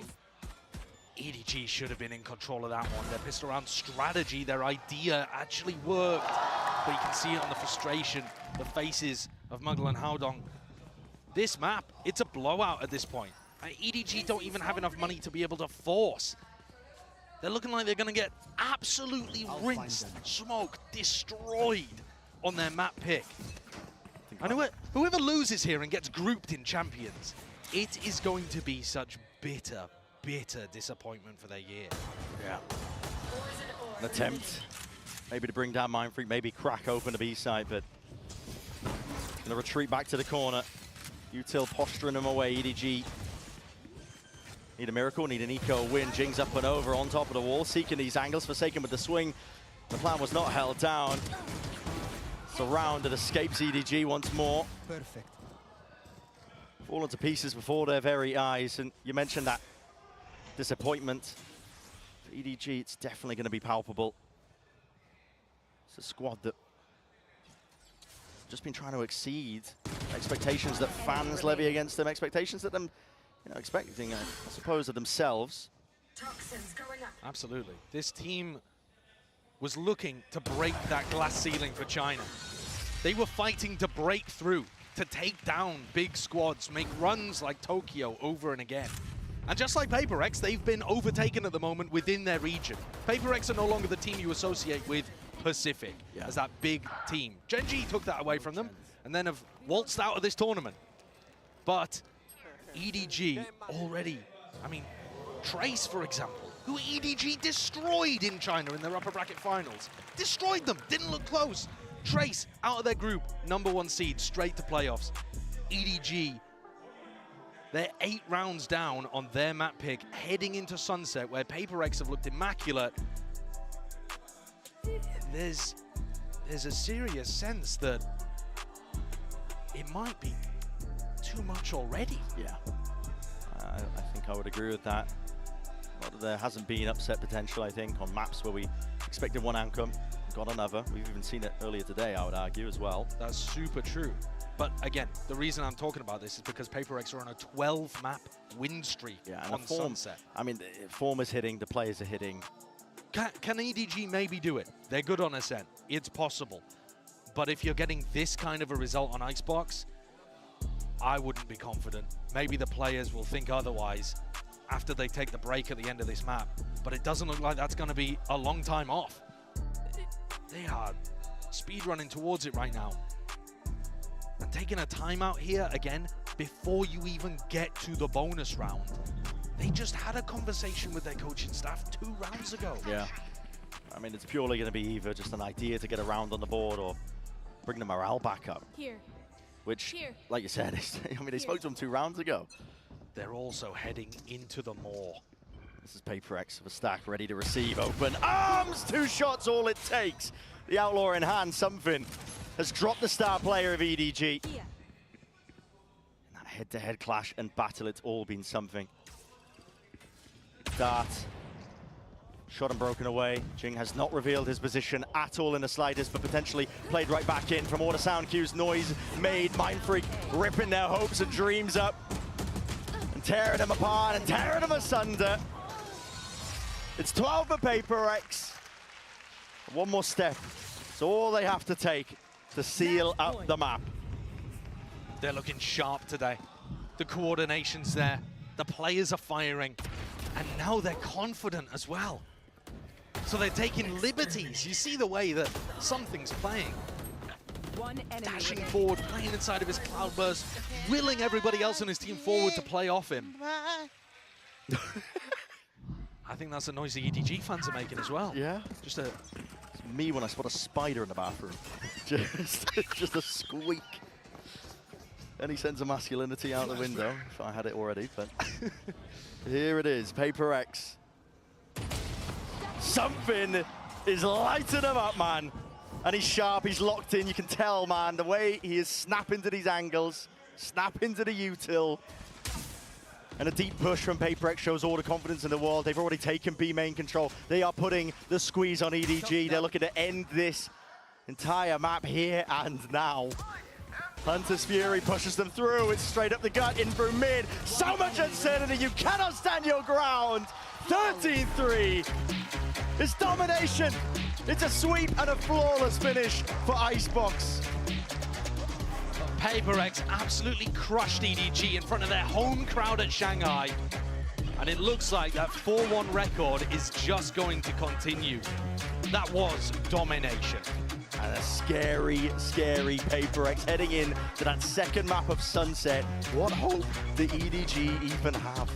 EDG should have been in control of that one. Their pistol round strategy, their idea actually worked. But you can see it on the frustration, the faces of Muggle and Haodong. This map, it's a blowout at this point. EDG don't even have enough money to be able to force. They're looking like they're going to get absolutely rinsed, smoked, destroyed on their map pick. And whoever loses here and gets grouped in champions, it is going to be such bitter, bitter disappointment for their year. Yeah. An attempt, maybe to bring down Mindfreak, maybe crack open the B side, but going to retreat back to the corner. Util posturing them away. EDG need a miracle, need an eco win. Jing's up and over on top of the wall, seeking these angles. Forsaken with the swing. The plan was not held down. It's a round that escapes EDG once more. Perfect. Fallen to pieces before their very eyes. And you mentioned that disappointment. For EDG, it's definitely going to be palpable. It's a squad that just been trying to exceed expectations that fans levy against them, expectations that them, expecting, I suppose, of themselves. Absolutely. This team was looking to break that glass ceiling for China. They were fighting to break through, to take down big squads, make runs like Tokyo over and again. And just like PaperX, they've been overtaken at the moment within their region. PaperX are no longer the team you associate with Pacific as that big team. Gen.G took that away from them and then have waltzed out of this tournament. But EDG already, Trace, for example, who EDG destroyed in China in their upper bracket finals. Destroyed them, didn't look close. Trace out of their group, #1 seed, straight to playoffs. EDG, they're 8 rounds down on their map pick, heading into Sunset, where PaperX have looked immaculate. There's a serious sense that it might be too much already. Yeah, I think I would agree with that. But there hasn't been upset potential, I think, on maps where we expected one outcome, got another. We've even seen it earlier today, I would argue, as well. That's super true. But again, the reason I'm talking about this is because PaperX are on a 12-map win streak on Sunset. Form is hitting, the players are hitting. Can EDG maybe do it? They're good on Ascent. It's possible. But if you're getting this kind of a result on Icebox, I wouldn't be confident. Maybe the players will think otherwise after they take the break at the end of this map. But it doesn't look like that's going to be a long time off. They are speedrunning towards it right now. And taking a timeout here again before you even get to the bonus round. They just had a conversation with their coaching staff 2 rounds ago. Yeah. It's purely going to be either just an idea to get a round on the board or bring the morale back up. Here. Which, like you said, they spoke to them 2 rounds ago. They're also heading into the maw. This is PaperX with a stack ready to receive. Open arms, 2 shots, all it takes. The Outlaw in hand, something has dropped the star player of EDG. head-to-head clash and battle, it's all been something. Dart. Shot and broken away. Jing has not revealed his position at all in the slightest, but potentially played right back in from all the sound cues. Noise made. Mindfreak ripping their hopes and dreams up and tearing them apart and tearing them asunder. It's 12 for Paper X. One more step. It's all they have to take to seal up the map. They're looking sharp today. The coordination's there. The players are firing. And now they're confident as well. So they're taking liberties. You see the way that something's playing. Dashing forward, playing inside of his cloudburst, willing everybody else on his team forward to play off him. I think that's a noise the EDG fans are making as well. Yeah. Just a... It's me when I spot a spider in the bathroom. just a squeak. Any sense of masculinity out the window, if I had it already, but here it is, Paper X. Something is lighting him up, man. And he's sharp, he's locked in, you can tell, man, the way he is snapping to these angles, snapping to the util. And a deep push from Paper X shows all the confidence in the world. They've already taken B main control. They are putting the squeeze on EDG. They're looking to end this entire map here and now. Hunter's Fury pushes them through. It's straight up the gut, in through mid. So much uncertainty, you cannot stand your ground. 13-3. It's domination. It's a sweep and a flawless finish for Icebox. Paper X absolutely crushed EDG in front of their home crowd at Shanghai. And it looks like that 4-1 record is just going to continue. That was domination. And a scary, scary Paper X heading in to that second map of Sunset. What hope the EDG even have?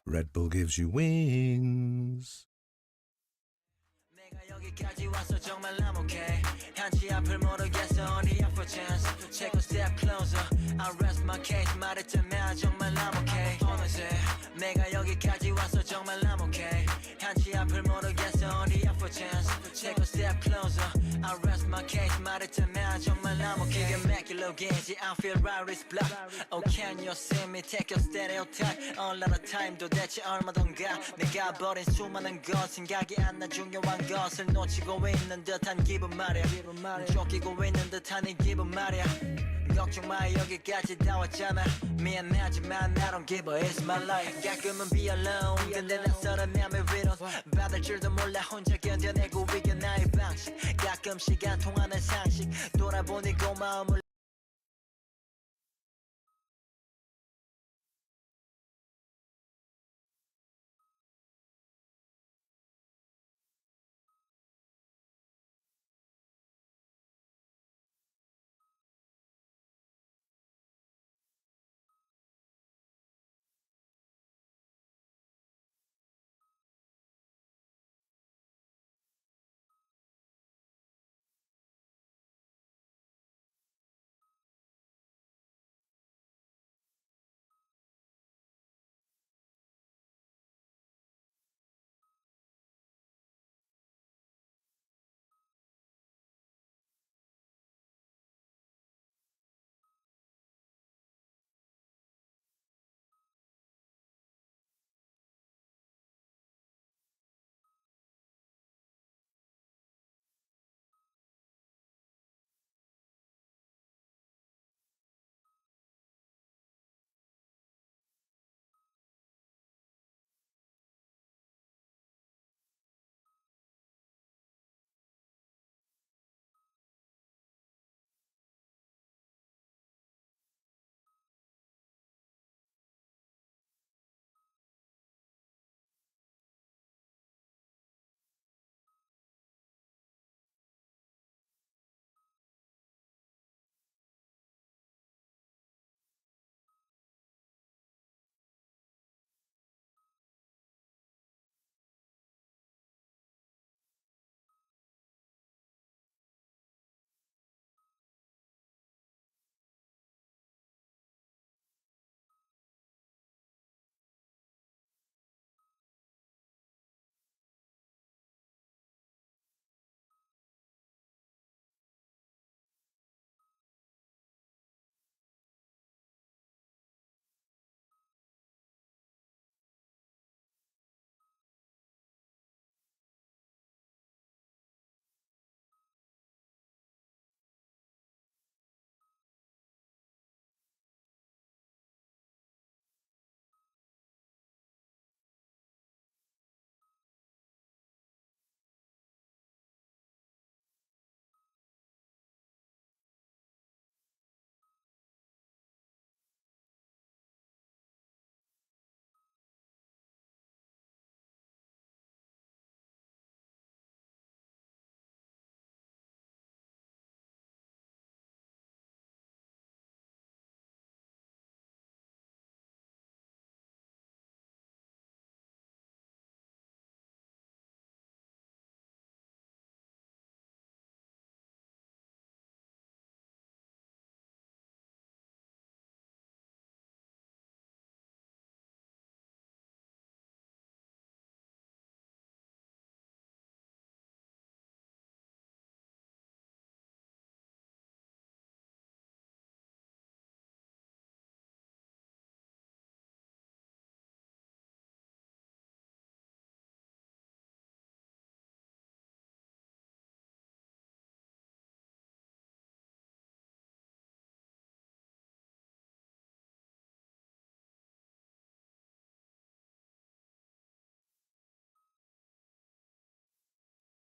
Red Bull gives you wings. 여기까지 와서 정말 I'm okay. 한치 앞을 모르겠어 only up for chance. Take a step closer. I rest my case 말했자면 정말 I'm okay. 어느새 내가 여기까지 와서 정말 I'm okay. 한치 앞을 모르겠어 only up for chance. Take a step closer. I rest my case 말했자면 정말 I'm okay. 기가 막힐로겠지 I feel right is blocked. Oh can you see me take your stereotype. A lot of time 도대체 얼마던가. 내가 버린 수많은 것 생각이 안 나 중요한 것을 놓치고 있는 듯한 기분 말이야. 쫓기고 있는 듯한 이 기분 말이야. 걱정 마 여기까지 다 왔잖아. 미안하지만 I don't give a it's my life. 가끔은 be alone 근데 낯설은 맘의 위로 받을 줄도 몰라 혼자 견뎌내고 이겨 나의 방식. 가끔 시간 통하는 상식 돌아보니 고마움을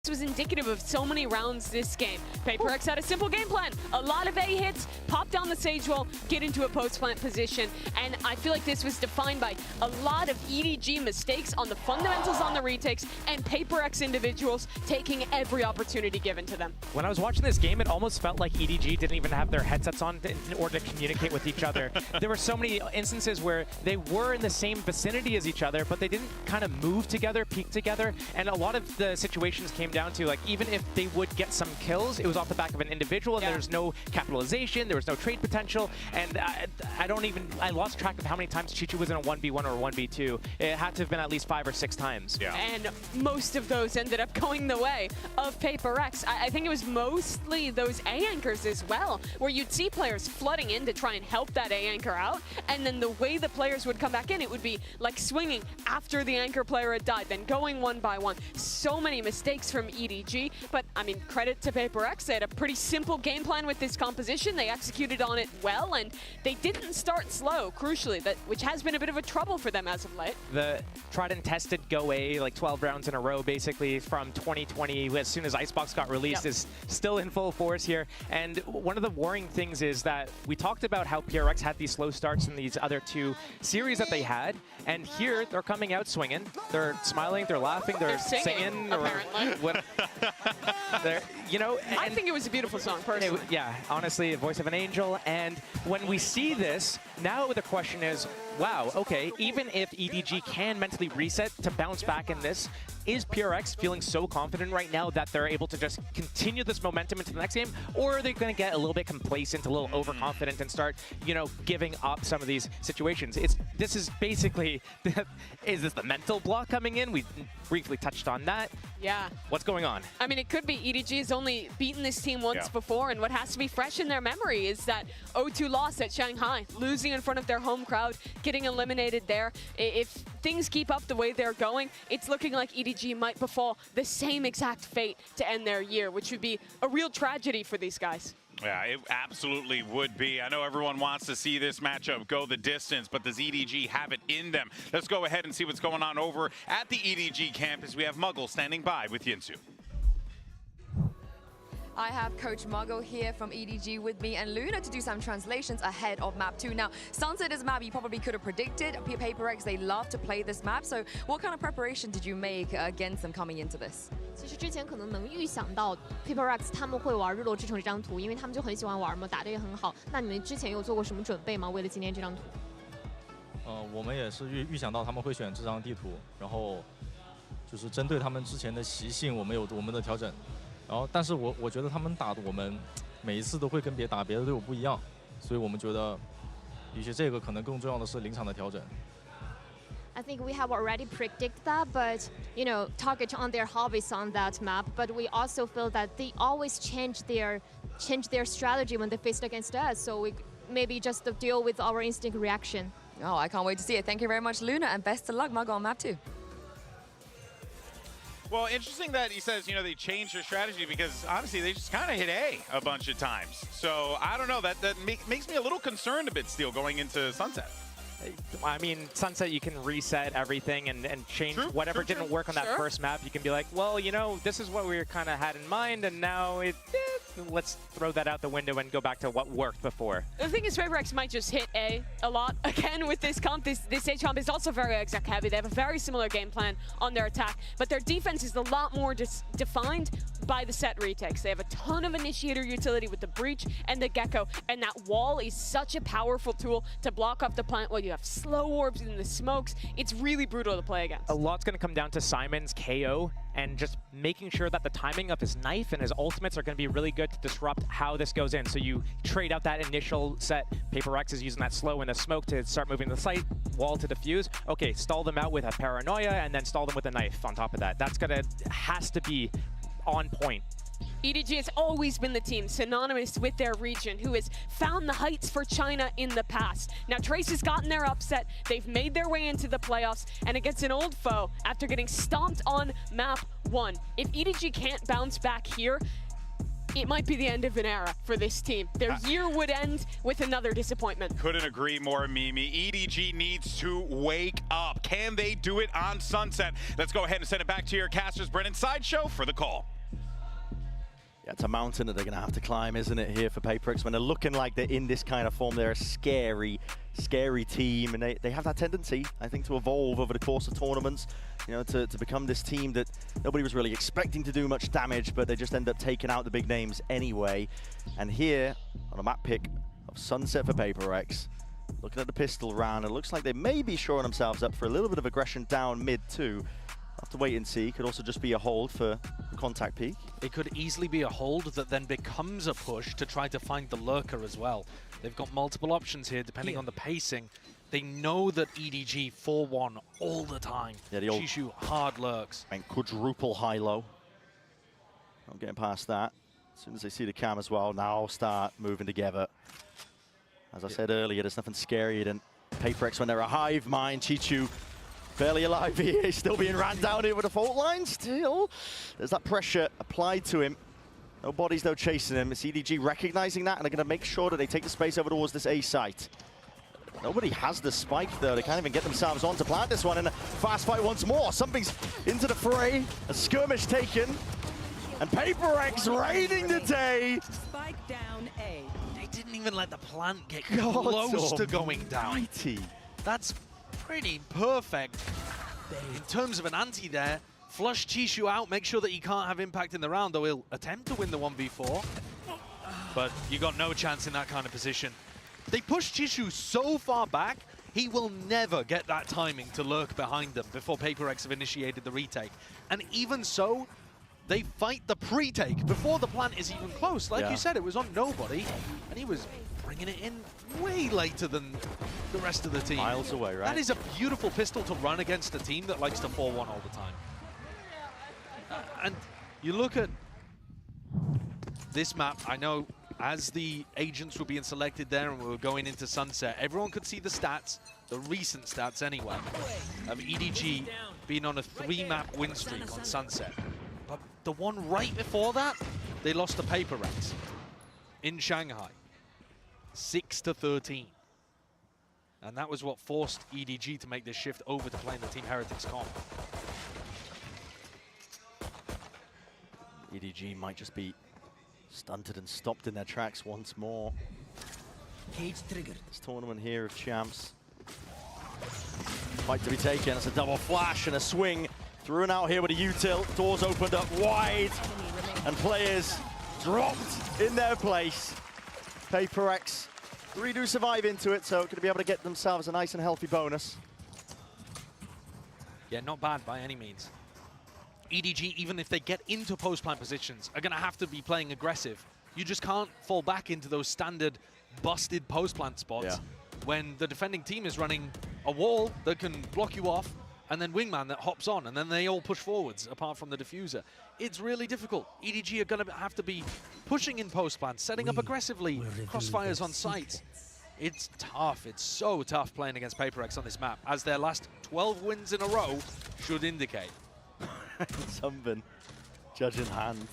was indicative of so many rounds this game. PaperX had a simple game plan. A lot of A hits, pop down the Sage wall, get into a post-plant position. And I feel like this was defined by a lot of EDG mistakes on the fundamentals on the retakes and PaperX individuals taking every opportunity given to them. When I was watching this game, it almost felt like EDG didn't even have their headsets on in order to communicate with each other. There were so many instances where they were in the same vicinity as each other, but they didn't kind of move together, peek together. And a lot of the situations came down to, like, even if they would get some kills, it was off the back of an individual, and there was no capitalization, there was no trade potential, and I lost track of how many times Chichu was in a 1v1 or a 1v2. It had to have been at least 5 or 6 times. Yeah. And most of those ended up going the way of PaperX. I think it was mostly those A anchors as well, where you'd see players flooding in to try and help that A anchor out, and then the way the players would come back in, it would be like swinging after the anchor player had died, then going one by one. So many mistakes from EDG, but I mean, credit to PaperX. They had a pretty simple game plan with this composition. They executed on it well, and they didn't start slow, crucially, which has been a bit of a trouble for them as of late. The tried and tested Go A, like 12 rounds in a row, basically, from 2020, as soon as Icebox got released, is still in full force here. And one of the worrying things is that we talked about how PRX had these slow starts in these other 2 series that they had, and here they're coming out swinging. They're smiling, they're laughing, they're singing, apparently. Or what? You know, I think it was a beautiful song, personally. Yeah, honestly, a voice of an angel. And when we see this, now the question is, wow, okay, even if EDG can mentally reset to bounce back in this, is PRX feeling so confident right now that they're able to just continue this momentum into the next game? Or are they going to get a little bit complacent, a little overconfident, and start, you know, giving up some of these situations? This is basically, is this the mental block coming in? We briefly touched on that. Yeah. What's going on? I mean, it could be EDG has only beaten this team once before, and what has to be fresh in their memory is that 0-2 loss at Shanghai, losing in front of their home crowd, getting eliminated there. If things keep up the way they're going, it's looking like EDG might befall the same exact fate to end their year, which would be a real tragedy for these guys. Yeah, it absolutely would be. I know everyone wants to see this matchup go the distance, but does EDG have it in them? Let's go ahead and see what's going on over at the EDG campus. We have Muggle standing by with Yinsu. I have Coach Muggle here from EDG with me and Luna to do some translations ahead of map 2. Now, Sunset is a map you probably could have predicted. PaperX, they love to play this map. So what kind of preparation did you make against them coming into this? 其实之前可能能预想到 PaperX 他们会玩日落之城这张图，因为他们就很喜欢玩嘛，打得也很好。那你们之前有做过什么准备吗？为了今天这张图？我们也是预想到他们会选这张地图，然后就是针对他们之前的习性，我们有我们的调整。然后，但是我觉得他们打的我们每一次都会跟别的队伍不一样，所以我们觉得，也许这个可能更重要的是临场的调整。I think we have already predicted that, but you know, target on their hobbies on that map. But we also feel that they always change their strategy when they faced against us. So we maybe just deal with our instinct reaction. Oh, I can't wait to see it. Thank you very much, Luna, and best of luck, Muggle, on map 2. Well, interesting that he says, you know, they changed their strategy because, honestly, they just kind of hit A bunch of times. So, I don't know, that makes me a little concerned a bit still going into Sunset. I mean, Sunset, you can reset everything and change whatever didn't work on that first map. You can be like, well, you know, this is what we kind of had in mind, and now let's throw that out the window and go back to what worked before. The thing is, PaperX might just hit A a lot again with this comp. This A comp is also very exec heavy. They have a very similar game plan on their attack, but their defense is a lot more defined by the set retakes. They have a ton of initiator utility with the breach and the gecko, and that wall is such a powerful tool to block off the plant while you have slow orbs in the smokes. It's really brutal to play against. A lot's going to come down to Simon's KO and just making sure that the timing of his knife and his ultimates are going to be really good to disrupt how this goes in. So you trade out that initial set. PaperX is using that slow and the smoke to start moving the site, wall to defuse. Okay, stall them out with a paranoia and then stall them with a knife on top of that. That's has to be on point. EDG has always been the team synonymous with their region who has found the heights for China in the past. Now Trace has gotten their upset, they've made their way into the playoffs, and against an old foe after getting stomped on map 1. If EDG can't bounce back here, it might be the end of an era for this team. Their year would end with another disappointment. Couldn't agree more, Mimi. EDG needs to wake up. Can they do it on Sunset? Let's go ahead and send it back to your casters, Brennan Sideshow, for the call. Yeah, it's a mountain that they're going to have to climb, isn't it, here for PaperX? When they're looking like they're in this kind of form, they're a scary, scary team. And they have that tendency, I think, to evolve over the course of tournaments, you know, to become this team that nobody was really expecting to do much damage, but they just end up taking out the big names anyway. And here, on a map pick of Sunset for PaperX, looking at the pistol round, it looks like they may be shoring themselves up for a little bit of aggression down mid too. Have to wait and see. Could also just be a hold for contact peak. It could easily be a hold that then becomes a push to try to find the lurker as well. They've got multiple options here depending on the pacing. They know that EDG 4-1 all the time. Yeah, the old Chishu hard lurks. And quadruple high-low. Not getting past that. As soon as they see the cam as well, now start moving together. As I said earlier, there's nothing scarier than PaperX when they're a hive mind. Chichu barely alive here. He's still being ran down here with a fault line. Still, there's that pressure applied to him. No bodies, no chasing him. It's EDG recognizing that, and they're going to make sure that they take the space over towards this A site. Nobody has the spike, though. They can't even get themselves on to plant this one. And a fast fight once more. Something's into the fray. A skirmish taken. And PaperX raiding the day. Spike down A. They didn't even let the plant get God close to going down. Mighty. That's pretty perfect. In terms of an anti there, flush Chishu out, make sure that he can't have impact in the round, though he'll attempt to win the 1v4. But you got no chance in that kind of position. They push Chishu so far back, he will never get that timing to lurk behind them before PaperX have initiated the retake. And even so, they fight the pre-take before the plant is even close. Like you said, it was on nobody, and he was bringing it in way later than the rest of the team. Miles away, right? That is a beautiful pistol to run against a team that likes to 4-1 all the time. And you look at this map, I know as the agents were being selected there and we were going into Sunset, everyone could see the stats, the recent stats anyway, of EDG being on a 3-map win streak on Sunset. But the one right before that, they lost to PaperX in Shanghai, 6-13. And that was what forced EDG to make this shift over to playing the Team Heretics comp. EDG might just be stunted and stopped in their tracks once more. Cage triggered. This tournament here of champs. Fight to be taken. It's a double flash and a swing. Through and out here with a util. Doors opened up wide. And players dropped in their place. PaperX do survive into it, so going to be able to get themselves a nice and healthy bonus. Yeah, not bad by any means. EDG, even if they get into post-plant positions, are going to have to be playing aggressive. You just can't fall back into those standard busted post-plant spots when the defending team is running a wall that can block you off and then wingman that hops on, and then they all push forwards apart from the diffuser. It's really difficult. EDG are going to have to be pushing in post-plant, setting up aggressively, crossfires on sight. It's tough. It's so tough playing against PaperX on this map, as their last 12 wins in a row should indicate. Sunburn, judge in hand.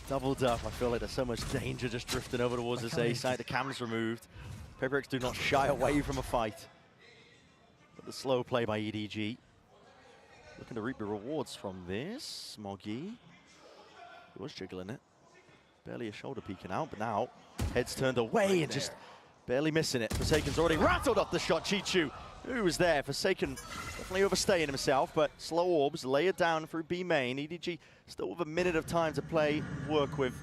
Doubled up. I feel like there's so much danger just drifting over towards this A side. The cam's removed. PaperX do not shy away from a fight. But the slow play by EDG. Looking to reap the rewards from this. Smoggy. He was jiggling it. Barely a shoulder peeking out, but now head's turned away and just barely missing it. Forsaken's already rattled off the shot. Chichu, who was there? Forsaken definitely overstaying himself, but slow orbs layered down through B main. EDG still with a minute of time to play, work with.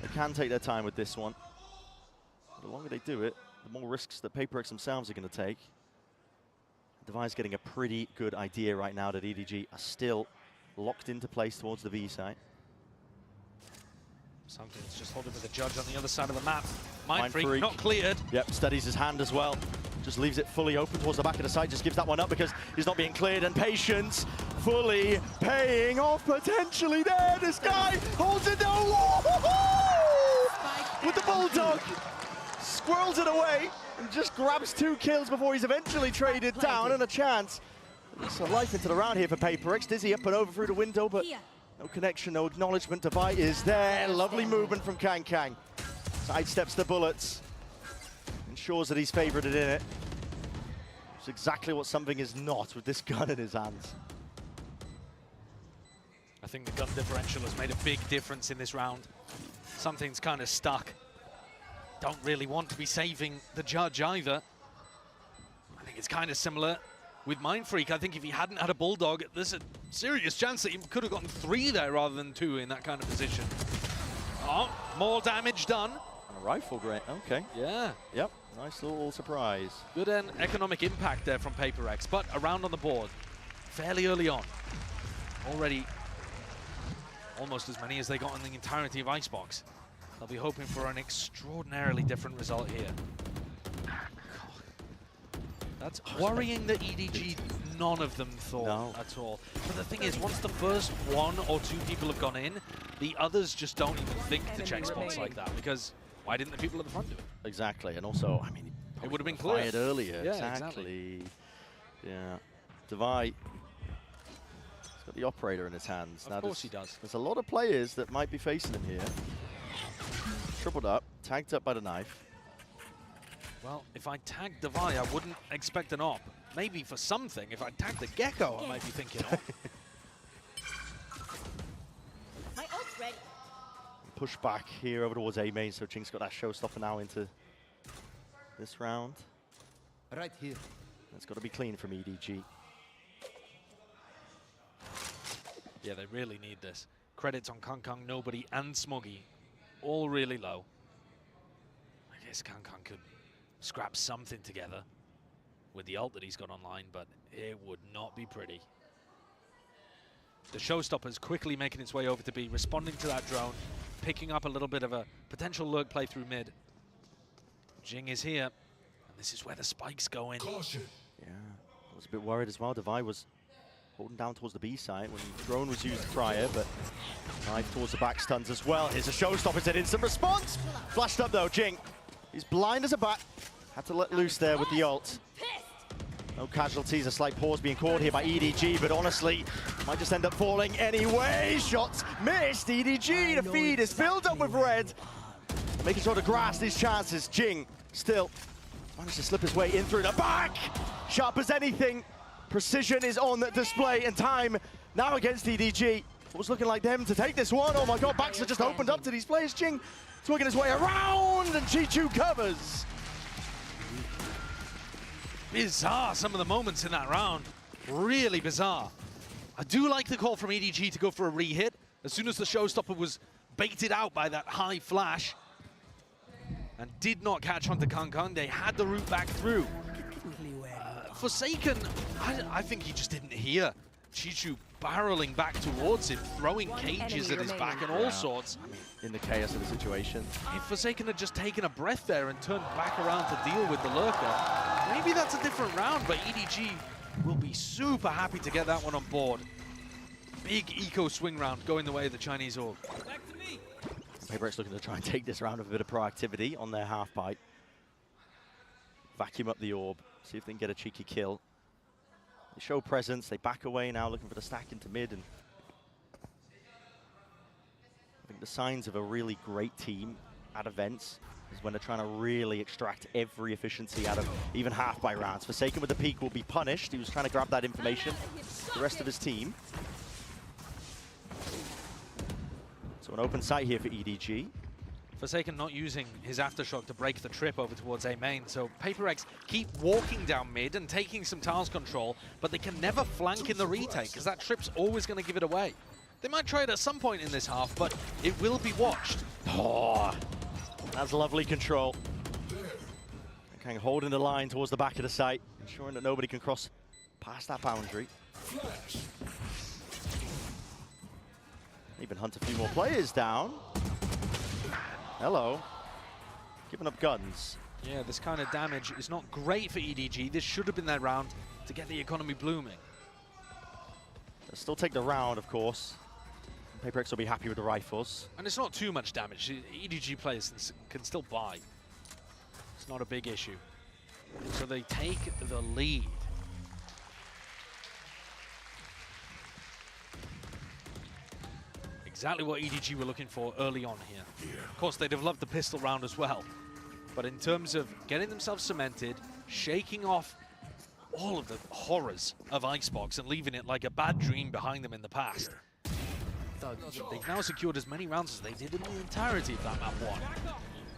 They can take their time with this one. The longer they do it, the more risks that PaperX themselves are going to take. Devi's getting a pretty good idea right now that EDG are still locked into place towards the V site. Something's just holding with the judge on the other side of the map. Mind Freak, not cleared. Yep, steadies his hand as well. Just leaves it fully open towards the back of the site. Just gives that one up because he's not being cleared. And Patience fully paying off potentially there. This guy holds it down. With the Bulldog. Squirrels it away and just grabs 2 kills before he's eventually traded down, and a chance. There's a life into the round here for PaperX. Dizzy up and over through the window, but no connection, no acknowledgement. Devi is there. Lovely movement from Kang Kang. Sidesteps the bullets. Ensures that he's favorited in it. It's exactly what something is not with this gun in his hands. I think the gun differential has made a big difference in this round. Something's kind of stuck. Don't really want to be saving the judge either. I think it's kind of similar with Mindfreak. I think if he hadn't had a Bulldog, there's a serious chance that he could have gotten 3 there rather than 2 in that kind of position. Oh, more damage done. And a rifle grade, okay. Yeah. Yep, nice little surprise. Good economic impact there from Paper X, but a round on the board fairly early on. Already almost as many as they got in the entirety of Icebox. They'll be hoping for an extraordinarily different result here. That's worrying that EDG, none of them thought at all. But the thing is, once the first 1 or 2 people have gone in, the others just don't even think to check spots like that, because why didn't the people at the front do it? Exactly, and also, I mean, it would have been clear. Fired earlier, Yeah, exactly. Yeah, Devi, he's got the operator in his hands. Of course he does. There's a lot of players that might be facing him here. Tripled up, tagged up by the knife. Well, if I tagged Devi, I wouldn't expect an op. Maybe for something. If I tagged the Gecko, I might be thinking op. My ult's ready. Push back here over towards A main, so Jing's got that showstopper now into this round. Right here. It's got to be clean from EDG. Yeah, they really need this. Credits on Kang, Nobody, and Smuggy. All really low. I guess Kang could scrap something together with the ult that he's got online, but it would not be pretty. The showstopper's quickly making its way over to B, responding to that drone, picking up a little bit of a potential lurk play through mid. Jing is here, and this is where the spikes go in. Caution. Yeah, I was a bit worried as well. Devi was holding down towards the B side when the drone was used prior, but knife towards the back stuns as well. Here's a showstopper, it's an instant response. Flashed up though, Jing. He's blind as a bat. Had to let loose there with the ult. No casualties, a slight pause being called here by EDG, but honestly, might just end up falling anyway. Shots missed, EDG, the feed is filled up with red. Making sure to grasp these chances. Jing still managed to slip his way in through the back. Sharp as anything. Precision is on display, and time now against EDG. It was looking like them to take this one. Oh my god, backs are just opened up to these players. Jing is working his way around, and Chichu covers. Bizarre, some of the moments in that round. Really bizarre. I do like the call from EDG to go for a re-hit. As soon as the showstopper was baited out by that high flash and did not catch onto Kang, they had the route back through. Forsaken, I think he just didn't hear Chichu barreling back towards him, throwing cages at his back and all sorts. I mean, in the chaos of the situation. If Forsaken had just taken a breath there and turned back around to deal with the lurker, maybe that's a different round, but EDG will be super happy to get that one on board. Big eco swing round going the way of the Chinese org. Paper X looking to try and take this round with a bit of proactivity on their half pipe. Vacuum up the orb, see if they can get a cheeky kill. They show presence, they back away now, looking for the stack into mid. And I think the signs of a really great team at events is when they're trying to really extract every efficiency out of even half-by rounds. Forsaken with the peak will be punished. He was trying to grab that information. The rest of his team. So an open sight here for EDG. Forsaken not using his Aftershock to break the trip over towards A main, so Paper X keep walking down mid and taking some tiles control, but they can never flank in the retake, because that trip's always going to give it away. They might try it at some point in this half, but it will be watched. Oh, that's lovely control. Kind of holding the line towards the back of the site, ensuring that nobody can cross past that boundary. Even hunt a few more players down. Hello. Giving up guns. Yeah, this kind of damage is not great for EDG. This should have been their round to get the economy blooming. They'll still take the round, of course. Paper X will be happy with the rifles. And it's not too much damage. EDG players can still buy. It's not a big issue. So they take the lead. Exactly what EDG were looking for early on here. Of course, they'd have loved the pistol round as well. But in terms of getting themselves cemented, shaking off all of the horrors of Icebox and leaving it like a bad dream behind them in the past, they've now secured as many rounds as they did in the entirety of that map 1.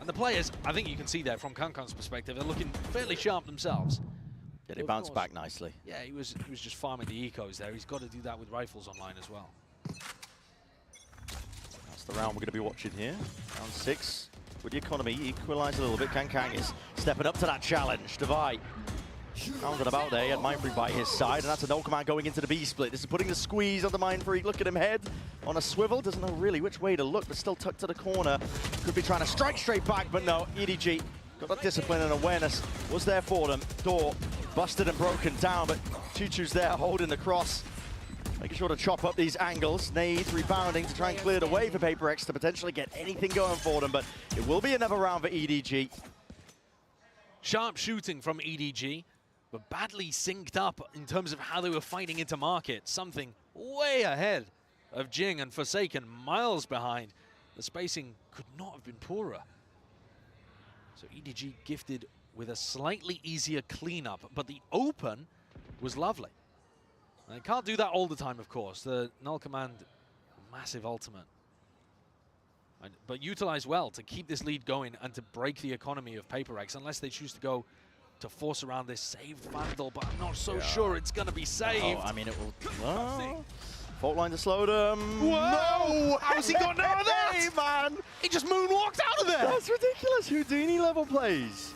And the players, I think you can see there from Kankan's perspective, they're looking fairly sharp themselves. Yeah, they bounced back nicely. Yeah, he was just farming the ecos there. He's got to do that with rifles online as well. That's the round we're going to be watching here. Round 6. With the economy equalised a little bit, Kankang is stepping up to that challenge. Devi rounded about there. He had Mindfreak by his side, and that's a no command going into the B split. This is putting the squeeze on the Mindfreak. Look at him head on a swivel. Doesn't know really which way to look, but still tucked to the corner. Could be trying to strike straight back, but no. EDG got that discipline and awareness. Was there for them. Door busted and broken down, but Choo-Choo's there holding the cross. Making sure to chop up these angles. Nades rebounding to try and clear the way for Paper X to potentially get anything going for them, but it will be another round for EDG. Sharp shooting from EDG, but badly synced up in terms of how they were fighting into market. Something way ahead of Jing and Forsaken, miles behind. The spacing could not have been poorer. So EDG gifted with a slightly easier cleanup, but the open was lovely. They can't do that all the time, of course. The null command, massive ultimate. But utilized well to keep this lead going and to break the economy of Paper X, unless they choose to go to force around this saved Vandal, but I'm not so sure it's going to be saved. Oh, I mean, it will... Well, fault line to slow them. Whoa! No! How's he got out of that? Hey, man! He just moonwalked out of there! That's ridiculous. Houdini level plays.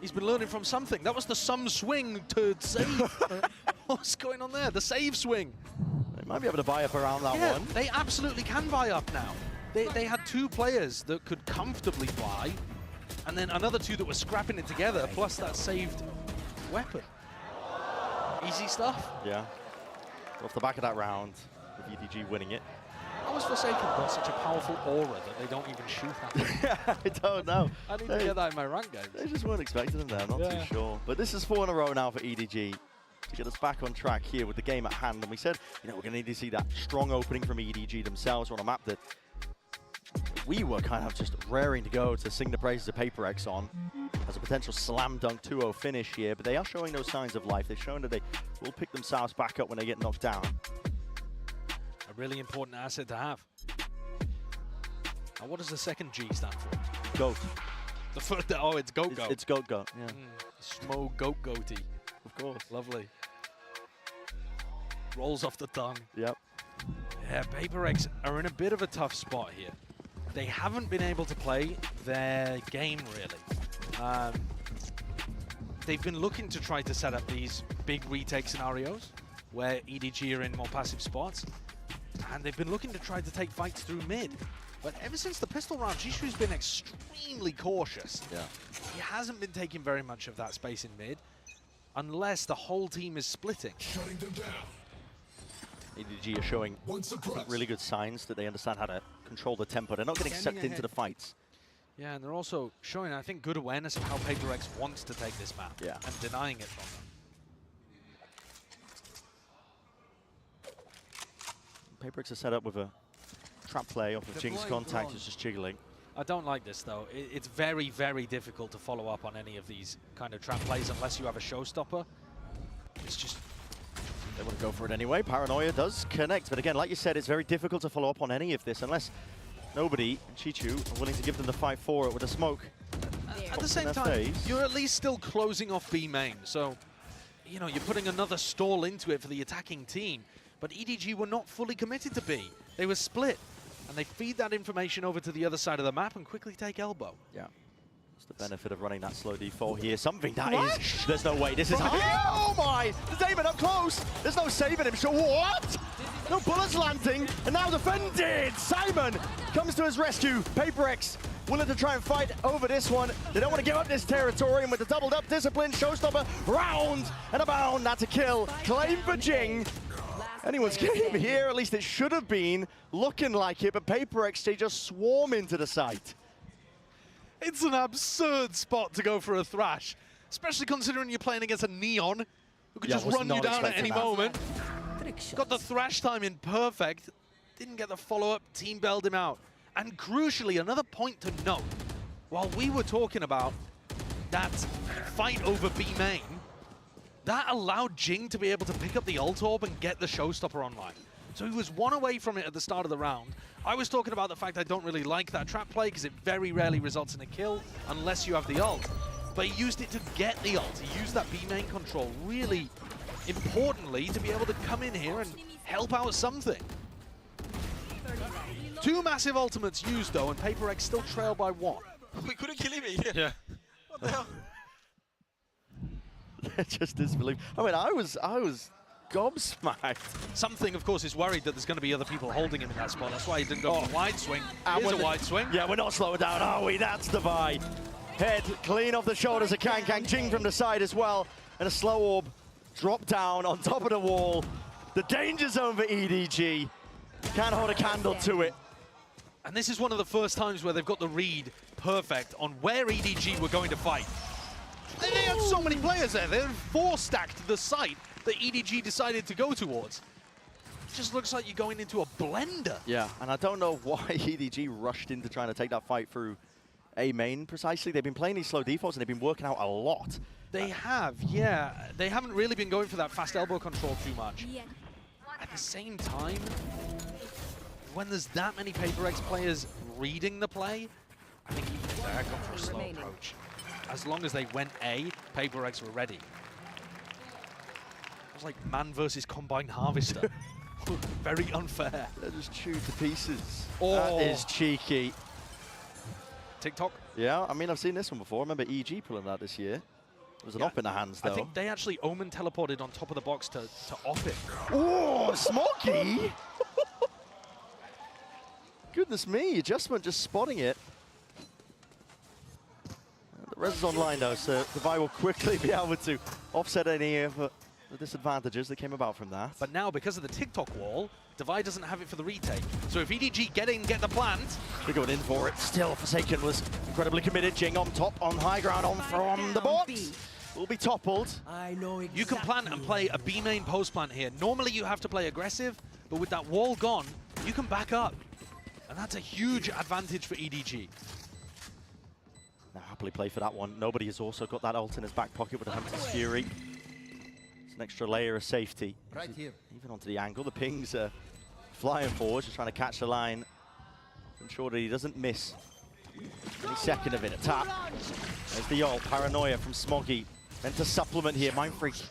He's been learning from something. That was the some swing to save. What's going on there? The save swing. They might be able to buy up around that one. They absolutely can buy up now. They had 2 players that could comfortably buy, and then another 2 that were scrapping it together, plus that saved weapon. Easy stuff. Yeah. Off the back of that round, with EDG winning it. How has Forsaken got such a powerful aura that they don't even shoot at him? I don't know. I need to get that in my rank games. They just weren't expecting them there, I'm not too sure. But this is 4 in a row now for EDG to get us back on track here with the game at hand. And we said, you know, we're going to need to see that strong opening from EDG themselves on a map that we were kind of just raring to go to sing the praises of Paper X on as a potential slam dunk 2-0 finish here. But they are showing no signs of life. They've shown that they will pick themselves back up when they get knocked down. A really important asset to have. Now, what does the second G stand for? Goat. The first, oh, it's Goat Goat. It's Goat Goat, yeah. Smo Goat Goaty. Of course. Lovely. Rolls off the tongue. Yep. Yeah, Paper X are in a bit of a tough spot here. They haven't been able to play their game, really. They've been looking to try to set up these big retake scenarios where EDG are in more passive spots. And they've been looking to try to take fights through mid. But ever since the pistol round, Jishu's been extremely cautious. Yeah. He hasn't been taking very much of that space in mid, unless the whole team is splitting. Shutting them down. EDG are showing really good signs that they understand how to control the tempo. They're not getting sucked into the fights. Yeah, and they're also showing, I think, good awareness of how Paper X wants to take this map and denying it from them. Paper X are set up with a trap play off of Jing's contact. It's just jiggling. I don't like this, though. It's very, very difficult to follow up on any of these kind of trap plays unless you have a showstopper. It's just... They want to go for it anyway. Paranoia does connect, but again, like you said, it's very difficult to follow up on any of this unless nobody, Chichu, are willing to give them the 5-4 with a smoke. At the same time, you're at least still closing off B main, so, you know, you're putting another stall into it for the attacking team. But EDG were not fully committed to B. They were split, and they feed that information over to the other side of the map and quickly take elbow. Yeah. The benefit of running that slow D4 here. Something that is... There's no way. This is... Oh my! The Damon up close! There's no saving him. So what? No bullets landing. And now defended! Simon comes to his rescue. Paper X willing to try and fight over this one. They don't want to give up this territory. And with the doubled up discipline, showstopper, round and a bound. That's a kill. Claim for Jing. Anyone's game here. At least it should have been looking like it. But Paper X, they just swarm into the site. It's an absurd spot to go for a Thrash, especially considering you're playing against a Neon who could just run you down at any moment. Got the Thrash time in perfect, didn't get the follow-up, team bailed him out. And crucially, another point to note, while we were talking about that fight over B main, that allowed Jing to be able to pick up the ult orb and get the showstopper online. So he was 1 away from it at the start of the round. I was talking about the fact I don't really like that trap play because it very rarely results in a kill unless you have the ult. But he used it to get the ult. He used that B main control really importantly to be able to come in here and help out something. 2 massive ultimates used though, and Paper X still trail by 1. We couldn't kill him here. Yeah. What the hell? Just disbelief. I mean, I was gobsmacked. Something, of course, is worried that there's going to be other people holding him in that spot. That's why he didn't go for the wide swing. Here's a wide swing. Yeah, we're not slowing down, are we? That's the buy. Head clean off the shoulders of Kang. Jing from the side as well. And a slow orb drop down on top of the wall. The danger zone for EDG. Can't hold a candle to it. And this is one of the first times where they've got the read perfect on where EDG were going to fight. They had so many players there. They 4-stacked the site that EDG decided to go towards. It just looks like you're going into a blender. Yeah, and I don't know why EDG rushed into trying to take that fight through A main precisely. They've been playing these slow defaults and they've been working out a lot. They have, yeah. They haven't really been going for that fast elbow control too much. At the same time, when there's that many Paper X players reading the play, I think even they're going for a slow approach. As long as they went A, Paper X were ready. It was like man versus combined harvester. Very unfair. They're just chewed to pieces. Oh. That is cheeky. TikTok? Yeah, I mean, I've seen this one before. I remember EG pulling that this year. It was an op in the hands, though. I think they actually Omen teleported on top of the box to off it. Oh, Smokey! Goodness me, Adjustment just spotting it. The res is online, though, so Devi will quickly be able to offset any of the disadvantages that came about from that. But now, because of the TikTok wall, Devi doesn't have it for the retake. So if EDG get in, get the plant. They're going in for it. Still, Forsaken was incredibly committed. Jing on top, on high ground, on from the box. Will be toppled. You can plant and play a B main post plant here. Normally you have to play aggressive, but with that wall gone, you can back up. And that's a huge advantage for EDG. Now happily play for that one. Nobody has also got that ult in his back pocket with the Hunter's Fury. It's an extra layer of safety. Right here. Even onto the angle. The pings are flying forward, just trying to catch the line. Ensure that he doesn't miss any second of it. A tap. There's the ult. Paranoia from Smoggy. Meant to supplement here. Mindfreak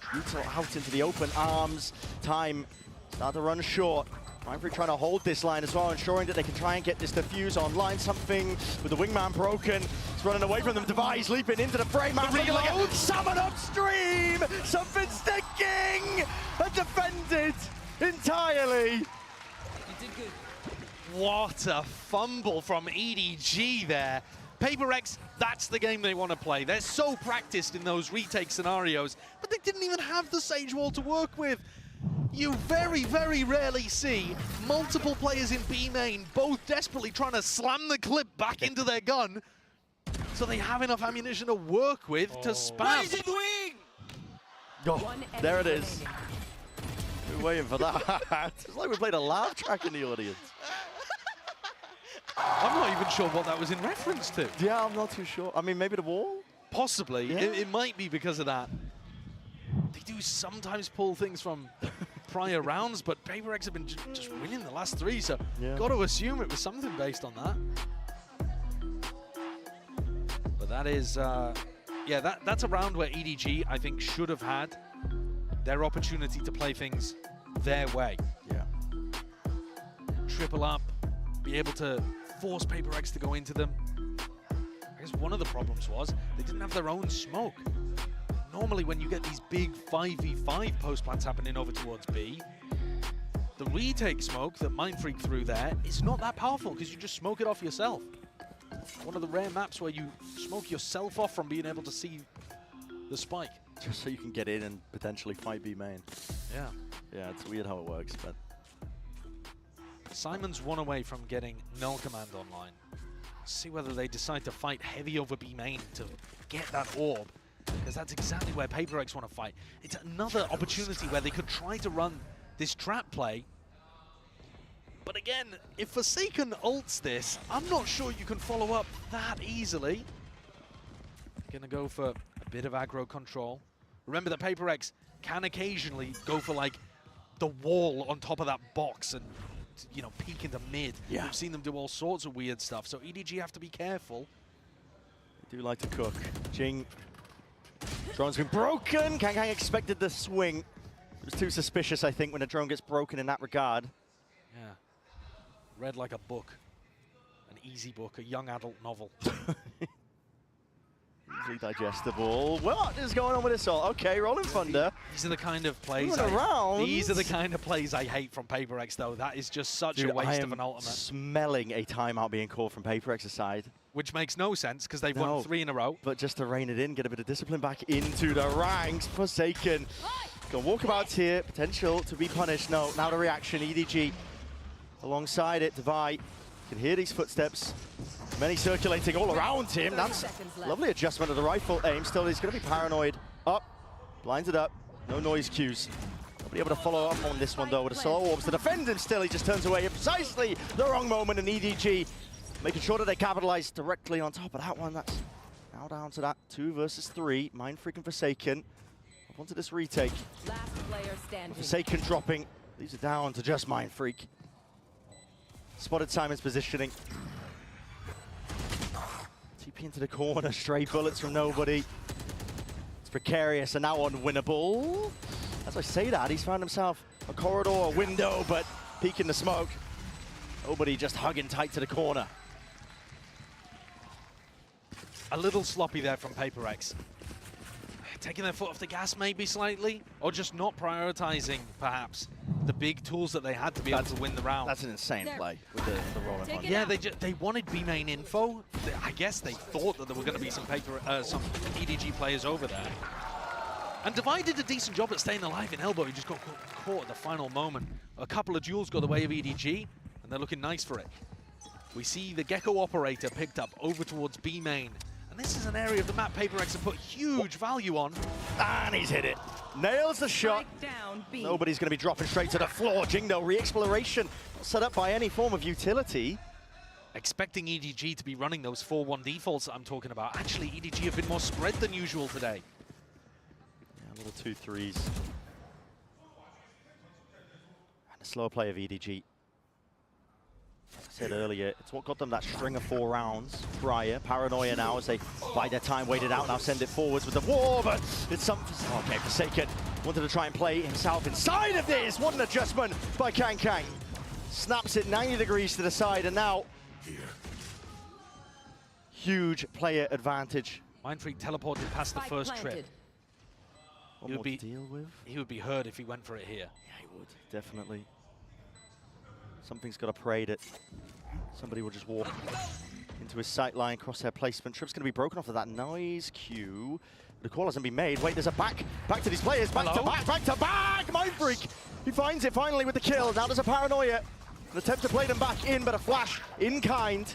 out into the open arms. Time start to run short. Mindfreak trying to hold this line as well, ensuring that they can try and get this defuse online. Something with the wingman broken. It's running away from them. Devi's leaping into the frame. Like summon upstream. Something sticking. And defended entirely. What a fumble from EDG there. Paper X, that's the game they want to play. They're so practiced in those retake scenarios, but they didn't even have the Sage Wall to work with. You very, very rarely see multiple players in B main both desperately trying to slam the clip back into their gun so they have enough ammunition to work with to spam. What is he doing? Oh, there it is. We're waiting for that. It's like we played a laugh track in the audience. I'm not even sure what that was in reference to. Yeah, I'm not too sure. I mean, maybe the wall? Possibly. Yeah. It might be because of that. They do sometimes pull things from prior rounds, but Paper X have been just winning the last 3, so got to assume it was something based on that. But that is, yeah, that's a round where EDG, I think, should have had their opportunity to play things their way. Yeah. Triple up, be able to force Paper X to go into them. I guess one of the problems was they didn't have their own smoke. Normally when you get these big 5v5 post plants happening over towards B, the retake smoke that Mindfreak threw there is not that powerful because you just smoke it off yourself. One of the rare maps where you smoke yourself off from being able to see the spike. Just so you can get in and potentially fight B main. Yeah. Yeah, it's weird how it works, but... Simon's 1 away from getting Null Command online. See whether they decide to fight heavy over B main to get that orb, because that's exactly where Paper X want to fight. It's another opportunity where they could try to run this trap play. But again, if Forsaken ults this, I'm not sure you can follow up that easily. Gonna go for a bit of aggro control. Remember that Paper X can occasionally go for like the wall on top of that box and, you know, peek into mid. Yeah. We've seen them do all sorts of weird stuff, so EDG have to be careful. They do like to cook. Jing. Drone's been broken. Kang expected the swing. It was too suspicious, I think, when a drone gets broken in that regard. Yeah. Read like a book. An easy book, a young adult novel. Easily digestible. What is going on with this all? Okay, Rolling Thunder. These are the kind of plays These are the kind of plays I hate from PaperX, though. That is just such a waste of an ultimate. Smelling a timeout being called from PaperX's side. Which makes no sense, because they've won 3 in a row. But just to rein it in, get a bit of discipline back into the ranks. Forsaken. Got walkabouts here. Potential to be punished. No, now the reaction. EDG alongside it. Divide. Can hear these footsteps. Many circulating all around him. That's lovely adjustment of the rifle aim. Still, he's going to be paranoid. Up. Blinded up. No noise cues. Nobody able to follow up on this one, though, with the slow orbs to defend him still. He just turns away at precisely the wrong moment, and EDG making sure that they capitalize directly on top of that one. That's now down to that 2 versus 3. Mind Freak and Forsaken. Up onto this retake. Last player standing. Forsaken dropping. These are down to just Mind Freak. Spotted Simon's positioning. TP into the corner. Stray bullets from nobody. It's precarious and now unwinnable. As I say that, he's found himself a corridor, a window, but peek in the smoke. Nobody just hugging tight to the corner. A little sloppy there from PaperX. Taking their foot off the gas maybe slightly, or just not prioritizing, perhaps, the big tools that they had to be able to win the round. That's an insane play with the rolling one. Yeah, they wanted B main info. I guess they thought that there were going to be some EDG players over there. And Divide did a decent job at staying alive in elbow. He just got caught at the final moment. A couple of duels got the way of EDG, and they're looking nice for it. We see the Gecko operator picked up over towards B main. And this is an area of the map PaperX have put huge value on. And he's hit it. Nails the shot. Nobody's going to be dropping straight to the floor. Jingdo, re-exploration, not set up by any form of utility. Expecting EDG to be running those 4-1 defaults that I'm talking about. Actually, EDG have been more spread than usual today. Yeah, little 2-3s. And a slower play of EDG. As I said earlier, it's what got them that string of 4 rounds prior. Paranoia now as they bide their time, waited out, now send it forwards with the war, but it's something. Okay, Forsaken wanted to try and play himself inside of this. What an adjustment by Kang. Snaps it 90 degrees to the side, and now huge player advantage. Mind Freak teleported past the first trip. What more to deal with? He would be hurt if he went for it here. Yeah, he would, definitely. Something's got to pray that somebody will just walk into his sight line, crosshair placement. Trip's going to be broken off of that noise cue. The call hasn't been made. Wait, there's a back to these players. Back to back! Mind Freak! He finds it finally with the kill. Now there's a Paranoia. An attempt to play them back in, but a flash in kind.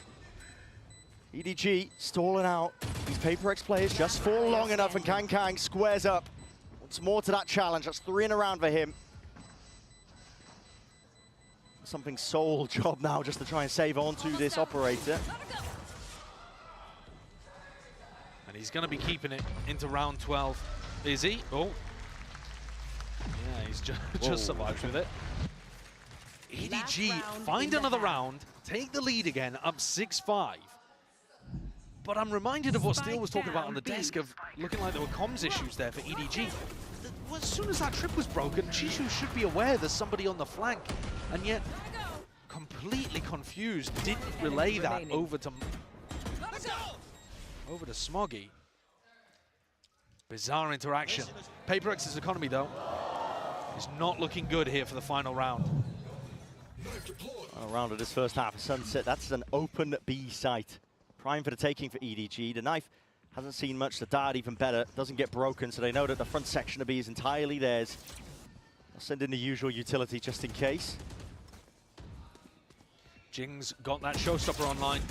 EDG stalling out. These PaperX players just fall long enough, and Kang squares up. Once more to that challenge. That's 3 in a round for him. Something Seoul job now just to try and save on to this operator. And he's going to be keeping it into round 12. Is he? Oh. Yeah, he's just survived with it. EDG find another round, take the lead again, up 6-5. But I'm reminded of what Steele was talking about on the desk of looking like there were comms issues there for EDG. As soon as that trip was broken, Chishu should be aware there's somebody on the flank, and yet completely confused, didn't relay that over to Smoggy. Bizarre interaction. PaperX's economy, though, is not looking good here for the final round. Final round of this first half of Sunset. That's an open B site. Prime for the taking for EDG. The knife hasn't seen much. The dart even better. Doesn't get broken, so they know that the front section of B is entirely theirs. I'll send in the usual utility just in case. Jing's got that showstopper online.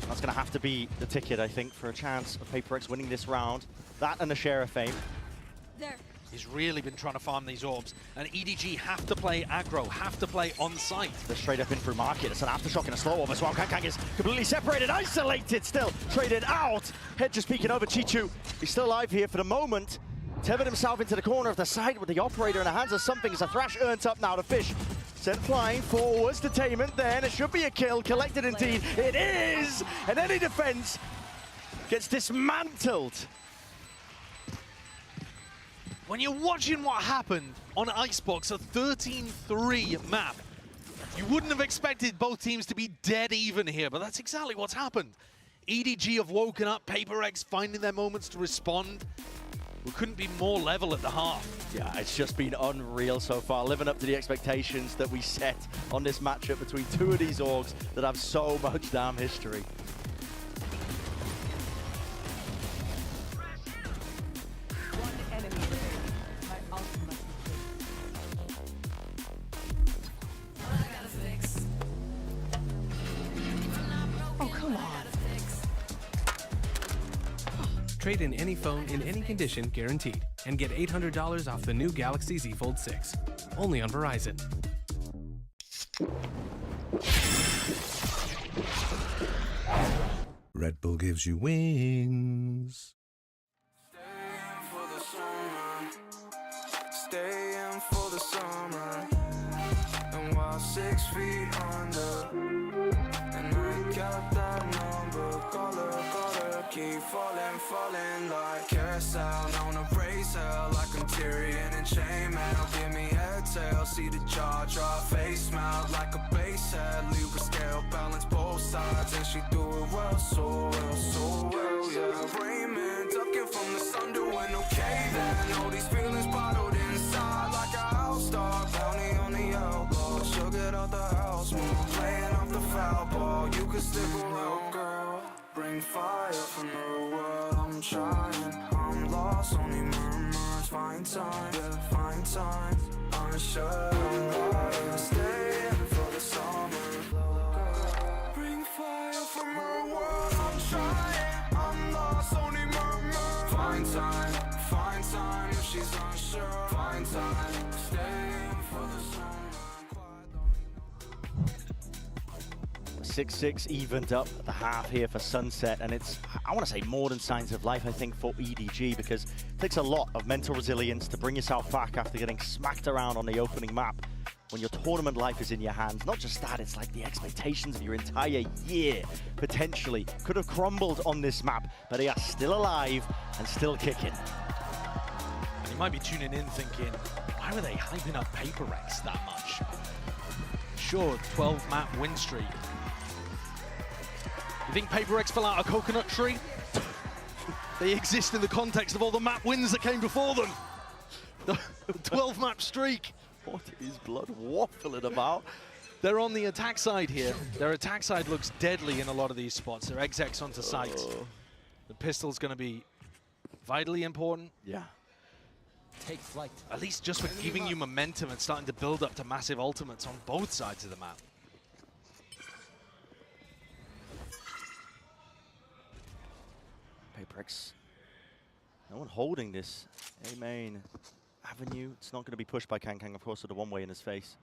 That's going to have to be the ticket, I think, for a chance of PaperX winning this round. That and a share of fame. He's really been trying to farm these orbs, and EDG have to play aggro, have to play on site. They're straight up in through market. It's an aftershock and a slow orb as well. Kang is completely separated, isolated still, traded out. Head just peeking over. Chichu, he's still alive here for the moment. tethered himself into the corner of the side with the operator in the hands of something as a Thrash earns up now to Fish. Sent flying forwards to Tainment then. It should be a kill. Collected indeed. It is! And any defense gets dismantled. When you're watching what happened on Icebox, a 13-3 map, you wouldn't have expected both teams to be dead even here, but that's exactly what's happened. EDG have woken up, PaperX finding their moments to respond. We couldn't be more level at the half. Yeah, it's just been unreal so far, living up to the expectations that we set on this matchup between two of these orgs that have so much damn history. Oh, come on. Trade in any phone in any condition guaranteed and get $800 off the new Galaxy Z Fold 6. Only on Verizon. Red Bull gives you wings. Stay in for the summer, and while 6 feet under, and I got that number, call her, keep falling like carousel, known to raise hell like I'm Tyrion and chainmail, give me head tail, see the jaw drop, face mount like a bass head, Libra scale, balance both sides, and she do it well, so well, yeah. Raymond, ducking from the sun, doing okay then, all these feelings bottled inside like a house dog, bounty on the elbow, she'll get out the house, move, playing off the foul ball, you can stick around, girl, bring fire from the world, I'm trying, I'm lost, only murmurs, find time, yeah, find time, unsure, I'm lying, stay in for the summer, bring fire from her world, I'm trying, I'm lost, only murmurs, find time, if she's unsure, find time, stay in for the summer. 6-6 evened up at the half here for Sunset, and it's, I want to say, more than signs of life, I think, for EDG, because it takes a lot of mental resilience to bring yourself back after getting smacked around on the opening map when your tournament life is in your hands. Not just that, it's like the expectations of your entire year, potentially, could have crumbled on this map, but they are still alive and still kicking. And you might be tuning in thinking, why were they hyping up PaperX that much? Sure, 12-map win streak. You think PaperX fell out a coconut tree? They exist in the context of all the map wins that came before them. The 12-map streak. What is blood waffling about? They're on the attack side here. Their attack side looks deadly in a lot of these spots. Their execs onto site. The pistol's going to be vitally important. Yeah. Take flight. At least just for giving you momentum and starting to build up to massive ultimates on both sides of the map. PaperX. No one holding this A main avenue. It's not going to be pushed by Kang, of course, with the one-way in his face.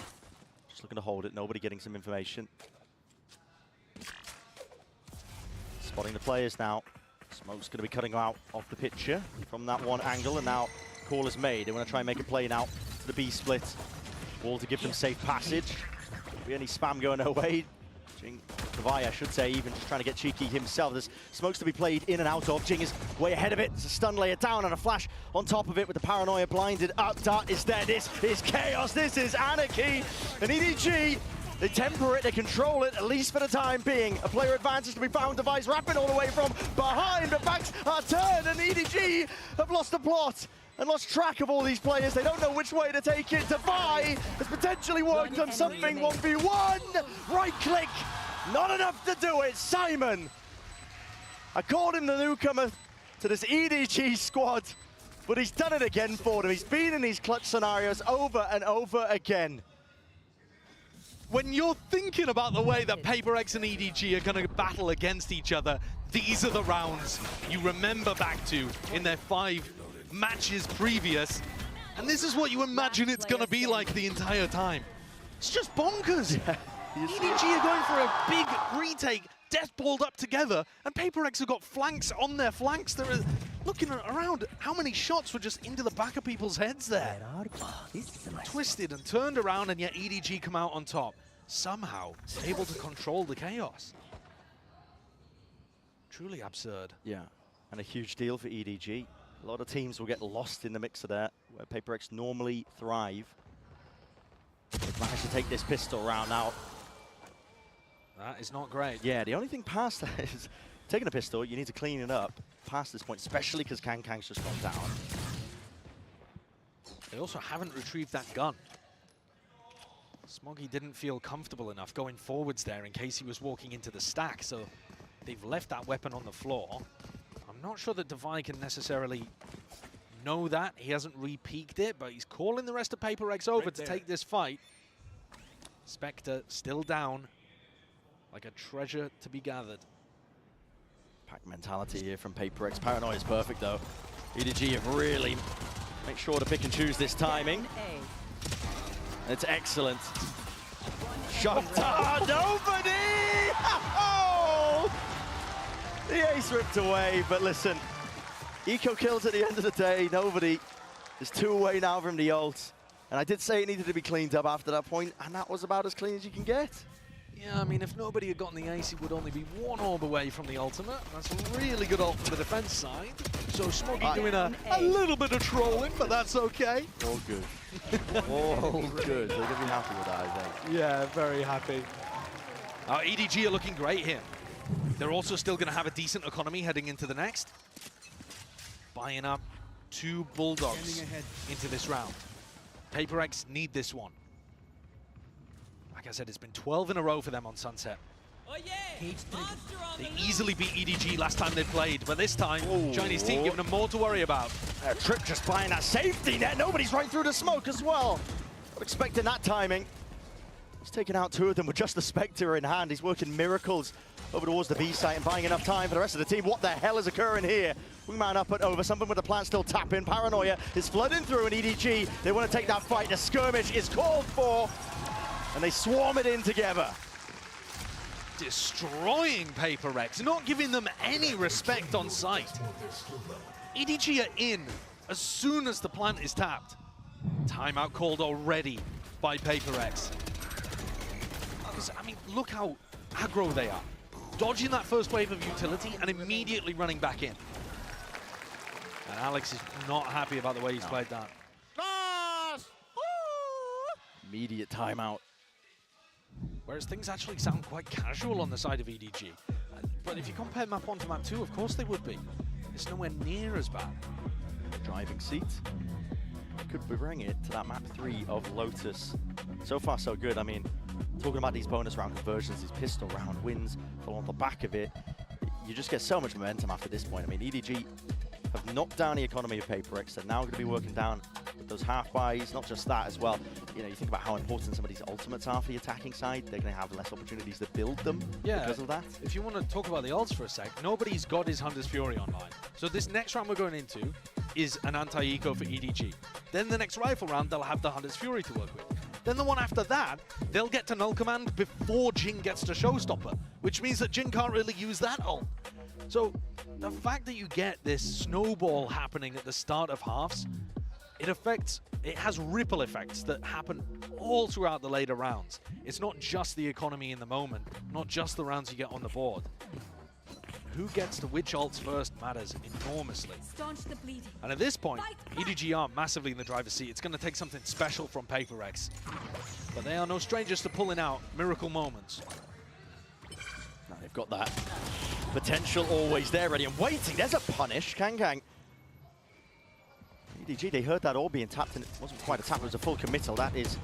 Just looking to hold it. Nobody getting some information. Spotting the players now. Smoke's going to be cutting out off the picture from that one angle, and now call is made. They want to try and make a play now to the B split. Wall to give them safe passage. Won't be any spam going their way. Kavai, I should say, even just trying to get cheeky himself. There's smokes to be played in and out of. Jing is way ahead of it. It's a stun layer down and a flash on top of it with the paranoia blinded up. Dart is there. This is chaos. This is anarchy. And EDG, they temper it, they control it, at least for the time being. A player advantage to be found. Device wrapping all the way from behind. The backs are turned and EDG have lost the plot and lost track of all these players. They don't know which way to take it. Devi has potentially worked on something. 1v1. Right click. Not enough to do it. Simon. I called him the newcomer to this EDG squad, but he's done it again for them. He's been in these clutch scenarios over and over again. When you're thinking about the way that PaperX and EDG are going to battle against each other, these are the rounds you remember back to in their 5 matches previous. And this is what you imagine it's going to be like the entire time. It's just bonkers. Yeah. EDG are going for a big retake, death balled up together, and PaperX have got flanks on their flanks. There are looking around, how many shots were just into the back of people's heads there? Twisted and turned around, and yet EDG come out on top. Somehow able to control the chaos. Truly absurd. Yeah, and a huge deal for EDG. A lot of teams will get lost in the mix of that, where PaperX normally thrive. They've managed to take this pistol round now. That is not great. Yeah, the only thing past that is taking a pistol, you need to clean it up past this point, especially because Kang's just gone down. They also haven't retrieved that gun. Smoggy didn't feel comfortable enough going forwards there in case he was walking into the stack, so they've left that weapon on the floor. I'm not sure that Devi can necessarily know that. He hasn't re-peeked it, but he's calling the rest of PaperX over to take this fight. Spectre still down, like a treasure to be gathered. Pack mentality here from PaperX. Paranoia is perfect though. EDG have really made sure to pick and choose this timing. It's excellent. Shot. Nobody! Oh! The ace ripped away, but listen. Eco kills at the end of the day. Nobody. There's 2 away now from the ult. And I did say it needed to be cleaned up after that point, and that was about as clean as you can get. Yeah, I mean, if nobody had gotten the ace, he would only be 1 orb away from the ultimate. That's a really good ult for the defense side. So Smoggy doing a little bit of trolling, but that's okay. All good. All good. They're going to be happy with that, I think. Yeah, very happy. EDG are looking great here. They're also still going to have a decent economy heading into the next. Buying up 2 Bulldogs into this round. PaperX need this one. Like I said, it's been 12 in a row for them on Sunset. They easily beat EDG last time they played, but this time, Chinese team giving them more to worry about. Trip just buying that safety net. Nobody's right through the smoke as well. I'm expecting that timing. He's taken out 2 of them with just the Spectre in hand. He's working miracles over towards the B site and buying enough time for the rest of the team. What the hell is occurring here? Wingman up and over. Something with the plan still tapping. Paranoia is flooding through, and EDG, they want to take that fight. The skirmish is called for, and they swarm it in together. Destroying PaperX, not giving them any respect on site. EDG are in as soon as the plant is tapped. Timeout called already by PaperX. Because, I mean, look how aggro they are. Dodging that first wave of utility and immediately running back in. And Alex is not happy about the way he's played that. Immediate timeout. Whereas things actually sound quite casual on the side of EDG. But if you compare map 1 to map 2, of course they would be. It's nowhere near as bad. Driving seat. Could bring it to that map 3 of Lotus. So far, so good. I mean, talking about these bonus round conversions, these pistol round wins, fall on the back of it, you just get so much momentum after this point. I mean, EDG have knocked down the economy of PaperX. They're now going to be working down with those half buys, not just that as well. You know, you think about how important some of these ultimates are for the attacking side. They're going to have less opportunities to build them because of that. If you want to talk about the ults for a sec, nobody's got his Hunter's Fury online. So this next round we're going into is an anti-eco for EDG. Then the next rifle round, they'll have the Hunter's Fury to work with. Then the one after that, they'll get to Null Command before Jin gets to Showstopper, which means that Jin can't really use that ult. So the fact that you get this snowball happening at the start of halves, it has ripple effects that happen all throughout the later rounds. It's not just the economy in the moment, not just the rounds you get on the board. Who gets to which ults first matters enormously. And at this point, EDG are massively in the driver's seat. It's going to take something special from PaperX. But they are no strangers to pulling out miracle moments. Now they've got that potential always there, ready and waiting. There's a punish. Kang. EDG, they heard that all being tapped, and it wasn't quite a tap, it was a full committal. That is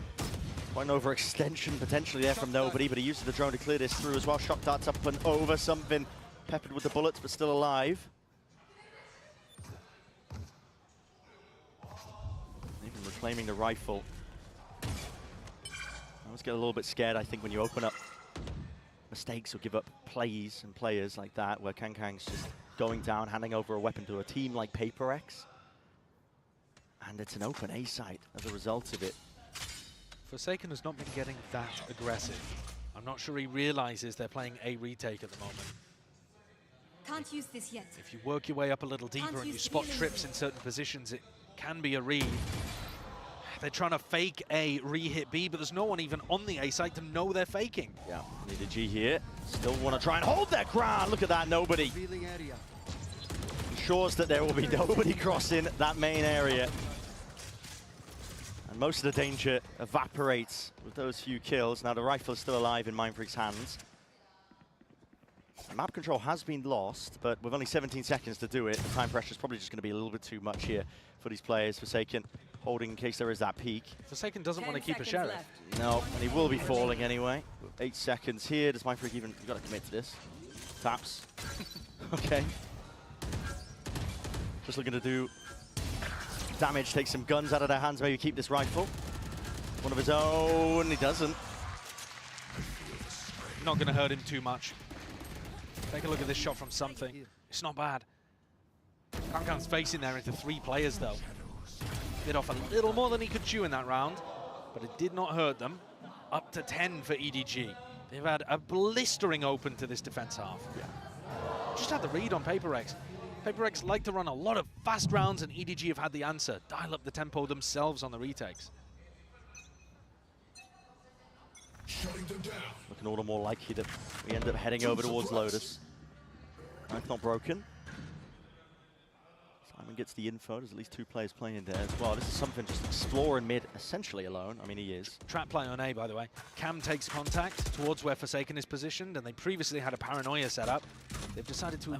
quite an overextension potentially there from nobody, but he uses the drone to clear this through as well. Shock darts up and over, something peppered with the bullets, but still alive. Even reclaiming the rifle. I always get a little bit scared, I think, when you open up mistakes or give up plays and players like that, where Kang's just going down, handing over a weapon to a team like PaperX. And it's an open A site as a result of it. Forsaken has not been getting that aggressive. I'm not sure he realizes they're playing a retake at the moment. Can't use this yet. If you work your way up a little deeper and you spot trips in certain positions, it can be a read. They're trying to fake A, re-hit B, but there's no one even on the A side to know they're faking. Yeah, EDG here. Still want to try and hold their ground. Look at that, nobody. Ensures that there will be nobody crossing that main area. And most of the danger evaporates with those few kills. Now the rifle is still alive in Mindfreak's hands. Map control has been lost, but with only 17 seconds to do it, the time pressure is probably just going to be a little bit too much here for these players. Forsaken holding in case there is that peak. Forsaken doesn't want to keep a sheriff. No, and he will be falling anyway. 8 seconds here. Does Mindfreak even... You've got to commit to this. Taps. Okay. Just looking to do damage, take some guns out of their hands, maybe keep this rifle. One of his own, he doesn't. Not going to hurt him too much. Take a look at this shot from Something. It's not bad. Kankan's facing there into 3 players though. Bit off a little more than he could chew in that round, but it did not hurt them. Up to 10 for EDG. They've had a blistering open to this defense half. Yeah. Just had the read on PaperX. PaperX like to run a lot of fast rounds, and EDG have had the answer. Dial up the tempo themselves on the retakes. Looking all the more likely that we end up heading over towards Lotus. Knife not broken. Simon gets the info. There's at least 2 players playing there as well. This is Something just exploring mid, essentially alone. I mean, he is. Trap play on A, by the way. Cam takes contact towards where Forsaken is positioned, and they previously had a paranoia set up. They've decided to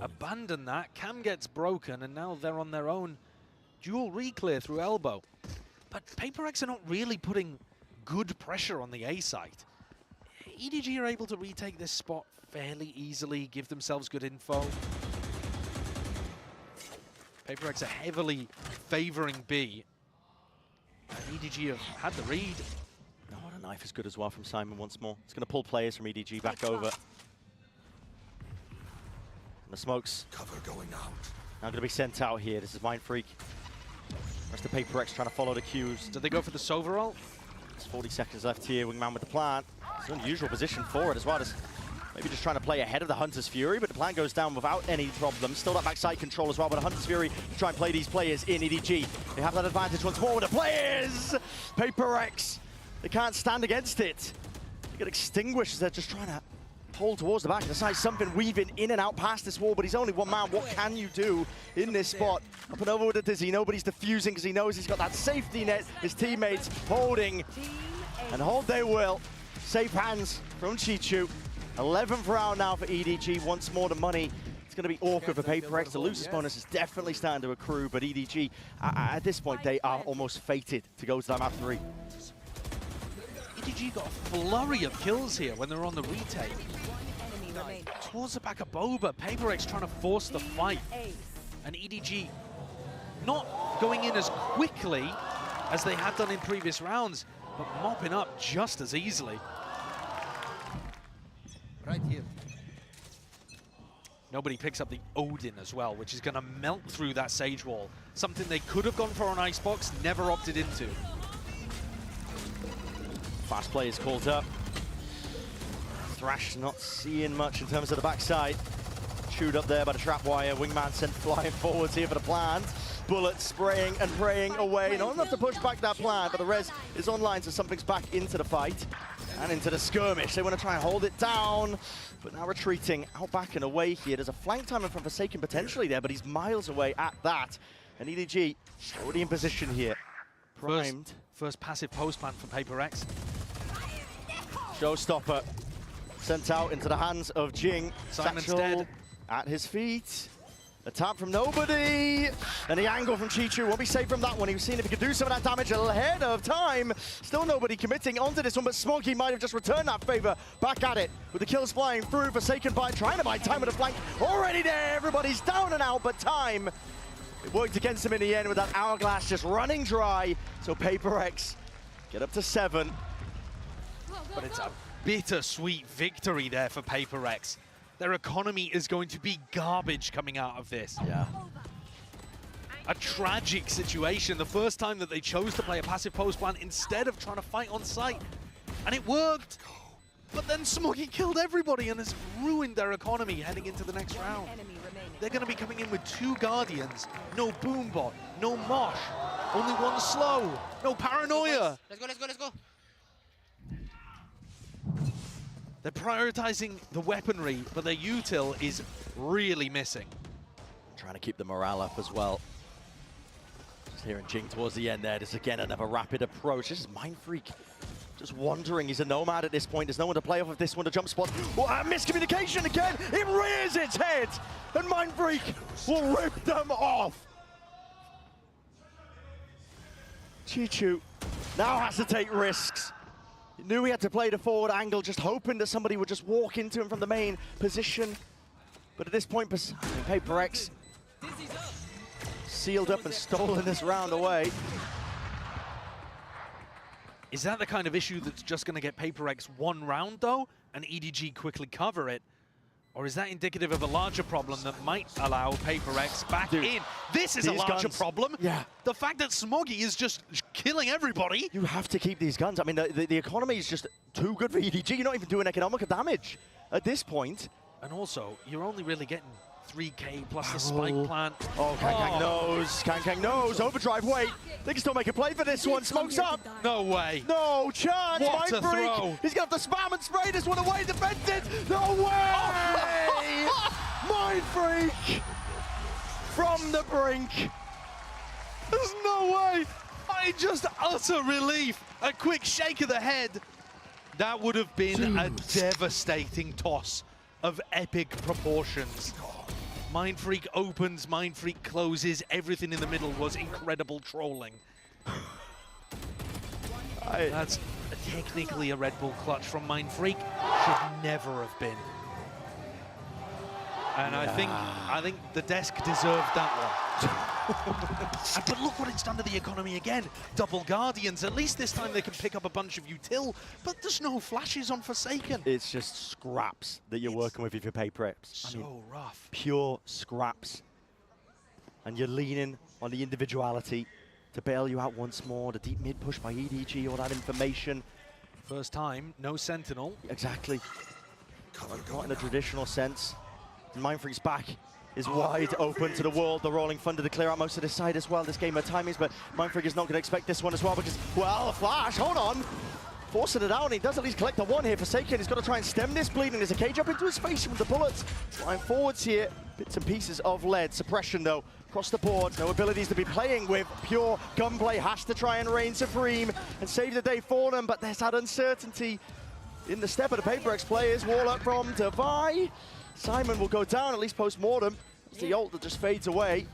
abandon that. Cam gets broken, and now they're on their own. Dual re-clear through elbow. But PaperX are not really putting good pressure on the A site. EDG are able to retake this spot fairly easily, give themselves good info. PaperX are heavily favoring B. And EDG have had the read. Oh, the knife is good as well from Simon once more. It's going to pull players from EDG back over. And the smokes Cover going out. now going to be sent out here. This is Mindfreak. Rest of PaperX trying to follow the cues. Did they go for the Sova roll? There's 40 seconds left here. Wingman with the plant. It's an unusual position for it as well. Just maybe just trying to play ahead of the Hunter's Fury, but the plant goes down without any problem. Still that backside control as well, but the Hunter's Fury to try and play these players in EDG. They have that advantage once more with the players! PaperX, they can't stand against it. They get extinguished as they're just trying to pull towards the back of the side. Something weaving in and out past this wall, but he's only one man. What can you do in this spot? Up and over with the Dizzy. Nobody's defusing because he knows he's got that safety net. His teammates holding, and hold they will. Safe hands from Chichu. 11th round now for EDG. Once more the money. It's going to be awkward for PaperX. The losers bonus is definitely starting to accrue, but EDG, at this point, they are almost fated to go to that map 3. EDG got a flurry of kills here when they're on the retake. Towards the back of Boba, PaperX trying to force the fight. And EDG not going in as quickly as they had done in previous rounds, but mopping up just as easily. Right here. Nobody picks up the Odin as well, which is going to melt through that Sage wall. Something they could have gone for on Icebox, never opted into. Fast play is called up. Thrash not seeing much in terms of the backside. Chewed up there by the trap wire. Wingman sent flying forwards here for the plant. Bullets spraying and praying away. Not enough to push back that plant, but the res is online, so Something's back into the fight and into the skirmish. They want to try and hold it down, but now retreating out back and away here. There's a flank timer from Forsaken potentially there, but he's miles away at that. And EDG already in position here. Primed. First passive post plant from PaperX. Showstopper sent out into the hands of Jing. Simon's Satchel dead. At his feet. A tap from nobody. And the angle from Chichu won't be safe from that one. He was seeing if he could do some of that damage ahead of time. Still nobody committing onto this one, but Smokey might have just returned that favor back at it. With the kills flying through, Forsaken by trying to buy time with the flank. Already there, everybody's down and out, but time. It worked against him in the end with that hourglass just running dry. So PaperX get up to 7. But it's a bittersweet victory there for PaperX. Their economy is going to be garbage coming out of this. Yeah. A tragic situation. The first time that they chose to play a passive post plant instead of trying to fight on site. And it worked. But then Smoggy killed everybody and has ruined their economy heading into the next round. They're going to be coming in with 2 Guardians, no Boombot, no Mosh, only 1 slow, no Paranoia. Let's go, let's go, let's go. They're prioritizing the weaponry, but their util is really missing. Trying to keep the morale up as well. Just hearing Jing towards the end there. Just again another rapid approach. This is Mind Freak just wandering. He's a nomad at this point. There's no one to play off of this one to jump spot. Oh, miscommunication again. It rears its head, and Mind Freak will rip them off. Chichu now has to take risks. He knew he had to play the forward angle, just hoping that somebody would just walk into him from the main position. But at this point, Paper X sealed up and stolen this round away. Is that the kind of issue that's just going to get Paper X 1 round, though, and EDG quickly cover it? Or is that indicative of a larger problem that might allow Paper X back in? This is a larger problem. Yeah. The fact that Smoggy is just killing everybody. You have to keep these guns. I mean, the economy is just too good for EDG. You're not even doing economical damage at this point. And also, you're only really getting 3K plus the spike plant. Oh, Kang knows. Kang knows. Overdrive, wait. They can still make a play for this one. Smokes up. No way. No chance. What a Mind Freak. throw. He's going to have to spam and spray this one away. Defended. No way. Mind Freak. From the brink. There's no way. Just utter relief. A quick shake of the head. That would have been a devastating toss of epic proportions. Mind Freak opens, Mind Freak closes. Everything in the middle was incredible trolling. That's technically a Red Bull clutch from Mind Freak. Should never have been. And I think the desk deserved that one. But look what it's done to the economy again. Double Guardians. At least this time they can pick up a bunch of util, but there's no flashes on Forsaken. It's just scraps that you're working with if you're Paper X. I mean, rough. Pure scraps. And you're leaning on the individuality to bail you out once more. The deep mid push by EDG, all that information. First time, no Sentinel. Exactly. Not in a traditional sense. Mind Freak's back is wide open to the wall. The Rolling Thunder to clear out most of this side as well. This game of timings, but Mind Freak is not going to expect this one as well because, well, a flash, hold on. Forcing it out, and he does at least collect the one here. Forsaken, he's got to try and stem this bleeding. There's a cage up into his face with the bullets. Flying forwards here. Bits and pieces of lead. Suppression, though, across the board. No abilities to be playing with. Pure gunplay has to try and reign supreme and save the day for them, but there's that uncertainty in the step of the Paper X players. Wall up from Devi. Simon will go down, at least post-mortem. It's the ult that just fades away.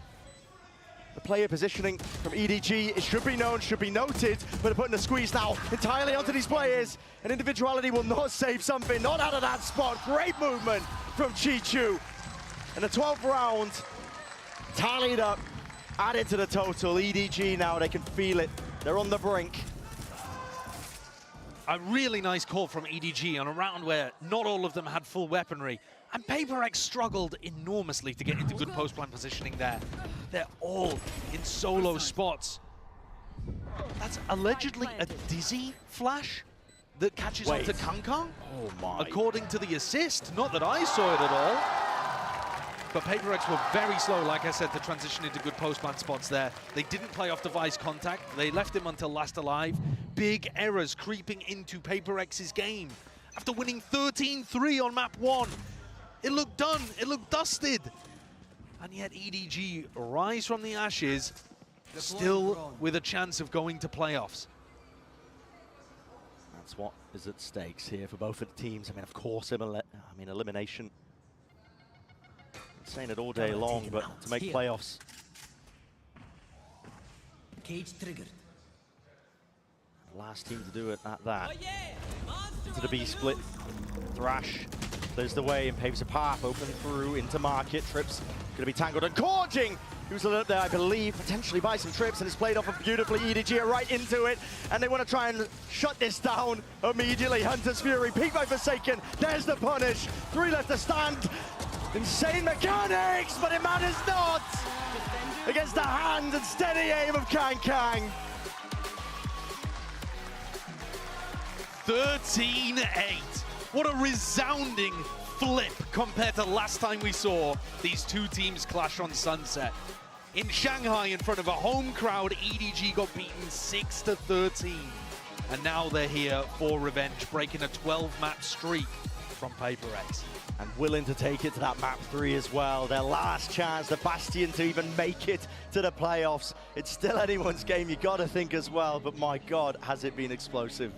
The player positioning from EDG, it should be known, should be noted, but they're putting the squeeze now entirely onto these players. And individuality will not save something, not out of that spot. Great movement from Chichu. And the 12th round, tallied up, added to the total. EDG now, they can feel it. They're on the brink. A really nice call from EDG on a round where not all of them had full weaponry. And Paper X struggled enormously to get into good post-plan positioning there. They're all in solo spots. That's allegedly a Dizzy flash that catches onto Kang. Oh my. According to the assist, not that I saw it at all. But Paper X were very slow, like I said, to transition into good post-plan spots there. They didn't play off device contact. They left him until last alive. Big errors creeping into Paper X's game. After winning 13-3 on map 1, it looked done, it looked dusted. And yet EDG rise from the ashes, still with a chance of going to playoffs. That's what is at stakes here for both of the teams. I mean, of course, elimination. Saying it all day long, but to make playoffs. Cage triggered. Last team to do it at that. Into the B split. Thrash clears the way and paves a path. Open through into market. Trips going to be tangled and Gorging, who's a little there, I believe, potentially by some trips, and it's played off of beautifully. EDG are right into it, and they want to try and shut this down immediately. Hunter's Fury, peek by Forsaken. There's the punish. 3 left to stand. Insane mechanics, but it matters not against the hand and steady aim of Kang. 13-8. What a resounding flip compared to last time we saw these two teams clash on Sunset. In Shanghai, in front of a home crowd, EDG got beaten 6-13. And now they're here for revenge, breaking a 12-map streak from PaperX. And willing to take it to that map 3 as well. Their last chance, the Bastion, to even make it to the playoffs. It's still anyone's game, you gotta think as well, but my God, has it been explosive.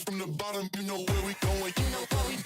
From the bottom, you know where we going, you know where we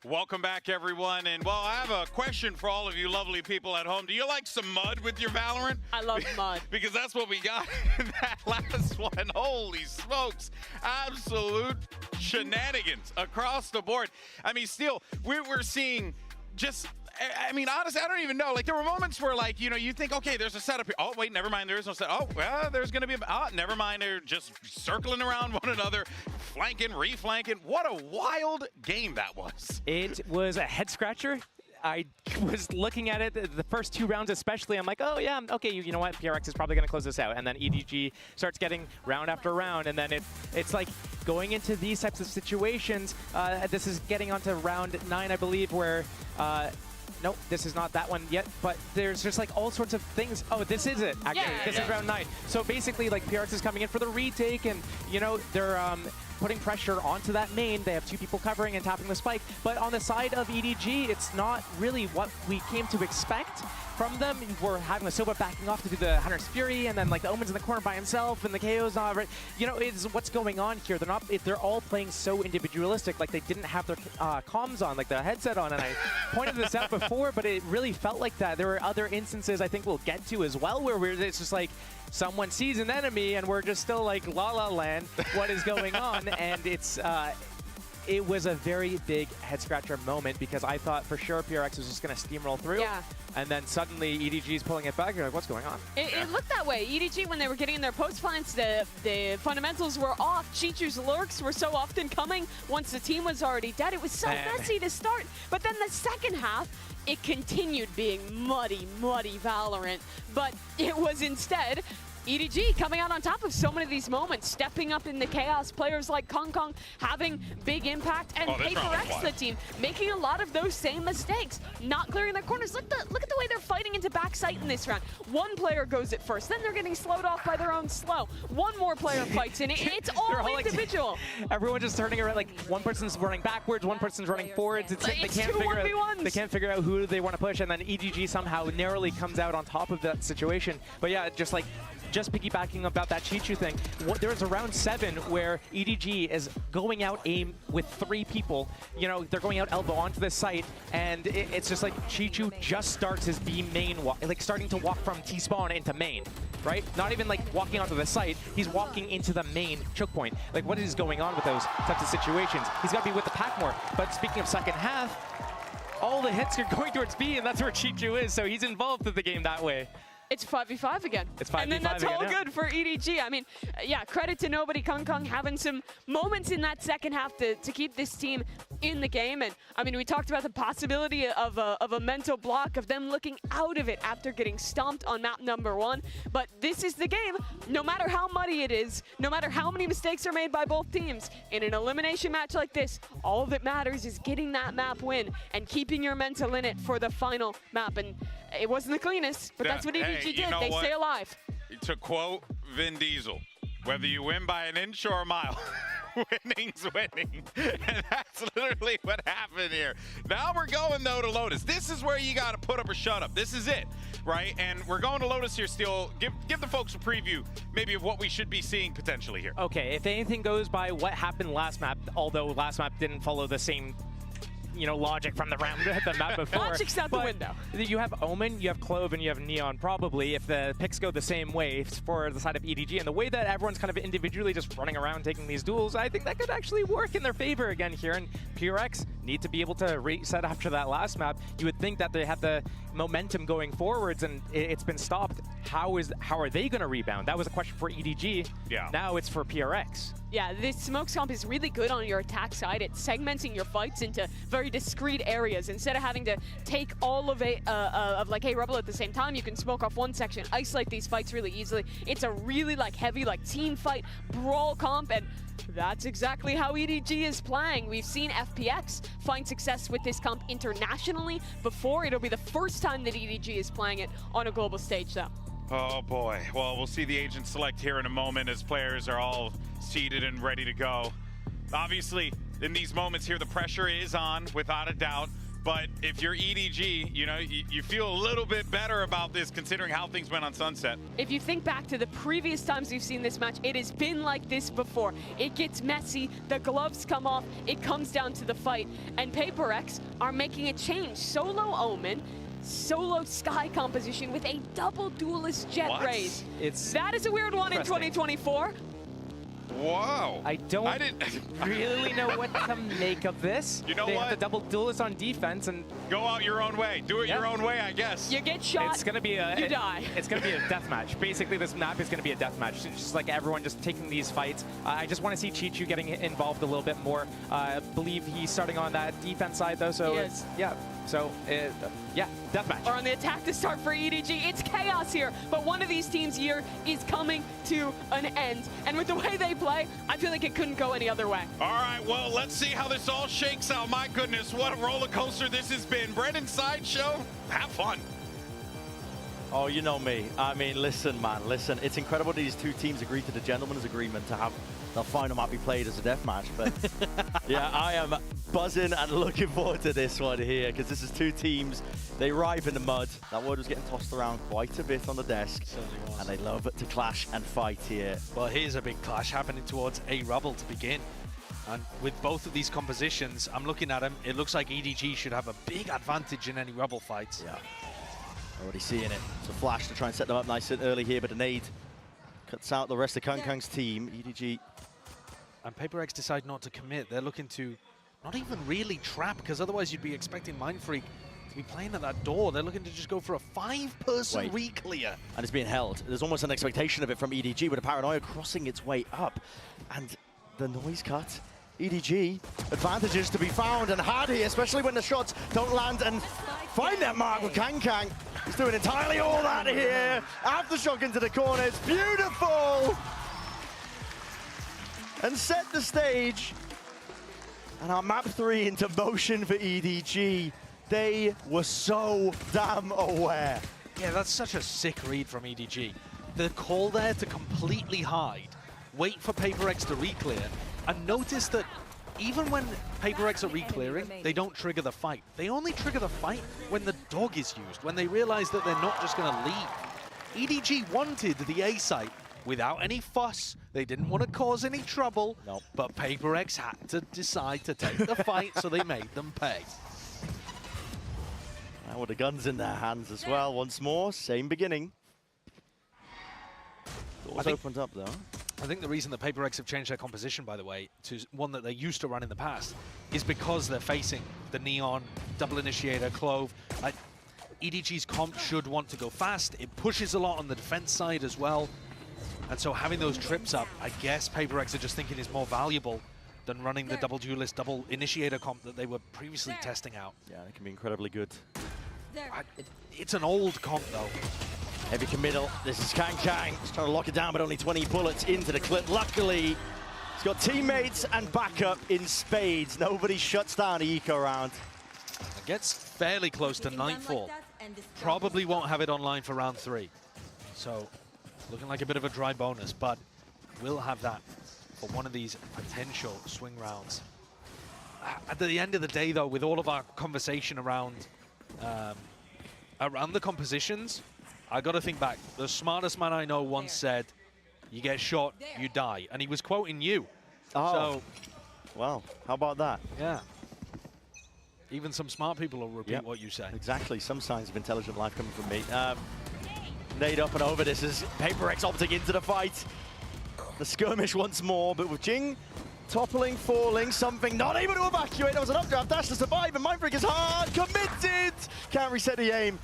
Welcome back, everyone. And, well, I have a question for all of you lovely people at home. Do you like some mud with your Valorant? I love mud. Because that's what we got in that last one. Holy smokes. Absolute shenanigans across the board. I mean, still, we're seeing just... I mean, honestly, I don't even know. Like, there were moments where, like, you know, you think, okay, there's a setup here. Oh, wait, never mind, there is no setup. Oh, well, there's going to be a... Oh, never mind, they're just circling around one another, flanking, reflanking. What a wild game that was. It was a head-scratcher. I was looking at it, the first 2 rounds especially, I'm like, oh yeah, okay, you know what, PRX is probably going to close this out. And then EDG starts getting round after round, and then it's like going into these types of situations, this is getting onto round 9, I believe, where... Nope, this is not that one yet, but there's just like all sorts of things. Oh, this is it, actually. Yeah, this is round 9. So basically, like, PRX is coming in for the retake, and, you know, they're putting pressure onto that main. They have 2 people covering and tapping the spike. But on the side of EDG, it's not really what we came to expect from them. We're having a Soba backing off to do the Hunter's Fury, and then like the Omen's in the corner by himself, and the KO's not right. You know, it's what's going on here. They're all playing so individualistic, like they didn't have their comms on, like the headset on, and I pointed this out before, but it really felt like that. There were other instances I think we'll get to as well, where it's just like, someone sees an enemy and we're just still like la la land, what is going on? And it was a very big head scratcher moment, because I thought for sure PRX was just going to steamroll through. Yeah. And then suddenly EDG is pulling it back. You're like, what's going on? It looked that way. EDG, when they were getting in their post plants, the fundamentals were off. Chichu's lurks were so often coming once the team was already dead. It was so messy to start. But then the second half, it continued being muddy, muddy Valorant. But it was instead EDG coming out on top of so many of these moments, stepping up in the chaos. Players like Kong Kong having big impact, and Paper X, the team, making a lot of those same mistakes, not clearing their corners. Look at the way they're fighting into backside in this round. One player goes it first, then they're getting slowed off by their own slow. One more player fights in it. It's all individual. Like, everyone just turning around, like one person's running backwards, one person's running forwards. They can't figure out who they want to push, and then EDG somehow narrowly comes out on top of that situation. But yeah, just piggybacking about that Chichu thing, there was a round 7 where EDG is going out aim with 3 people. You know, they're going out elbow onto this site, and it's just like Chichu just starts his B main walk, like starting to walk from T-spawn into main, right? Not even like walking onto the site, he's walking into the main choke point. Like, what is going on with those types of situations? He's got to be with the pack more. But speaking of second half, all the hits are going towards B, and that's where Chichu is, so he's involved with the game that way. It's 5v5 again. It's 5v5 and then that's again, all yeah. good for EDG. I mean, yeah, credit to nobody. Kong Kong having some moments in that second half to keep this team in the game. And I mean, we talked about the possibility of a mental block, of them looking out of it after getting stomped on map number 1. But this is the game. No matter how muddy it is, no matter how many mistakes are made by both teams, in an elimination match like this, all that matters is getting that map win and keeping your mental in it for the final map. And it wasn't the cleanest, but that's what EDG did. They stay alive. To quote Vin Diesel, whether you win by an inch or a mile, winning's winning. And that's literally what happened here. Now we're going, though, to Lotus. This is where you got to put up or shut up. This is it, right? And we're going to Lotus here, Steel. Give the folks a preview, maybe, of what we should be seeing potentially here. Okay, if anything goes by what happened last map, although last map didn't follow the same logic from the round the map before. Logic's out the window. You have Omen, you have Clove, and you have Neon, probably, if the picks go the same way for the side of EDG. And the way that everyone's kind of individually just running around taking these duels, I think that could actually work in their favor again here. And PRX need to be able to reset after that last map. You would think that they had the momentum going forwards, and it's been stopped. How are they going to rebound? That was a question for EDG. Yeah. Now it's for PRX. Yeah, this smoke comp is really good on your attack side. It's segmenting your fights into very discrete areas. Instead of having to take all of like a rebel at the same time, you can smoke off one section, isolate these fights really easily. It's a really heavy team fight, brawl comp, and that's exactly how EDG is playing. We've seen FPX find success with this comp internationally before. It'll be the first time that EDG is playing it on a global stage, though. Oh boy. Well, we'll see the agent select here in a moment as players are all seated and ready to go. Obviously, in these moments here, the pressure is on, without a doubt. But if you're EDG, you feel a little bit better about this considering how things went on Sunset. If you think back to the previous times we've seen this match, it has been like this before. It gets messy, the gloves come off, it comes down to the fight, and Paper X are making a change. Solo Omen, solo Sky composition with a double duelist jet raise. That is a weird one in 2024. Whoa. I didn't really know what to make of this. You know they what? have the double duelist on defense and go out your own way. Do it your own way, I guess. You get shot, it's gonna be you die. It's going to be a death match. Basically, this map is going to be a death match. It's just like everyone just taking these fights. I just want to see Chichu getting involved a little bit more. I believe he's starting on that defense side, though, so it's, yeah. So, yeah, deathmatch. Or on the attack to start for EDG. It's chaos here, but one of these teams here is coming to an end. And with the way they play, I feel like it couldn't go any other way. All right, well, let's see how this all shakes out. My goodness, what a roller coaster this has been. Brendan Sideshow, have fun. Oh, you know me. I mean, listen, man, listen. It's incredible these two teams agreed to the gentleman's agreement to have the final map be played as a deathmatch. But yeah, I am buzzing and looking forward to this one here because this is two teams. They ripe in the mud. That word was getting tossed around quite a bit on the desk. And they love to clash and fight here. Well, here's a big clash happening towards A Rubble to begin. And with both of these compositions, I'm looking at them. It looks like EDG should have a big advantage in any Rubble fights. Yeah. Already seeing it. It's a flash to try and set them up nice and early here, but a nade cuts out the rest of Kong Kong's team. EDG. And Paper X decide not to commit. They're looking to not even really trap, because otherwise you'd be expecting Mindfreak to be playing at that door. They're looking to just go for a 5-person re-clear. And it's being held. There's almost an expectation of it from EDG with a Paranoia crossing its way up. And the noise cut. EDG, advantages to be found and had here, especially when the shots don't land and find that mark with Kang Kang. He's doing entirely all that here. Aftershock into the corner. It's beautiful. And set the stage. And our map 3 into motion for EDG. They were so damn aware. Yeah, that's such a sick read from EDG. The call there to completely hide, wait for PaperX to re-clear, and notice that even when PaperX are re-clearing, they don't trigger the fight. They only trigger the fight when the dog is used, when they realize that they're not just going to leave. EDG wanted the A site without any fuss. They didn't want to cause any trouble, but PaperX had to decide to take the fight, so they made them pay. Now with the guns in their hands as well, once more, same beginning. Doors opened up though. I think the reason that PaperX have changed their composition, by the way, to one that they used to run in the past, is because they're facing the Neon, Double Initiator, Clove. EDG's comp should want to go fast. It pushes a lot on the defense side as well. And so having those trips up, I guess PaperX are just thinking is more valuable than running the double duelist, double initiator comp that they were previously testing out. Yeah, it can be incredibly good. It's an old comp though. Heavy committal. This is Kang Kang. He's trying to lock it down, but only 20 bullets into the clip. Luckily, he's got teammates and backup in spades. Nobody shuts down the eco round. It gets fairly close to Nightfall. Probably won't have it online for round 3. So looking like a bit of a dry bonus, but we'll have that for one of these potential swing rounds. At the end of the day, though, with all of our conversation around the compositions, I got to think back. The smartest man I know once said, "You get shot, you die," and he was quoting you. Oh, so, well, how about that? Yeah. Even some smart people will repeat what you say. Exactly. Some signs of intelligent life coming from me. Nade up and over. This is PaperX opting into the fight. The skirmish once more, but with Jing toppling, falling, something not able to evacuate. That was an updraft dash to survive, and Mindfreak is hard committed. Can't reset the aim.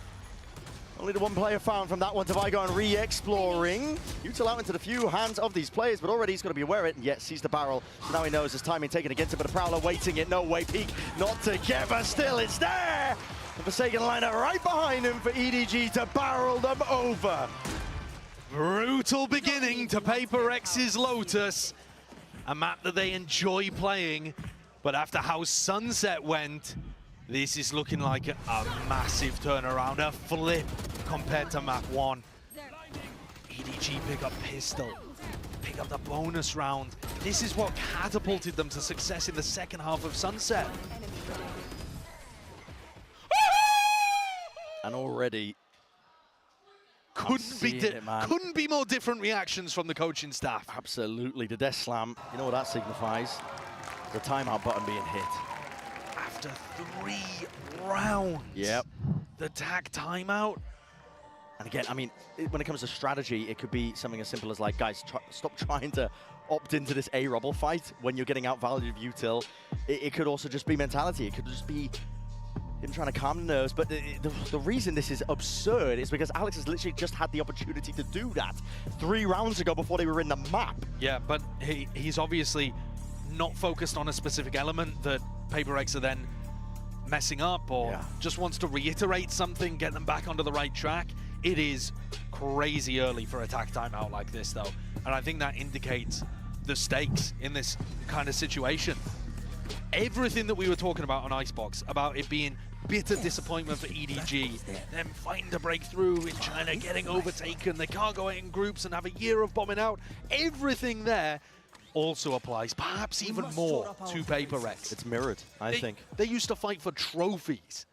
Only the one player found from that one. Tavai re-exploring. Util out into the few hands of these players, but already he's got to be aware of it, and yet sees the barrel. So now he knows his timing taken against him, but the Prowler waiting it. No way, peek. Not together, still it's there. The Forsaken liner right behind him for EDG to barrel them over. Brutal beginning to PaperX's Lotus. A map that they enjoy playing, but after how Sunset went, this is looking like a massive turnaround, a flip compared to map 1. EDG pick up pistol, pick up the bonus round. This is what catapulted them to success in the second half of Sunset. And already couldn't be more different reactions from the coaching staff. Absolutely, the death slam. You know what that signifies? The timeout button being hit. After 3 rounds. Yep. The tag timeout. And again, I mean, when it comes to strategy, it could be something as simple as like, guys, stop trying to opt into this A-Rubble fight when you're getting outvalued of util. It could also just be mentality. It could just be him trying to calm the nerves. But the reason this is absurd is because Alex has literally just had the opportunity to do that 3 rounds ago before they were in the map. Yeah, but he's obviously not focused on a specific element that PaperX are then messing up, or just wants to reiterate something, get them back onto the right track. It is crazy early for a tag timeout like this, though. And I think that indicates the stakes in this kind of situation. Everything that we were talking about on Icebox, about it being bitter disappointment for EDG, them fighting to break through in China, getting overtaken, they can't go out in groups and have a year of bombing out. Everything there also applies, perhaps even more, to PaperX. It's mirrored, I think. They used to fight for trophies.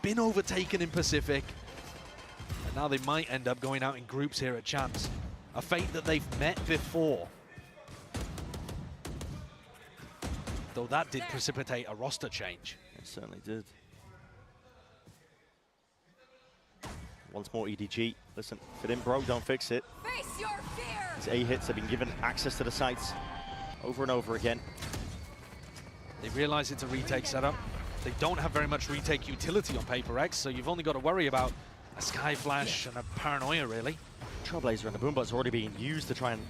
Been overtaken in Pacific, and now they might end up going out in groups here at Champs. A fate that they've met before. Though that did precipitate a roster change. It certainly did. Once more EDG. Listen, if it ain't broke, don't fix it. Face your fear. These A hits have been given access to the sites over and over again. They realize it's a retake setup. They don't have very much retake utility on PaperX, so you've only got to worry about a Sky Flash and a Paranoia, really. Trailblazer and the Boombot's already being used to try and...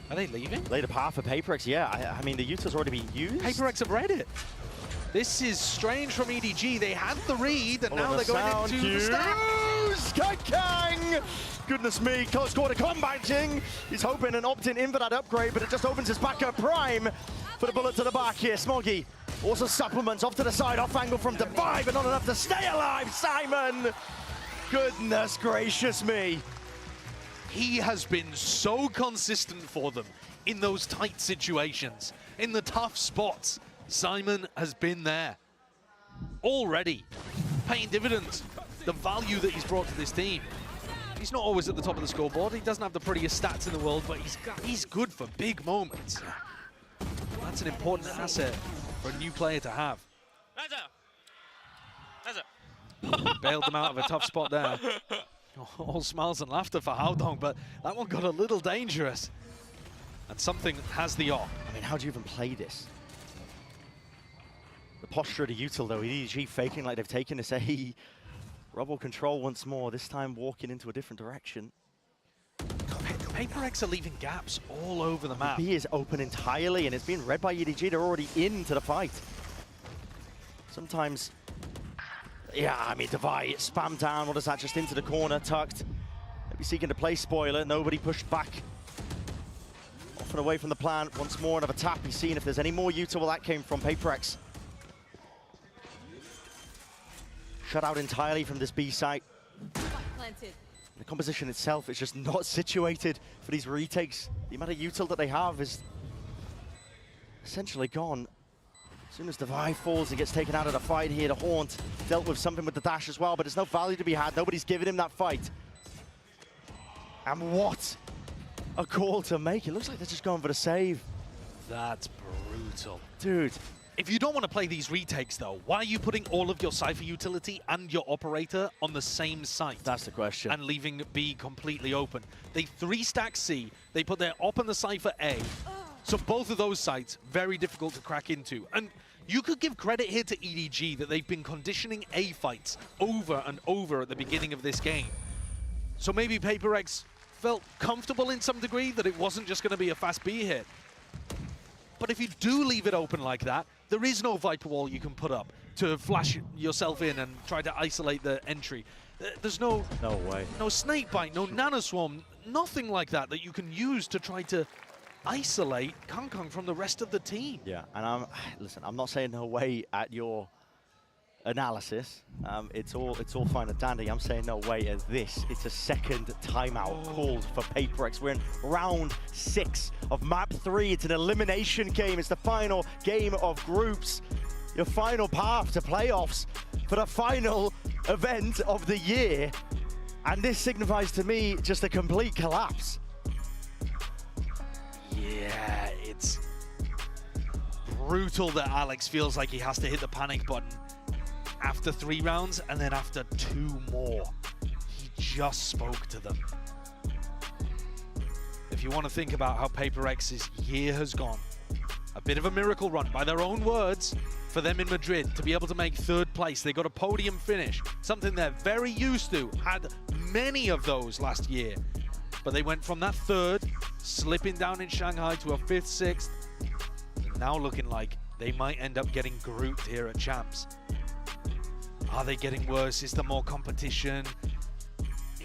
Are they leaving? Lay the path for PaperX, yeah. I mean, the util's already being used. PaperX have read it. This is strange from EDG. They had the read, and now the they're going into the stack. Kang! Goodness me, close quarter combat, Jing. He's hoping and opting in for that upgrade, but it just opens his backup prime for the bullet to the back here. Smoggy also supplements off to the side, off angle from Divide, but not enough to stay alive. Simon! Goodness gracious me. He has been so consistent for them in those tight situations, in the tough spots. Simon has been there already, paying dividends. The value that he's brought to this team. He's not always at the top of the scoreboard. He doesn't have the prettiest stats in the world, but he's good for big moments. That's an important asset for a new player to have. Bailed them out of a tough spot there. All smiles and laughter for Haodong, but that one got a little dangerous. And something has the op. I mean, how do you even play this? The posture of the util though, EDG faking like they've taken this A. Rubble control once more, this time walking into a different direction. PaperX are leaving gaps all over the map. B is open entirely and it's being read by EDG. They're already into the fight. Sometimes, yeah, I mean, Divide, spam down. What is that? Just into the corner, tucked. Maybe seeking to play spoiler. Nobody pushed back. Off and away from the plan. Once more, another tap. He's seeing if there's any more util. Well, that came from PaperX. Shut out entirely from this B site. Planted. The composition itself is just not situated for these retakes. The amount of util that they have is essentially gone. As soon as Divide falls, he gets taken out of the fight here. The Haunt dealt with something with the dash as well, but there's no value to be had. Nobody's giving him that fight. And what a call to make. It looks like they're just going for the save. That's brutal. Dude. If you don't want to play these retakes, though, why are you putting all of your Cypher utility and your operator on the same site? That's the question. And leaving B completely open. They 3-stack C, they put their op and the Cypher A. So both of those sites, very difficult to crack into. And you could give credit here to EDG that they've been conditioning A fights over and over at the beginning of this game. So maybe PaperX felt comfortable in some degree that it wasn't just going to be a fast B hit. But if you do leave it open like that, there is no Viper wall you can put up to flash yourself in and try to isolate the entry. There's no way. No snakebite, no nanoswarm, nothing like that that you can use to try to isolate Kangkong from the rest of the team. Yeah, and listen, I'm not saying no way at your analysis. It's all fine and dandy. I'm saying no way at this. It's a second timeout called for PaperX. We're in round 6 of map 3. It's an elimination game. It's the final game of groups. Your final path to playoffs for the final event of the year. And this signifies to me just a complete collapse. Yeah, it's brutal that Alex feels like he has to hit the panic button after 3 rounds, and then after 2 more. He just spoke to them. If you want to think about how PaperX's year has gone, a bit of a miracle run, by their own words, for them in Madrid to be able to make 3rd place. They got a podium finish, something they're very used to, had many of those last year. But they went from that 3rd, slipping down in Shanghai to a 5th, 6th, now looking like they might end up getting grouped here at Champs. Are they getting worse? Is there more competition?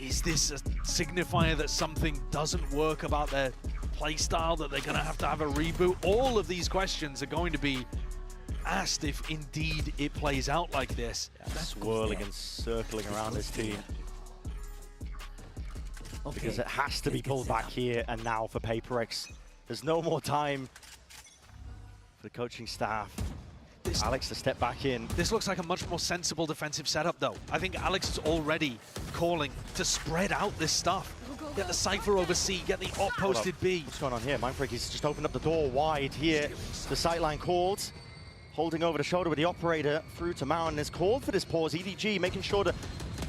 Is this a signifier that something doesn't work about their playstyle, that they're going to have a reboot? All of these questions are going to be asked if indeed it plays out like this. Yeah, swirling and circling around this team. Because it has to be pulled back here and now for PaperX. There's no more time for the coaching staff. Alex to step back in. This looks like a much more sensible defensive setup, though. I think Alex is already calling to spread out this stuff. Get the Cypher over C, get the op posted B. What's going on here? Mindfreak, he's just opened up the door wide here. The sightline called. Holding over the shoulder with the operator through to Mountain is called for this pause. EDG making sure to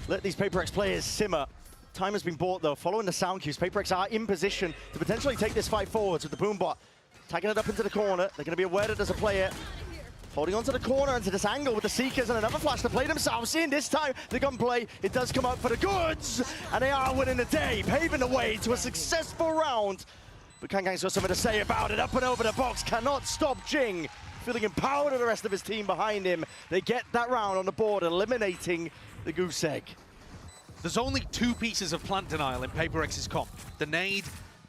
let these PaperX players simmer. Time has been bought, though. Following the sound cues, PaperX are in position to potentially take this fight forwards with the Boombot. Tagging it up into the corner. They're going to be aware that there's a player holding onto the corner into this angle with the Seekers and another flash to play themselves. Seeing this time the gunplay, it does come up for the goods, and they are winning the day, paving the way to a successful round. But Kangkang's got something to say about it. Up and over the box, cannot stop Jing feeling empowered with the rest of his team behind him. They get that round on the board, eliminating the goose egg. There's only 2 pieces of plant denial in Paper X's comp. The nade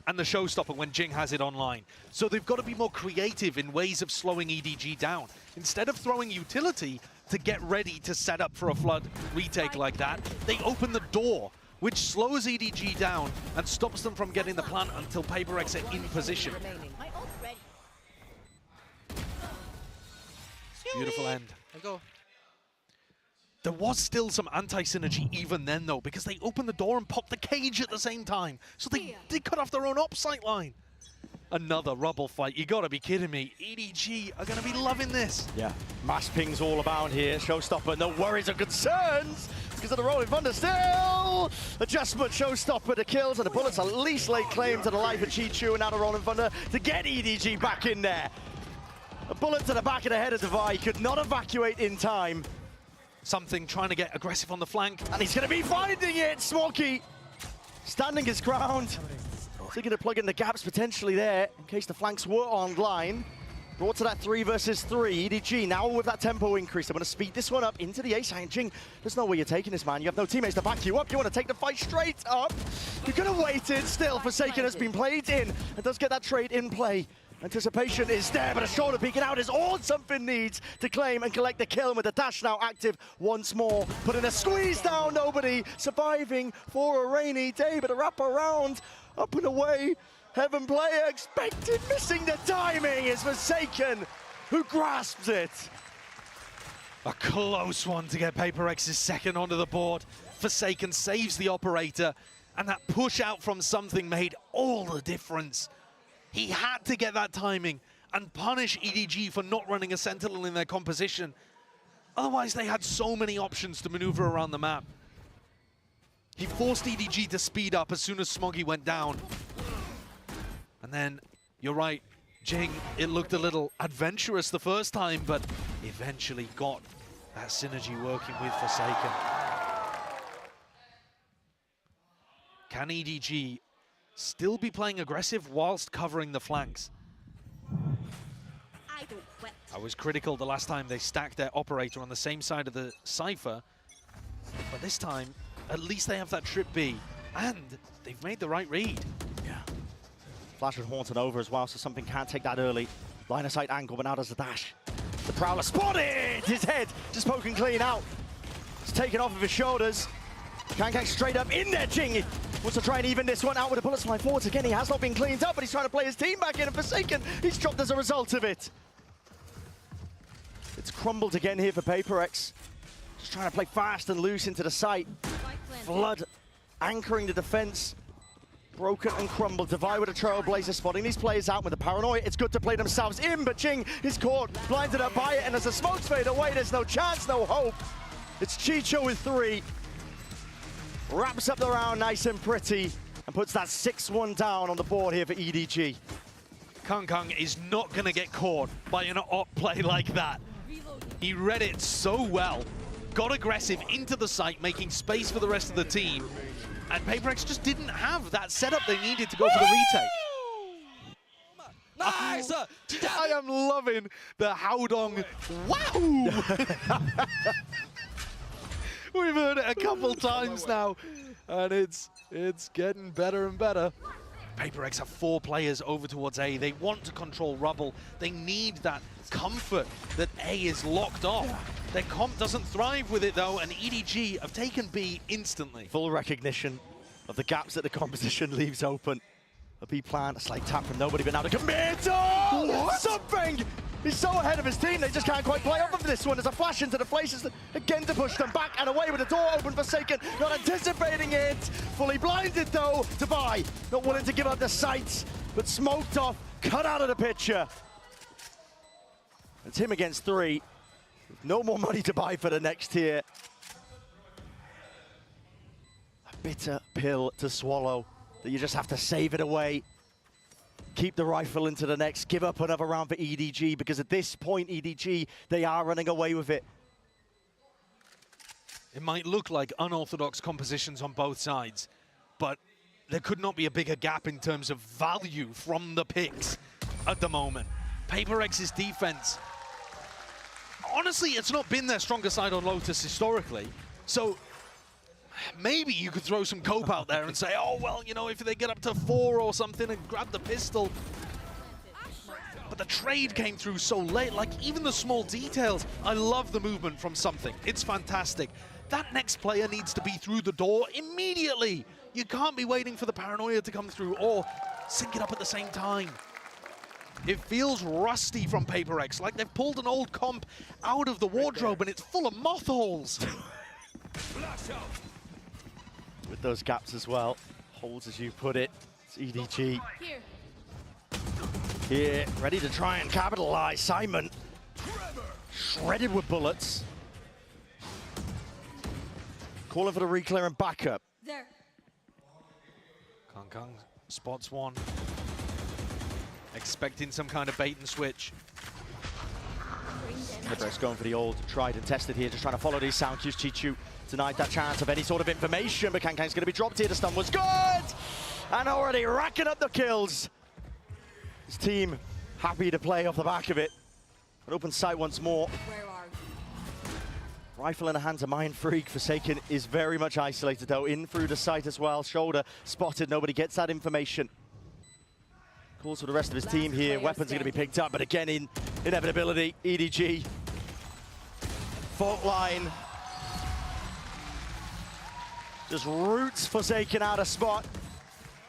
and the showstopper when Jing has it online. So they've got to be more creative in ways of slowing EDG down. Instead of throwing utility to get ready to set up for a flood retake like that, they open the door, which slows EDG down and stops them from getting the plant until Paper X are in position. Beautiful end. Go. There was still some anti-synergy even then, though, because they opened the door and popped the cage at the same time. So they cut off their own op sight line. Another rubble fight. You gotta be kidding me. EDG are gonna be loving this. Yeah, mass pings all about here. Showstopper, no worries or concerns because of the Rolling Thunder still. Adjustment, Showstopper to kills, and the Bullets at least lay claim to the life of Chi-Chu, and now the Rolling Thunder to get EDG back in there. A bullet to the back of the head of Devi, could not evacuate in time. Something trying to get aggressive on the flank. And he's going to be finding it, Smokey. Standing his ground. Looking to plug in the gaps potentially there, in case the flanks were online. Brought to that 3 versus 3. EDG now with that tempo increase. They're going to speed this one up into the ace. Jing, there's no way you're taking this, man. You have no teammates to back you up. You want to take the fight straight up. You could have waited. Still, Forsaken has been played in and does get that trade in play. Anticipation is there, but a shoulder peeking out is all something needs to claim and collect the kill. With the dash now active once more. Putting a squeeze down, nobody surviving for a rainy day, but a wrap around, up and away. Heaven player expected, missing the timing is Forsaken, who grasps it. A close one to get Paper X's second onto the board. Forsaken saves the operator, and that push out from something made all the difference. He had to get that timing and punish EDG for not running a Sentinel in their composition. Otherwise, they had so many options to maneuver around the map. He forced EDG to speed up as soon as Smoggy went down. And then, you're right, Jing, it looked a little adventurous the first time, but eventually got that synergy working with Forsaken. Can EDG still be playing aggressive whilst covering the flanks? I was critical the last time they stacked their operator on the same side of the Cypher, but this time, at least they have that trip B, and they've made the right read. Yeah. Flash with Haunted over as well, so something can't take that early. Line of sight angle, but now does the dash. The Prowler spotted! His head just poking clean out. It's taken off of his shoulders. Can't get straight up in there, Jing. Wants to try and even this one out with the bullets flying forwards again. He has not been cleaned up, but he's trying to play his team back in, and Forsaken, he's dropped as a result of it. It's crumbled again here for Paper X. Just trying to play fast and loose into the site. Flood anchoring the defense. Broken and crumbled. Devi with a Trailblazer, spotting these players out with the paranoia. It's good to play themselves in, but Jing is caught, blinded up by it, and as the smokes fade away, there's no chance, no hope. It's Chi-Chu with 3. Wraps up the round nice and pretty, and puts that 6-1 down on the board here for EDG. Kung is not going to get caught by an op play like that. He read it so well, got aggressive into the site, making space for the rest of the team, and Paper X just didn't have that setup they needed to go for the retake. Nice! I am loving the Haodong. Wow! We've heard it a couple times now, and it's getting better and better. Paper X have 4 players over towards A. They want to control Rubble. They need that comfort that A is locked off. Their comp doesn't thrive with it, though, and EDG have taken B instantly. Full recognition of the gaps that the composition leaves open. A B plan, a slight tap from nobody, but now to commit! Oh, something! He's so ahead of his team, they just can't quite play off of this one. There's a flash into the places, again to push them back and away with the door open. Forsaken, not anticipating it. Fully blinded though, Devi. Not willing to give up the sights, but smoked off, cut out of the picture. It's him against 3. No more money to buy for the next tier. A bitter pill to swallow, that you just have to save it away. Keep the rifle into the next, give up another round for EDG, because at this point, EDG, they are running away with it. It might look like unorthodox compositions on both sides, but there could not be a bigger gap in terms of value from the picks at the moment. Paper X's defense honestly, it's not been their stronger side on Lotus historically. So maybe you could throw some cope out there and say, oh, well, you know, if they get up to 4 or something and grab the pistol. But the trade came through so late, like even the small details. I love the movement from something. It's fantastic. That next player needs to be through the door immediately. You can't be waiting for the paranoia to come through or sync it up at the same time. It feels rusty from Paper X, like they've pulled an old comp out of the wardrobe and it's full of moth holes. With those gaps as well. Holes, as you put it. It's EDG. Here, ready to try and capitalize. Simon, shredded with bullets. Calling for the reclear and backup. There. Kang spots one. Expecting some kind of bait and switch. Paper going for the old tried and tested here, just trying to follow these sound cues. Chichu denied that chance of any sort of information, but Kang's going to be dropped here. The stun was good! And already racking up the kills. His team happy to play off the back of it. An open sight once more. Rifle in the hands of Mind Freak. Forsaken is very much isolated though, in through the sight as well. Shoulder spotted, nobody gets that information. Calls for the rest of his team here. Weapons are going to be picked up, but again in inevitability, EDG. Fault line. Just roots Forsaken out of spot.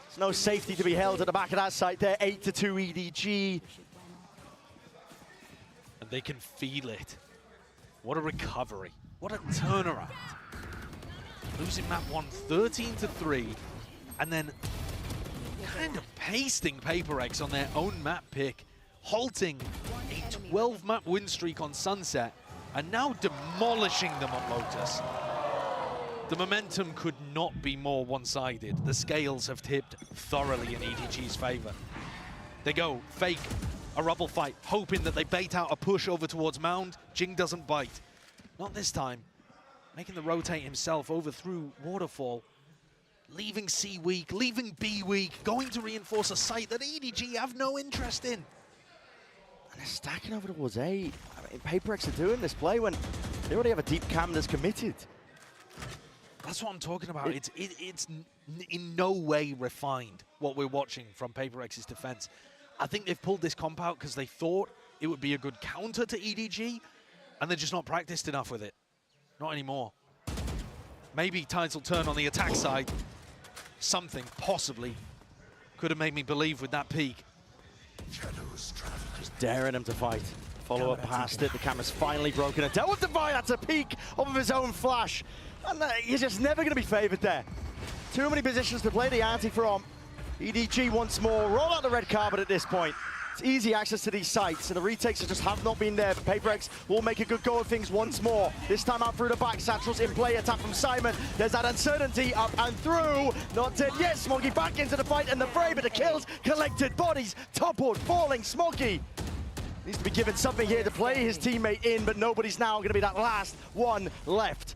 There's no safety to be held at the back of that site there. 8-2 EDG. And they can feel it. What a recovery. What a turnaround. Losing map 1 13-3, and then kind of pasting Paper X on their own map pick, halting a 12-map win streak on Sunset, and now demolishing them on Lotus. The momentum could not be more one-sided. The scales have tipped thoroughly in EDG's favor. They go fake a rubble fight, hoping that they bait out a push over towards Mound. Jing doesn't bite. Not this time. Making the rotate himself over through Waterfall. Leaving C weak, leaving B weak, going to reinforce a site that EDG have no interest in. And they're stacking over towards A. I mean, Paper X are doing this play when they already have a deep cam that's committed. That's what I'm talking about. It's in no way refined, what we're watching from Paper X's defense. I think they've pulled this comp out because they thought it would be a good counter to EDG, and they're just not practiced enough with it. Not anymore. Maybe tides will turn on the attack side. Something, possibly, could have made me believe with that peak. Just daring him to fight. Follow up past it. The camera's finally broken. And dealt with Divine. That's a peek off of his own flash. And he's just never going to be favored there. Too many positions to play the anti from. EDG once more. Roll out the red carpet at this point. It's easy access to these sites, and the retakes just have not been there. But Paper X will make a good go of things once more. This time out through the back. Satchel's in play. Attack from Simon. There's that uncertainty up and through. Not dead yet. Smoggy back into the fight and the fray, but the kills collected. Bodies toppled, falling. Smoggy needs to be given something here to play his teammate in, but nobody's now going to be that last one left.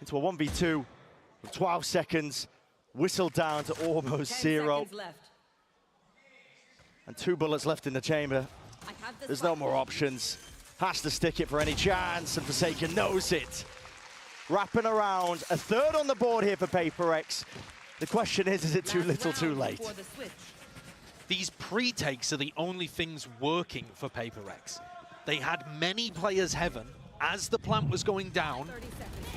Into a 1v2 with 12 seconds. Whistled down to almost 0. And 2 bullets left in the chamber. There's no more options. Has to stick it for any chance, and Forsaken knows it. Wrapping around, a third on the board here for Paper X. The question is it too little too late? These pre-takes are the only things working for Paper X. They had many players heaven as the plant was going down,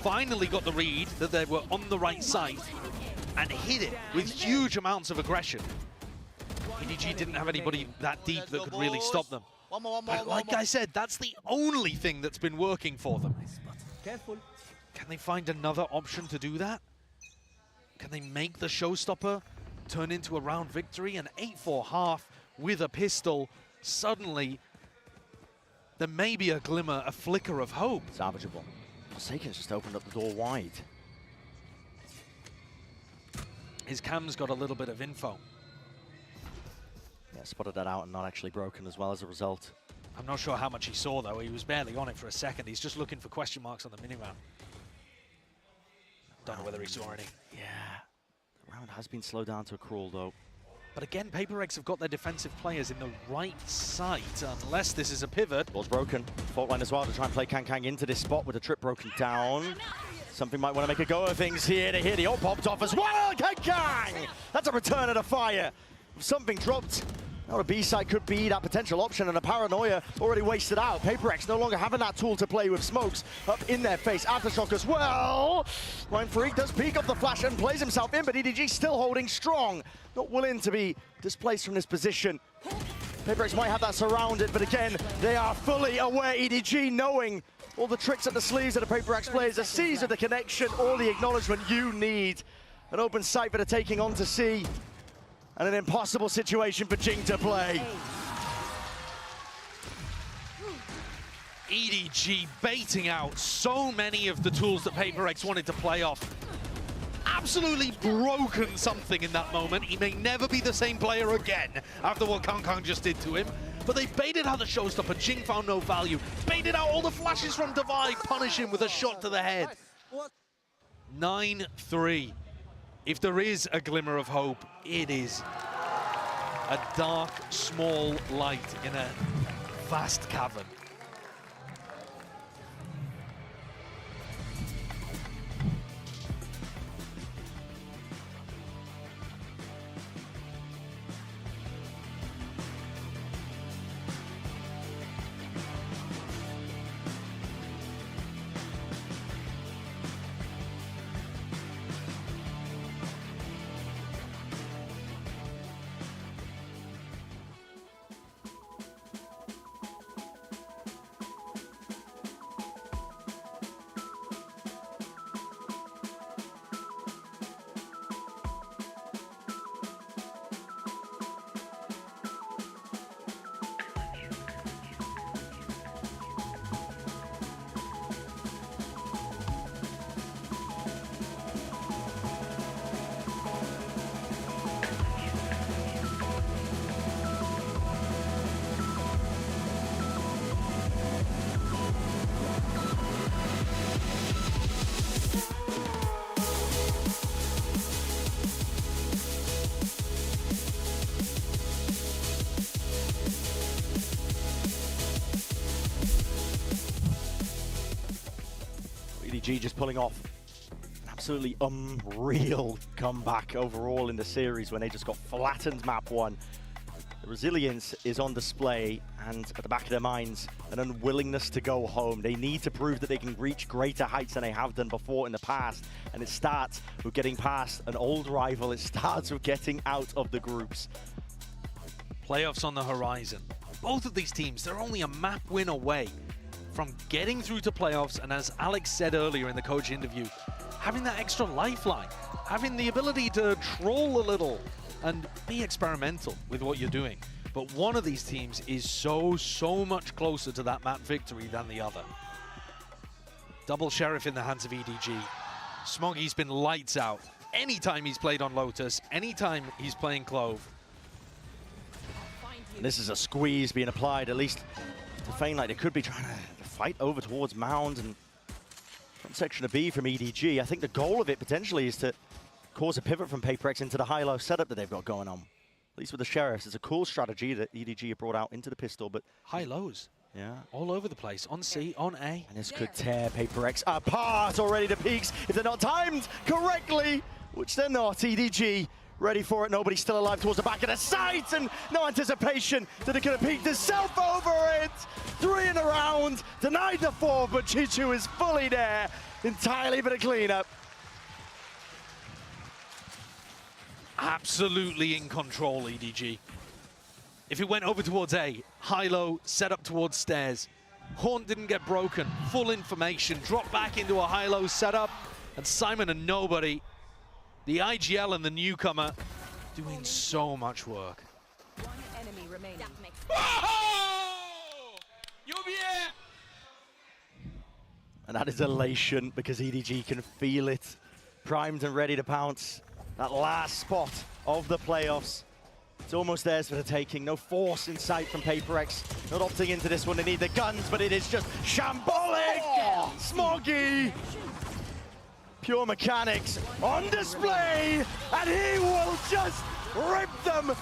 finally got the read that they were on the right side, and hit it with huge amounts of aggression. EDG didn't have anybody that deep that could really stop them. But like I said, that's the only thing that's been working for them. Careful. Can they find another option to do that? Can they make the showstopper turn into a round victory? An 8-4 half with a pistol. Suddenly, there may be a glimmer, a flicker of hope. Salvageable. Forsaken's just opened up the door wide. His cam's got a little bit of info. Yeah, spotted that out and not actually broken as well as a result. I'm not sure how much he saw, though. He was barely on it for a second. He's just looking for question marks on the mini-round. Don't know whether he saw any. Yeah. The round has been slowed down to a crawl, though. But again, PaperX have got their defensive players in the right site, unless this is a pivot. Ball's broken. Fault line as well to try and play Kang into this spot with the trip broken down. Something might want to make a go of things here. To hear the ult popped off as well. Kang! That's a return of the fire. Something dropped. Now a B-side could be that potential option, and a paranoia already wasted out. PaperX no longer having that tool to play with smokes up in their face. Aftershock as well. Mind Freak does peek off the flash and plays himself in, but EDG still holding strong. Not willing to be displaced from this position. PaperX might have that surrounded, but again, they are fully aware, EDG, knowing all the tricks at the sleeves of the PaperX players, a seize of the connection, all the acknowledgement you need. An open sight for the taking on to C. And an impossible situation for Jing to play. EDG baiting out so many of the tools that PaperX wanted to play off. Absolutely broken something in that moment. He may never be the same player again after what Kang just did to him. But they baited out the showstopper. Jing found no value. Baited out all the flashes from Divide. Punish him with a shot to the head. 9-3. If there is a glimmer of hope, it is a dark, small light in a vast cavern. EDG just pulling off an absolutely unreal comeback overall in the series when they just got flattened map one. The resilience is on display, and at the back of their minds, an unwillingness to go home. They need to prove that they can reach greater heights than they have done before in the past, and it starts with getting past an old rival. It starts with getting out of the groups. Playoffs on the horizon. Both of these teams, they're only a map win away from getting through to playoffs, and as Alex said earlier in the coach interview, having that extra lifeline, having the ability to troll a little and be experimental with what you're doing. But one of these teams is so much closer to that map victory than the other. Double Sheriff in the hands of EDG. Smoggy's been lights out anytime he's played on Lotus, anytime he's playing Clove. And this is a squeeze being applied, at least to feign like they could be trying to fight over towards Mound and from section of B from EDG. I think the goal of it potentially is to cause a pivot from PaperX into the high-low setup that they've got going on. At least with the Sheriffs, it's a cool strategy that EDG have brought out into the pistol, but... High-lows. Yeah. All over the place, on C, on A. And this could tear PaperX apart already to peaks if they're not timed correctly, which they're not. EDG ready for it, nobody still alive towards the back of the site, and no anticipation that it could have peeked itself over it. 3 in a round, denied the 4, but Chichu is fully there, entirely for the cleanup. Absolutely in control, EDG. If it went over towards A, high-low, set up towards stairs. Horn didn't get broken, full information, dropped back into a high-low setup, and Simon and nobody. The IGL and the newcomer doing so much work. One enemy remaining. And that is elation because EDG can feel it. Primed and ready to pounce. That last spot of the playoffs. It's almost theirs for the taking. No force in sight from PaperX. Not opting into this one. They need the guns, but it is just shambolic. Smoggy. Pure mechanics on display, and he will just rip them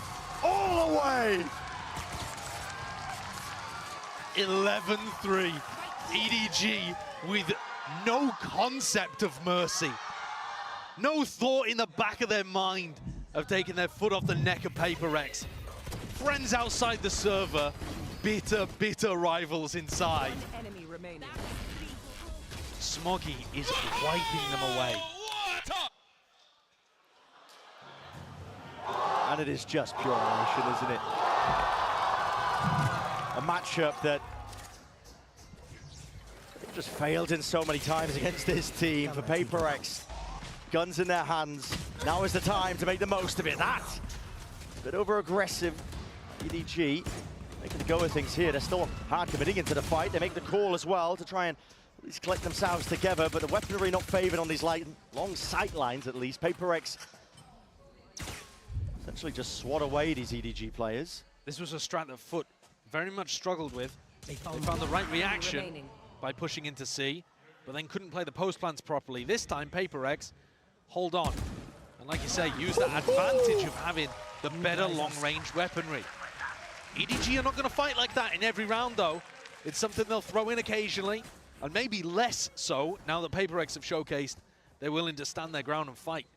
all away. 11-3. EDG with no concept of mercy. No thought in the back of their mind of taking their foot off the neck of PaperX. Friends outside the server, bitter, bitter rivals inside. One enemy remaining. Smoggy is wiping them away. And it is just pure elation, isn't it? A matchup that they've just failed in so many times against this team. For PaperX, guns in their hands. Now is the time to make the most of it. That bit over aggressive. EDG making the go of things here. They're still hard committing into the fight. They make the call as well to try and at least collect themselves together, but the weaponry not favored on these long sight lines at least. PaperX essentially just swat away these EDG players. This was a strat that Foot very much struggled with. They found the right reaction by pushing into C, but then couldn't play the post plants properly. This time, PaperX hold on. And like you say, use that advantage of having the better long-range weaponry. EDG are not going to fight like that in every round, though. It's something they'll throw in occasionally, and maybe less so now that PaperX have showcased they're willing to stand their ground and fight.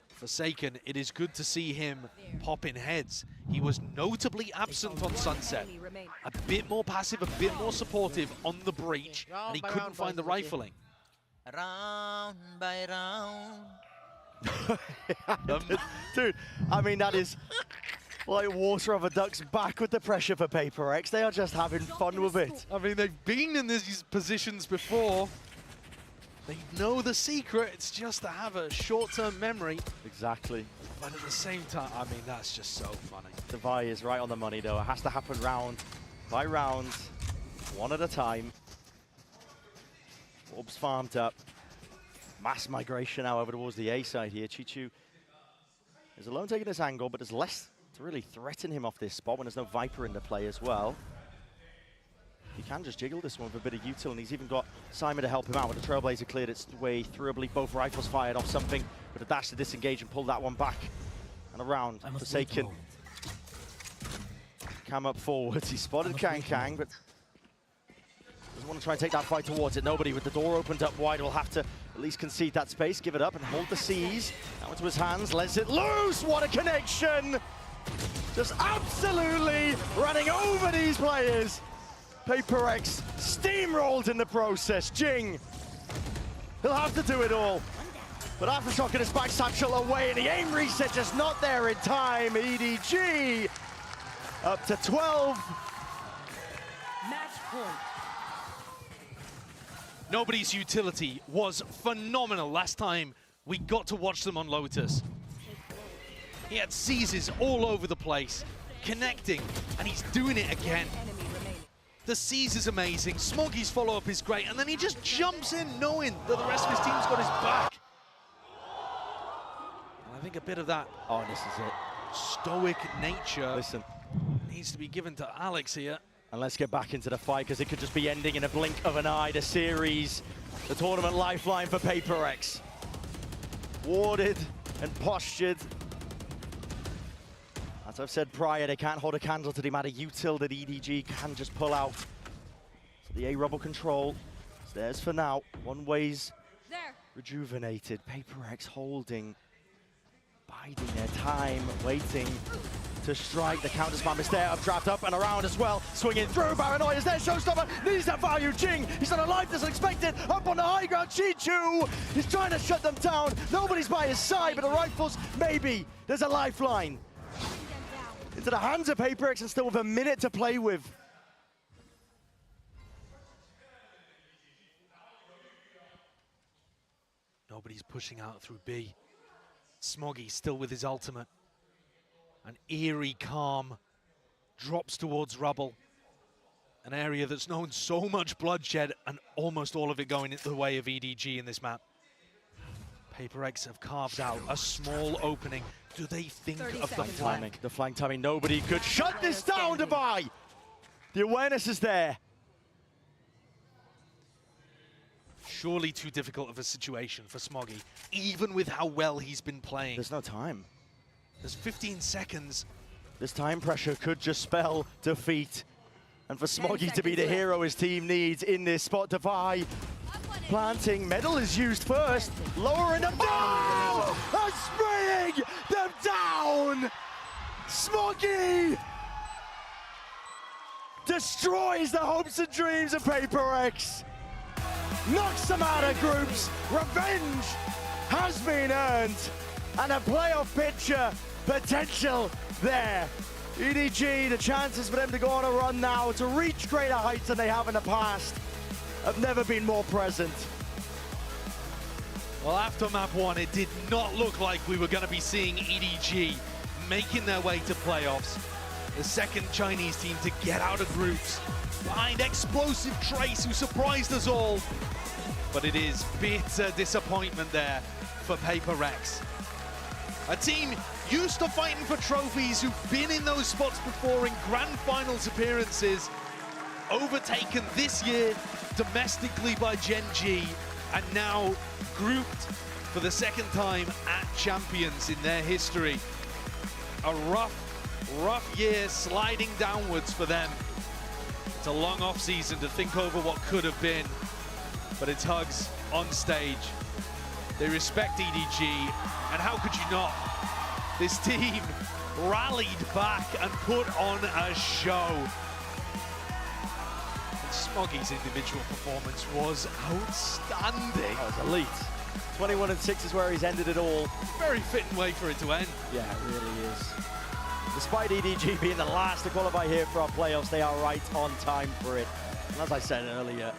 Forsaken, it is good to see him pop in heads. He was notably absent on Sunset. A bit more passive, a bit more supportive on the breach, and he couldn't find the rifling. Round by round. Dude, I mean, that is like water off a duck's back with the pressure for PaperX. They are just having fun with it. I mean, they've been in these positions before. They know the secret. It's just to have a short-term memory. Exactly. But at the same time, I mean, that's just so funny. Devi is right on the money, though. It has to happen round by round, one at a time. Orbs farmed up. Mass migration, however, towards the A side here. Chichu is alone taking this angle, but there's less to really threaten him off this spot when there's no Viper in the play as well. He can just jiggle this one with a bit of util, and he's even got Simon to help him out. With the Trailblazer cleared its way through, I believe both rifles fired off something, but a dash to disengage and pull that one back and around. Forsaken. Cam up forwards. He spotted Kang, but doesn't want to try and take that fight towards it. Nobody with the door opened up wide will have to at least concede that space, give it up and hold the C's. Now into his hands, lets it loose. What a connection! Just absolutely running over these players. PaperX steamrolled in the process. Jing, he'll have to do it all. But Aftershock his back satchel away, and the aim reset just not there in time. EDG up to 12. Match point. Nobody's utility was phenomenal last time we got to watch them on Lotus. He had seizes all over the place, connecting, and he's doing it again. The seize is amazing, Smoggy's follow-up is great, and then he just jumps in knowing that the rest of his team's got his back. And I think a bit of that this is it. Stoic nature needs to be given to Alex here. And let's get back into the fight, because it could just be ending in a blink of an eye. The series, the tournament lifeline for PaperX. Warded and postured. As I've said prior, they can't hold a candle to the amount of util that EDG can just pull out. So the A-Rubble control is theirs for now. One way's rejuvenated. PaperX holding, biding their time, waiting to strike. The counter spam is there, updraft up and around as well. Swinging through, Paranoia is there, Showstopper needs that value. Jing, he's on a life that's unexpected. Up on the high ground, Chichu, he's trying to shut them down. Nobody's by his side, but the rifles, maybe. There's a lifeline. Into the hands of PaperX and still with a minute to play with. Nobody's pushing out through B. Smoggy still with his ultimate. An eerie calm drops towards Rubble. An area that's known so much bloodshed, and almost all of it going into the way of EDG in this map. PaperX have carved out a small opening. Do they think of the flank? The flank timing, nobody could shut this down, Devi! The awareness is there. Surely too difficult of a situation for Smoggy, even with how well he's been playing. There's no time. There's 15 seconds. This time pressure could just spell defeat. And for Smoggy to be the hero his team needs in this spot, Defy planting. Medal is used first, lowering them down! And spraying them down! Smoggy destroys the hopes and dreams of Paper X. Knocks them out of groups. Revenge has been earned. And a playoff picture potential there. EDG, the chances for them to go on a run now, to reach greater heights than they have in the past, have never been more present. Well, after map 1, it did not look like we were going to be seeing EDG making their way to playoffs. The second Chinese team to get out of groups behind explosive Trace, who surprised us all. But it is bitter disappointment there for Paper X. A team used to fighting for trophies, who've been in those spots before in grand finals appearances, overtaken this year domestically by Gen G, and now grouped for the second time at Champions in their history. A rough year sliding downwards for them. It's a long off season to think over what could have been, but it's hugs on stage. They respect EDG, and how could you not? This team rallied back and put on a show. And Smoggy's individual performance was outstanding. That was elite. 21-6 is where he's ended it all. Very fitting way for it to end. Yeah, it really is. Despite EDG being the last to qualify here for our playoffs, they are right on time for it. And as I said earlier,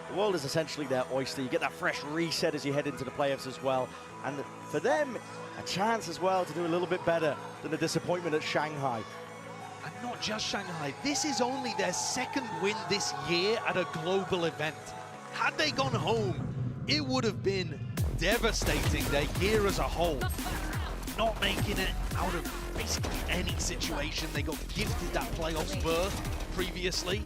the world is essentially their oyster. You get that fresh reset as you head into the playoffs as well. And for them, a chance as well to do a little bit better than the disappointment at Shanghai. And not just Shanghai, this is only their second win this year at a global event. Had they gone home, it would have been devastating, their year as a whole. Not making it out of basically any situation. They got gifted that playoffs berth previously.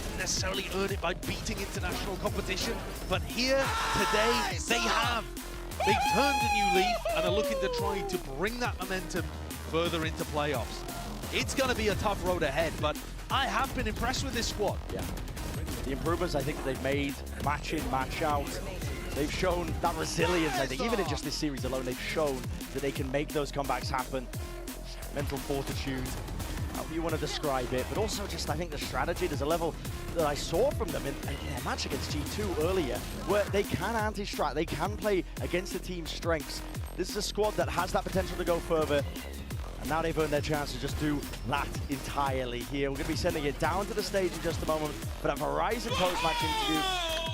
Didn't necessarily earn it by beating international competition, but here today they have. They've turned a new leaf and are looking to try to bring that momentum further into playoffs. It's going to be a tough road ahead, but I have been impressed with this squad. Yeah, the improvements I think they've made, match in, match out, they've shown that resilience. I think even in just this series alone, they've shown that they can make those comebacks happen. Mental fortitude, however you want to describe it, but also just, I think, the strategy. There's a level that I saw from them in their match against G2 earlier, where they can anti-strat, they can play against the team's strengths. This is a squad that has that potential to go further, and now they've earned their chance to just do that entirely here. We're going to be sending it down to the stage in just a moment for that Horizon post-match interview.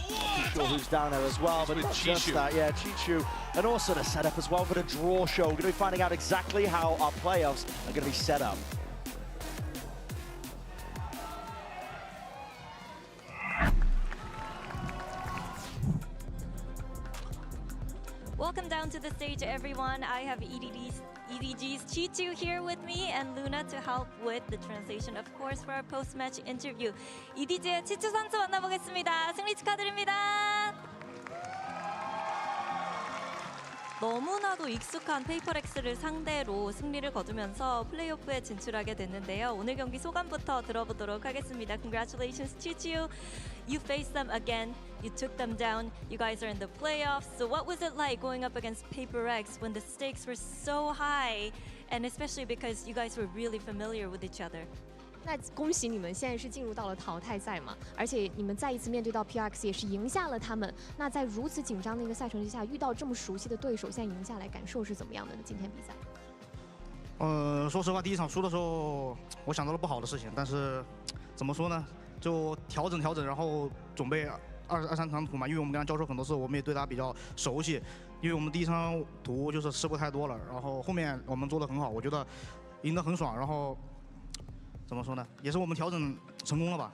Not too sure who's down there as well, but not just that, yeah, Chichu. And also the setup as well for the draw show. We're going to be finding out exactly how our playoffs are going to be set up. Welcome down to the stage, everyone. I have EDG's Chichu here with me and Luna to help with the translation, of course, for our post-match interview. EDG의 치추 선수 만나보겠습니다. 승리 축하드립니다. 너무나도 익숙한 페이퍼렉스를 상대로 승리를 거두면서 플레이오프에 진출하게 됐는데요. 오늘 경기 소감부터 들어보도록 하겠습니다. Congratulations, Chichu. You faced them again. You took them down. You guys are in the playoffs. So what was it like going up against Paper X when the stakes were so high, and especially because you guys were really familiar with each other? 那恭喜你们，现在是进入到了淘汰赛嘛，而且你们再一次面对到 PRX 也是赢下了他们。那在如此紧张的一个赛程之下，遇到这么熟悉的对手，现在赢下来，感受是怎么样的呢？今天比赛？说实话，第一场输的时候，我想到了不好的事情，但是怎么说呢？就调整，然后准备二三场图嘛，因为我们跟他交手很多次，我们也对他比较熟悉。因为我们第一场图就是失误太多了，然后后面我们做得很好，我觉得赢得很爽，然后。 怎么说呢？也是我们调整成功了吧。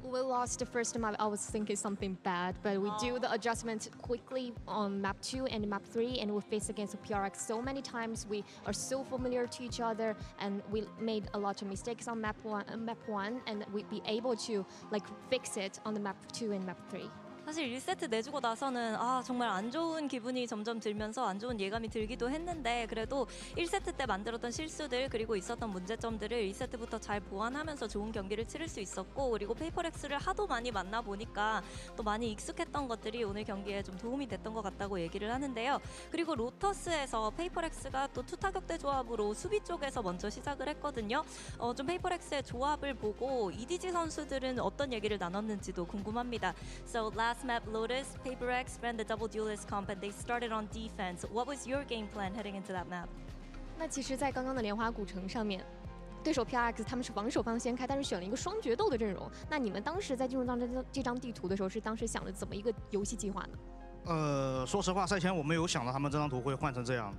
We lost the first map. I was thinking something bad, but we do the adjustment quickly on map 2 and map 3, and we face against PRX so many times. We are so familiar to each other, and we made a lot of mistakes on map 1, and we be able to like fix it on the map 2 and map 3. 사실 1세트 내주고 나서는 정말 안 좋은 기분이 점점 들면서 안 좋은 예감이 들기도 했는데 그래도 1세트 때 만들었던 실수들 그리고 있었던 문제점들을 2세트부터 잘 보완하면서 좋은 경기를 치를 수 있었고 그리고 페이퍼렉스를 하도 많이 만나보니까 또 많이 익숙했던 것들이 오늘 경기에 좀 도움이 됐던 것 같다고 얘기를 하는데요. 그리고 로터스에서 페이퍼렉스가 또 투타격대 조합으로 수비 쪽에서 먼저 시작을 했거든요. 좀 페이퍼렉스의 조합을 보고 EDG 선수들은 어떤 얘기를 나눴는지도 궁금합니다. So last map, Lotus, PaperX ran the double duelist comp and they started on defense. What was your game plan heading into that map? 那其实，在刚刚的莲花古城上面，对手 PRX 他们是防守方先开，但是选了一个双决斗的阵容。那你们当时在进入到这张地图的时候，是当时想着怎么一个游戏计划呢？说实话，赛前我没有想到他们这张图会换成这样。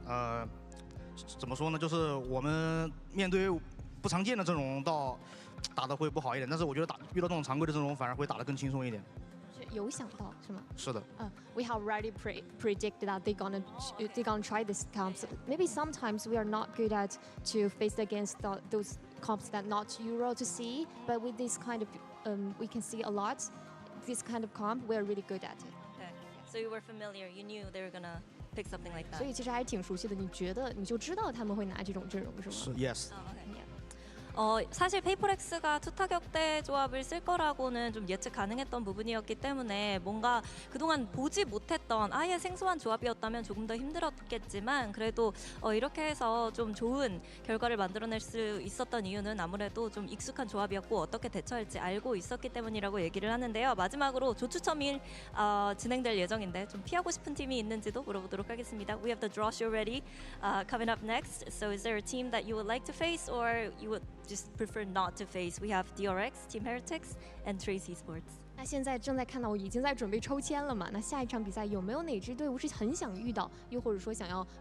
怎么说呢？就是我们面对不常见的阵容，打得会不好一点。但是我觉得遇到这种常规的阵容，反而会打得更轻松一点。有想到是吗？是的。We have already predicted that they're gonna try this comps. Maybe sometimes we are not good at to face against those comps that not Euro to see, but with this kind of we can see a lot. This kind of comp we're really good at it. Okay. So you were familiar. You knew they were gonna pick something like that. 所以其实还是挺熟悉的。你就知道他们会拿这种阵容是吗？是 Yes. 사실 페이퍼렉스가 투타격대 조합을 쓸 거라고는 좀 예측 가능했던 부분이었기 때문에 뭔가 그동안 보지 못했던 아예 생소한 조합이었다면 조금 더 힘들었겠지만 그래도 이렇게 해서 좀 좋은 결과를 만들어낼 수 있었던 이유는 아무래도 좀 익숙한 조합이었고 어떻게 대처할지 알고 있었기 때문이라고 얘기를 하는데요. 마지막으로 조추첨이 진행될 예정인데 좀 피하고 싶은 팀이 있는지도 물어보도록 하겠습니다. We have the draw show ready coming up next. So is there a team that you would like to face or you would just prefer not to face? We have DRX, Team Heretics, and Trace Esports. 那现在正在看到，我已经在准备抽签了嘛？那下一场比赛有没有哪支队伍是很想遇到，又或者说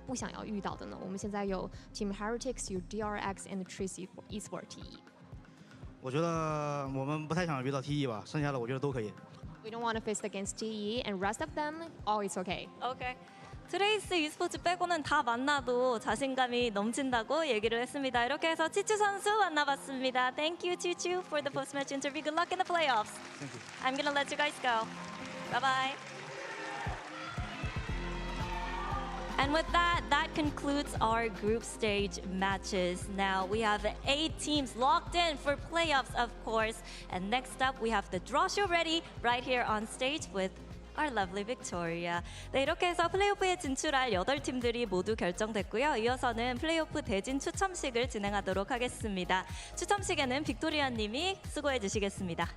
不想要遇到的呢？我们现在有 Team Heretics， 有 DRX and Trace Esports TE。我觉得我们不太想遇到 TE 吧，剩下的我觉得都可以。We don't want to face against TE, and rest of them, all is okay. Okay. 트레이스 e스포츠 빼고는 다 만나도 자신감이 넘친다고 얘기를 했습니다. 이렇게 해서 치추 선수 만나봤습니다. Thank you, Chichu, for the post-match interview. Good luck in the playoffs. Thank you. I'm gonna let you guys go. Bye-bye. And with that, that concludes our group stage matches. Now we have 8 teams locked in for playoffs, of course. And next up, we have the draw show ready right here on stage with our lovely Victoria. 네, 이렇게 해서 플레이오프에 진출할 8팀들이 모두 결정됐고요. 이어서는 플레이오프 대진 추첨식을 진행하도록 하겠습니다. 추첨식에는 빅토리아님이 수고해 주시겠습니다.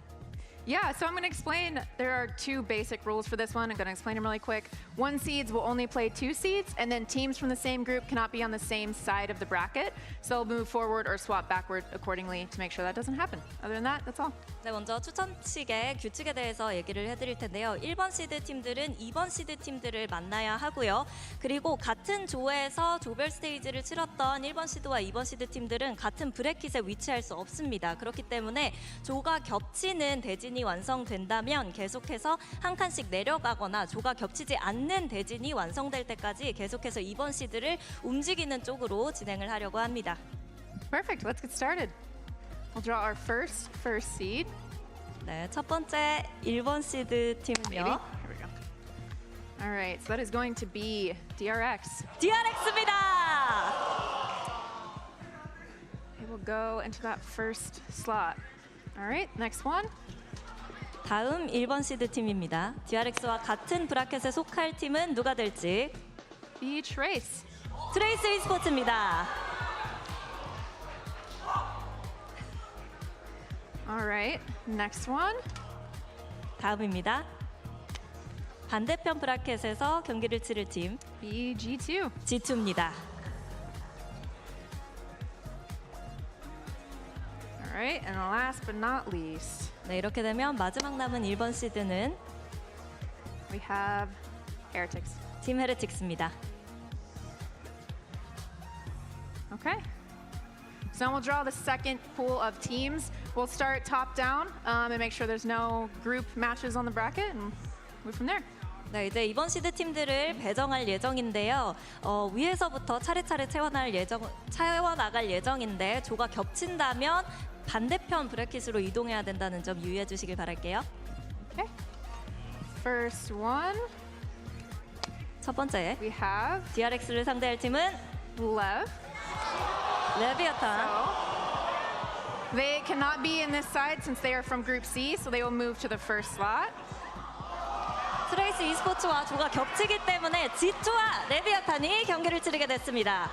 Yeah, so I'm going to explain. There are 2 basic rules for this one. I'm going to explain them really quick. 1 seeds will only play 2 seeds, and then teams from the same group cannot be on the same side of the bracket. So they'll move forward or swap backward accordingly to make sure that doesn't happen. Other than that, that's all. 네, 먼저 추첨식의 규칙에 대해서 얘기를 해드릴 텐데요. 1번 시드 팀들은 2번 시드 팀들을 만나야 하고요. 그리고 같은 조에서 조별 스테이지를 치렀던 1번 시드와 2번 시드 팀들은 같은 브래킷에 위치할 수 없습니다. 그렇기 때문에 조가 겹치는 대진이 완성된다면 계속해서 한 칸씩 내려가거나 조가 겹치지 않는 대진이 완성될 때까지 계속해서 2번 시드를 움직이는 쪽으로 진행을 하려고 합니다. Perfect. Let's get started. We'll draw our first seed. 네, 첫 번째 1번 시드 팀은요. Here we go. All right, so that is going to be DRX. DRX입니다. It will go into that first slot. All right, next one. 다음 1번 시드 팀입니다. DRX와 같은 브라켓에 속할 팀은 누가 될지. B Trace. 트레이스 e스포츠입니다. All right, next one. 다음입니다. 반대편 브라켓에서 경기를 치를 팀. B G2. G2입니다. All right, and last but not least. 네, 이렇게 되면 마지막 남은 1번 시드는 We have Heretics. 팀 헤레틱스입니다. Okay. So we'll draw the second pool of teams. We'll start top down and make sure there's no group matches on the bracket and move from there. 네, 이제 이번 시드 팀들을 배정할 예정인데요. 위에서부터 차례차례 채워나갈 예정인데 조가 겹친다면 반대편 브래킷으로 이동해야 된다는 점 유의해 주시길 바랄게요. Okay. first one. 첫 번째. We have DRX를 상대할 팀은 LEV. 레비아탄. They cannot be in this side since they are from Group C, so they will move to the first slot. 트레이스 e스포츠와 조가 겹치기 때문에 G2와 레비아탄이 경기를 치르게 됐습니다.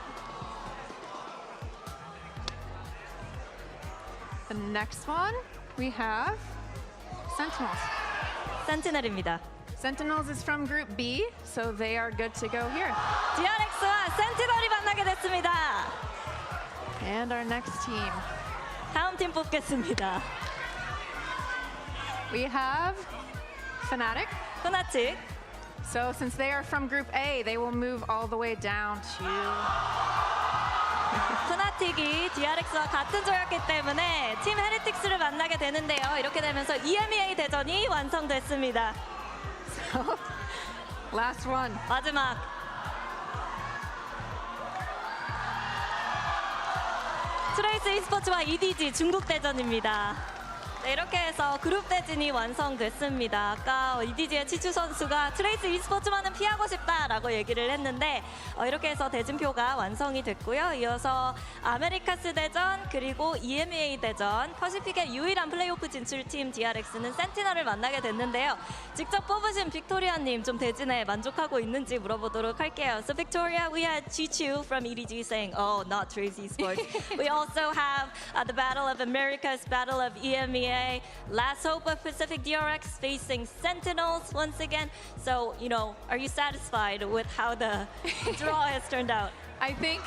The next one we have Sentinels. 센티넬입니다. Sentinels is from Group B, so they are good to go here. DRX와 센티널이 만나게 됐습니다. And our next team. 다음 팀 뽑겠습니다. We have Fnatic. Fnatic. So since they are from Group A, they will move all the way down to... Fnatic이 DRX와 같은 조였기 때문에 팀 헤리틱스를 만나게 되는데요. 이렇게 되면서 EMEA 대전이 완성됐습니다. So, last one. 마지막. 트레이스 e스포츠와 EDG 중국 대전입니다. 네, 이렇게 해서 그룹 대진이 완성됐습니다. 아까 EDG의 치추 선수가 트레이스 e스포츠만은 피하고 싶다라고 얘기를 했는데 이렇게 해서 대진표가 완성이 됐고요. 이어서 아메리카스 대전 그리고 EMEA 대전 퍼시픽의 유일한 플레이오프 진출팀 DRX는 센티널을 만나게 됐는데요. 직접 뽑으신 빅토리아님 좀 대진에 만족하고 있는지 물어보도록 할게요. So Victoria, we had Chichu from EDG saying, oh, not Trace Esports. We also have the Battle of Americas, Battle of EMEA, Last Hope of Pacific DRX facing Sentinels once again. So, you know, are you satisfied with how the draw has turned out? I think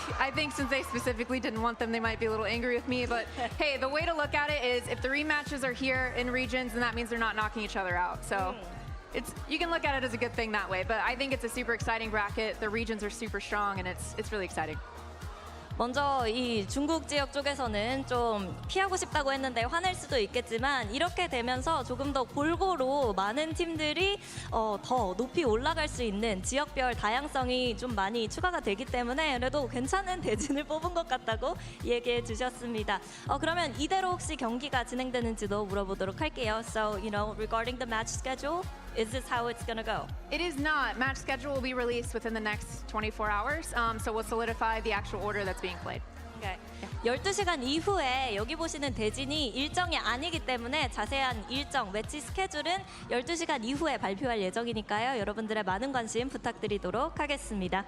since they specifically didn't want them, they might be a little angry with me. But hey, the way to look at it is if the rematches are here in regions, then that means they're not knocking each other out. So you can look at it as a good thing that way. But I think it's a super exciting bracket. The regions are super strong, and it's really exciting. 먼저 이 중국 지역 쪽에서는 좀 피하고 싶다고 했는데 화낼 수도 있겠지만 이렇게 되면서 조금 더 골고루 많은 팀들이 더 높이 올라갈 수 있는 지역별 다양성이 좀 많이 추가가 되기 때문에 그래도 괜찮은 대진을 뽑은 것 같다고 얘기해 주셨습니다. 그러면 이대로 혹시 경기가 진행되는지도 물어보도록 할게요. So, you know, regarding the match schedule, is this how it's gonna go? It is not. Match schedule will be released within the next 24 hours. So we'll solidify the actual order that's being played. Okay. 12시간 이후에 여기 보시는 대진이 일정이 아니기 때문에 자세한 일정, 매치 스케줄은 12시간 이후에 발표할 예정이니까요. 여러분들의 많은 관심 부탁드리도록 하겠습니다.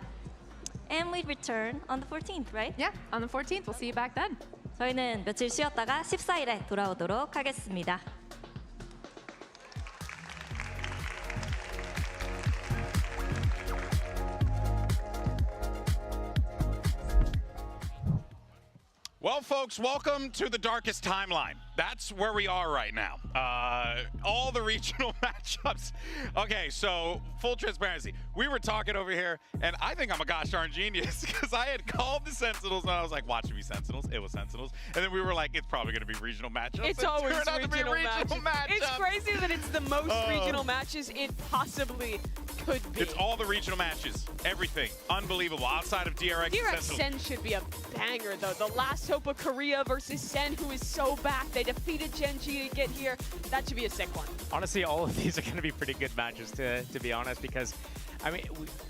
And we return on the 14th, right? Yeah, on the 14th. We'll see you back then. 저희는 며칠 쉬었다가 14일에 돌아오도록 하겠습니다. Well, folks, welcome to the darkest timeline. That's where we are right now. All the regional matchups. Okay, so full transparency. We were talking over here, and I think I'm a gosh darn genius because I had called the Sentinels, and I was like, watch it be Sentinels. It was Sentinels. And then we were like, it's probably going to be regional matchups. It's always regional matches. It's crazy that it's the most regional matches it possibly could be. It's all the regional matches. Everything. Unbelievable. Outside of DRX DRX and Sentinels. Sen should be a banger, though. The last hope of Korea versus Sen, who is so back. They defeated Genji to get here. That should be a sick one. Honestly, all of these are going to be pretty good matches, to be honest, because I mean,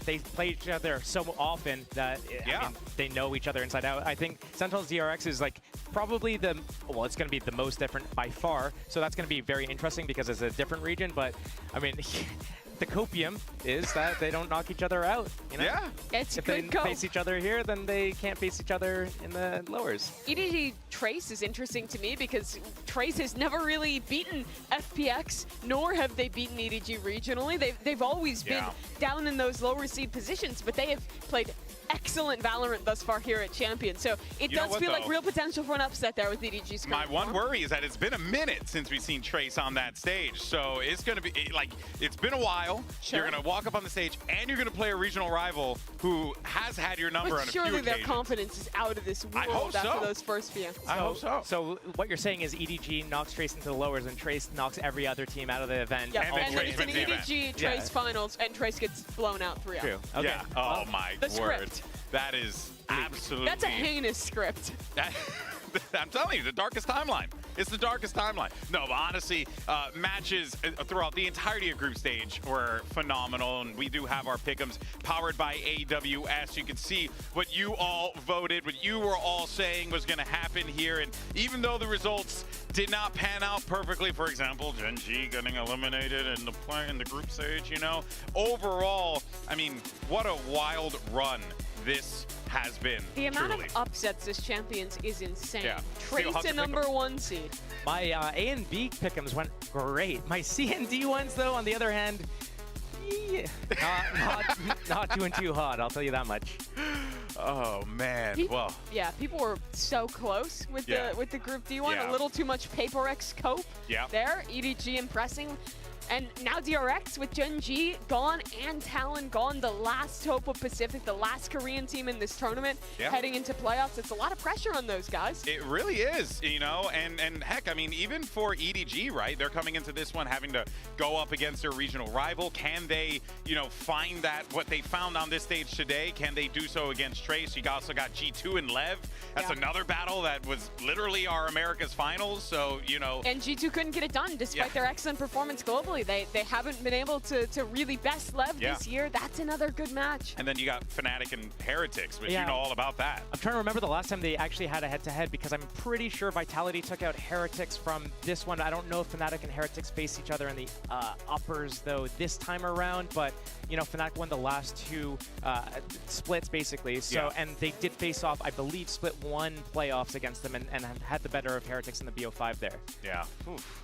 they play each other so often that I mean, they know each other inside out. I think Sentinels DRX is like probably it's going to be the most different by far. So that's going to be very interesting because it's a different region. But I mean, the copium is that they don't knock each other out. You know? Yeah. It's if good they face each other here, then they can't face each other in the lowers. EDG Trace is interesting to me because Trace has never really beaten FPX, nor have they beaten EDG regionally. They've always been down in those lower seed positions, but they have played excellent Valorant thus far here at Champion. So it does feel like real potential for an upset there with EDG's My one worry is that it's been a minute since we've seen Trace on that stage. So it's going to be like, it's been a while. Sure. You're going to walk up on the stage and you're going to play a regional rival who has had your number on a few surely occasions. their confidence is out of this world I hope after so. those first few. I hope so. So what you're saying is EDG knocks Trace into the lowers and Trace knocks every other team out of the event. Yeah, and then it's an wins the EDG Trace finals and Trace gets blown out 3-0. True. Okay. Yeah. Oh my The word. script. That is absolutely. That's a heinous script. I'm telling you, the darkest timeline. It's the darkest timeline. No, but honestly, matches throughout the entirety of group stage were phenomenal, and we do have our pick'ems powered by AWS. You can see what you all voted, what you were all saying was going to happen here, and even though the results did not pan out perfectly, for example, Gen G getting eliminated in the group stage, you know, overall, I mean, what a wild run this has been. The amount truly. of upsets as champions is insane. Yeah. Trace a #1 seed. My A and B pick'ems went great. My C and D ones, though, on the other hand, yeah, not doing too hot, I'll tell you that much. Oh man, well. Yeah, people were so close with the Group D one. Yeah. A little too much paper X cope there. EDG impressing. And now DRX with Gen G gone and Talon gone, the last hope of Pacific, the last Korean team in this tournament, heading into playoffs. It's a lot of pressure on those guys. It really is, you know, and heck, I mean, even for EDG, right, they're coming into this one having to go up against their regional rival. Can they, you know, find that, what they found on this stage today, can they do so against Trace? You also got G2 and LEV. That's another battle that was literally our America's finals, so, you know. And G2 couldn't get it done despite their excellent performance globally. They haven't been able to really best LEV this year. That's another good match. And then you got Fnatic and Heretics, which you know all about that. I'm trying to remember the last time they actually had a head-to-head because I'm pretty sure Vitality took out Heretics from this one. I don't know if Fnatic and Heretics face each other in the uppers, though, this time around. But, you know, Fnatic won the last two splits, basically. So, and they did face off, I believe, split 1 playoffs against them and had the better of Heretics in the BO5 there. Yeah. Oof.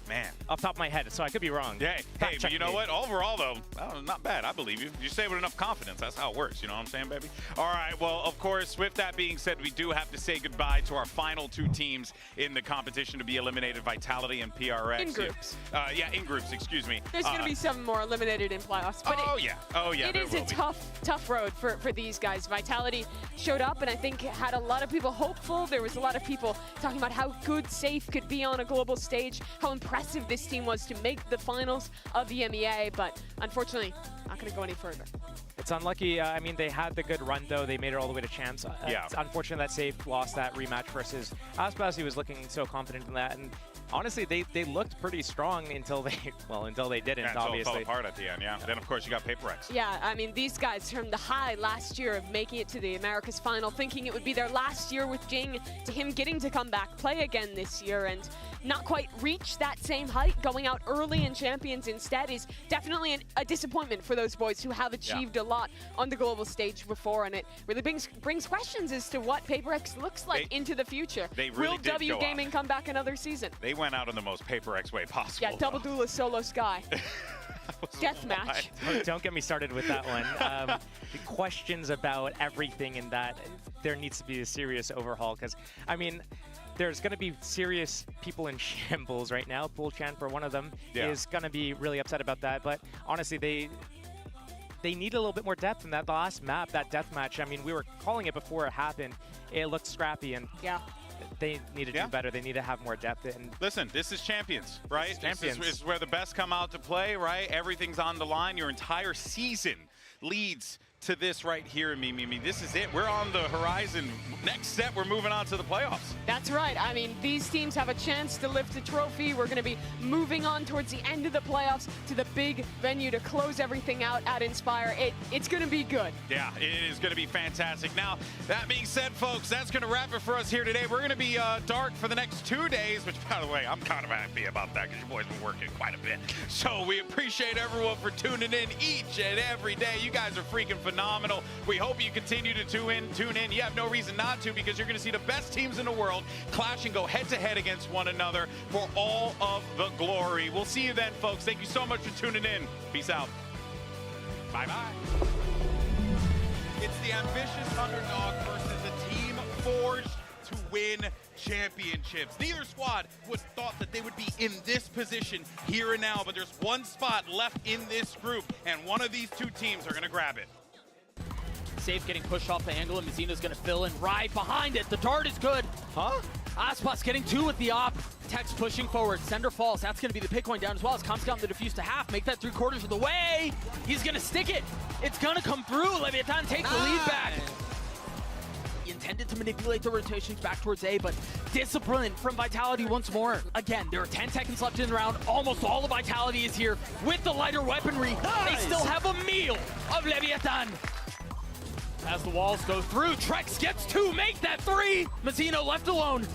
Man. Off the top of my head, so I could be wrong. Yeah. Hey, but you know what? Overall, though, not bad. I believe you. You say it with enough confidence. That's how it works. You know what I'm saying, baby? All right. Well, of course, with that being said, we do have to say goodbye to our final 2 teams in the competition to be eliminated, Vitality and PRX. In groups. Yeah, in groups, excuse me. There's going to be 7 more eliminated in playoffs. But it is a tough road for these guys. Vitality showed up and I think had a lot of people hopeful. There was a lot of people talking about how good Safe could be on a global stage, how impressive this team was to make the finals of the MEA, but unfortunately, not going to go any further. It's unlucky. I mean, they had the good run, though. They made it all the way to champs. It's unfortunate that Safe lost that rematch versus Aspas. He was looking so confident in that. And honestly, they looked pretty strong until they didn't, obviously. It fell apart at the end, Then, of course, you got Paper X. Yeah, I mean, these guys from the high last year of making it to the Americas final, thinking it would be their last year with Jing, to him getting to come back, play again this year, and not quite reach that same height, going out early in Champions instead is definitely a disappointment for those boys who have achieved a lot on the global stage before, and it really brings questions as to what Paper X looks like into the future. They really Will W Gaming come back another season? They went out in the most Paper X way possible. Yeah, double duelist solo Sky. Deathmatch. Don't get me started with that one. The questions about everything in that, there needs to be a serious overhaul because, I mean, there's going to be serious people in shambles right now. Pool Chan, for one of them, is going to be really upset about that. But honestly, they need a little bit more depth in that last map, that deathmatch. I mean, we were calling it before it happened. It looked scrappy, and they need to do better. They need to have more depth. And listen, this is Champions, right? Champions. This is where the best come out to play, right? Everything's on the line. Your entire season leads to this right here, Mimi. This is it. We're on the horizon. Next step, we're moving on to the playoffs. That's right. I mean, these teams have a chance to lift a trophy. We're going to be moving on towards the end of the playoffs to the big venue to close everything out at Inspire. It's going to be good. Yeah, it is going to be fantastic. Now, that being said, folks, that's going to wrap it for us here today. We're going to be dark for the next 2 days, which, by the way, I'm kind of happy about that because your boys been working quite a bit. So we appreciate everyone for tuning in each and every day. You guys are freaking phenomenal. We hope you continue to tune in. You have no reason not to because you're going to see the best teams in the world clash and go head-to-head against one another for all of the glory. We'll see you then, folks. Thank you so much for tuning in. Peace out. Bye-bye. It's the ambitious underdog versus a team forged to win championships. Neither squad would have thought that they would be in this position here and now, but there's one spot left in this group, and one of these 2 teams are going to grab it. Safe getting pushed off the angle, and Mazina's going to fill in right behind it. The dart is good. Huh? Aspas getting 2 with the op. Tex pushing forward. Sender falls. That's going to be the pick going down as well as comes down the defuse to half. Make that 3/4 of the way. He's going to stick it. It's going to come through. Leviathan takes the lead back. intended to manipulate the rotations back towards A, but discipline from Vitality once more. Again, there are 10 seconds left in the round. Almost all of Vitality is here with the lighter weaponry. Nice. They still have a meal of Leviathan. As the walls go through, Trex gets 2, make that 3. Mazzino left alone.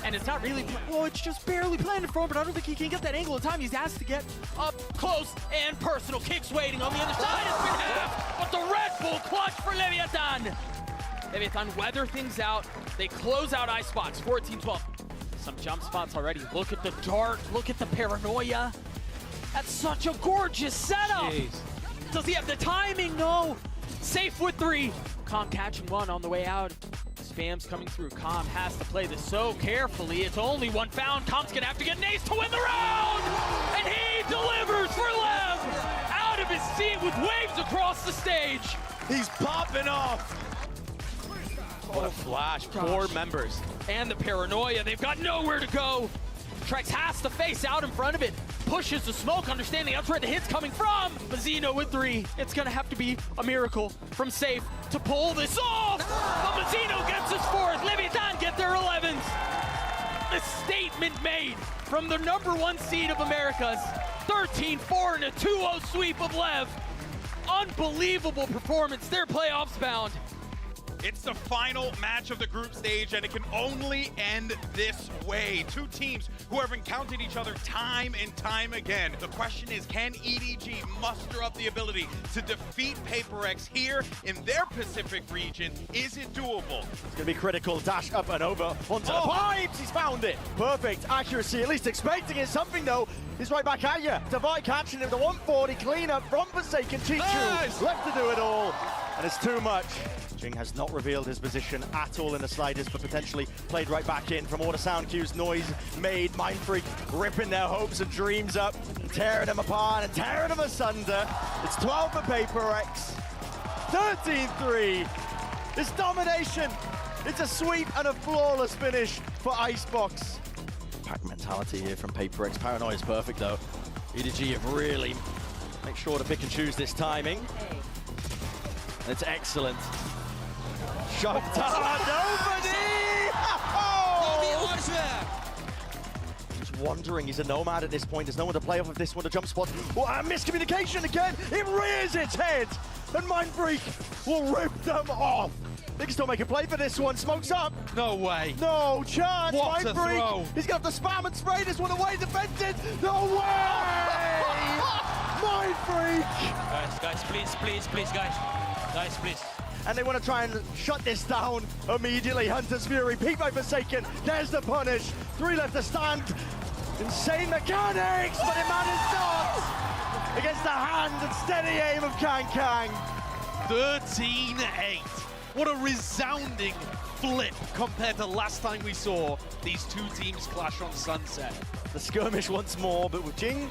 And it's not really, well, it's just barely planted for him, but I don't think he can get that angle in time. He's asked to get up close and personal. Kicks waiting on the other side. It's been half, but the Red Bull clutch for Leviathan. Leviathan weather things out. They close out ice spots, 14-12. Some jump spots already. Look at the dart, look at the paranoia. That's such a gorgeous setup. Jeez. Does he have the timing? No. Safe with 3. Calm catching 1 on the way out. Spam's coming through. Calm has to play this so carefully. It's only 1 found. Calm's gonna have to get an ace to win the round! And he delivers for Lev! Out of his seat with waves across the stage! He's popping off! What a flash. 4 members. And the paranoia, they've got nowhere to go! Trex has to face out in front of it. Pushes the smoke, understanding that's where the hit's coming from. Mazzino with 3. It's gonna have to be a miracle from Safe to pull this off. But Mazzino gets his 4th. Leviathan get their 11th. The statement made from the #1 seed of Americas. 13-4 and a 2-0 sweep of Lev. Unbelievable performance. They're playoffs bound. It's the final match of the group stage, and it can only end this way. 2 teams who have encountered each other time and time again. The question is, can EDG muster up the ability to defeat PaperX here in their Pacific region? Is it doable? It's going to be critical. Dash up and over onto the pipes. He's found it. Perfect accuracy, at least expecting it. Something, though, he's right back at you. Divide catching him. The 140 cleanup from Forsaken. Chichu left to do it all, and it's too much. Jing has not revealed his position at all in the slightest, but potentially played right back in from all the sound cues. Noise made. Mindfreak ripping their hopes and dreams up, and tearing them apart and tearing them asunder. It's 12 for PaperX. 13-3. It's domination. It's a sweep and a flawless finish for Icebox. Pack mentality here from PaperX. Paranoia is perfect, though. EDG have really make sure to pick and choose this timing. And it's excellent. Shot nobody! Just wondering, he's a nomad at this point. There's no one to play off of this one. The jump spot. Oh, miscommunication again. It rears its head, and Mindfreak will rip them off. They can still make a play for this one. Smokes up. No way. No chance. What a throw. He's got the spam and spray this one away. Defended. No way! Mindfreak. Guys, please, guys. Guys, please. And they want to try and shut this down immediately. Hunter's Fury, peek by Forsaken. There's the punish. 3 left to stand. Insane mechanics, but it managed not. Against the hand and steady aim of Kang. 13-8. What a resounding flip compared to last time we saw these 2 teams clash on Sunset. The skirmish once more, but with Jing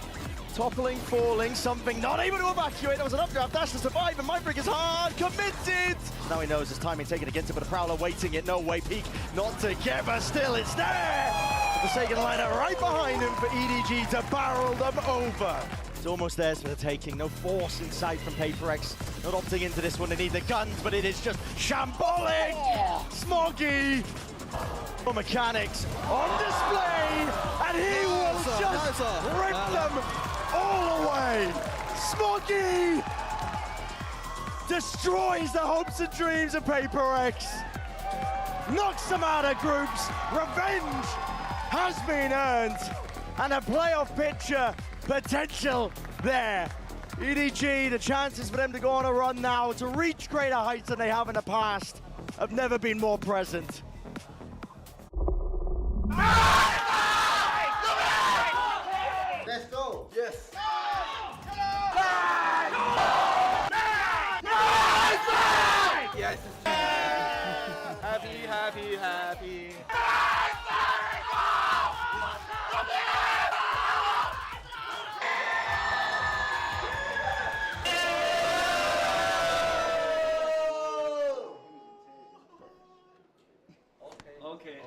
toppling, falling, something not able to evacuate. That was an updraft dash to survive, and Mindbreak is hard committed. Now he knows his timing taken against him, but a Prowler waiting it. No way, peak not together. Still, it's there. Forsaken liner right behind him for EDG to barrel them over. It's almost theirs for the taking. No force in sight from PaperX. Not opting into this one. They need the guns, but it is just shambolic. Smoggy. Mechanics on display, and he will just rip them all away. Smoggy destroys the hopes and dreams of PaperX. Knocks them out of groups. Revenge has been earned, and a playoff picture potential there. EDG, the chances for them to go on a run now, to reach greater heights than they have in the past, have never been more present. Let's go. Yes. Yes. Happy. Okay.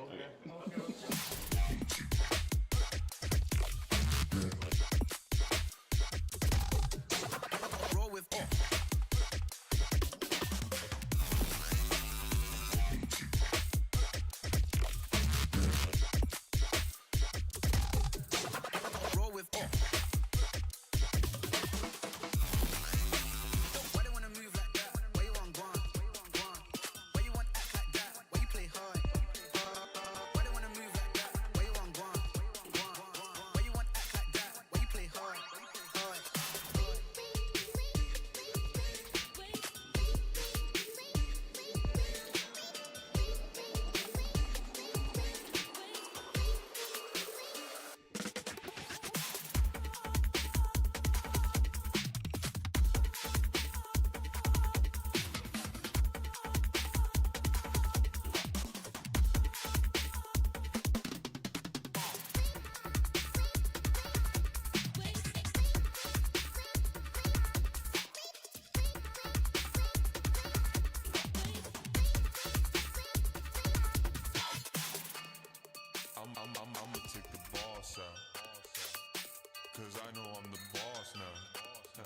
Cause I know I'm the boss now.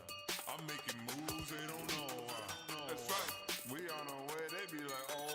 I'm making moves, they don't know why. That's right. We on our way, they be like, oh.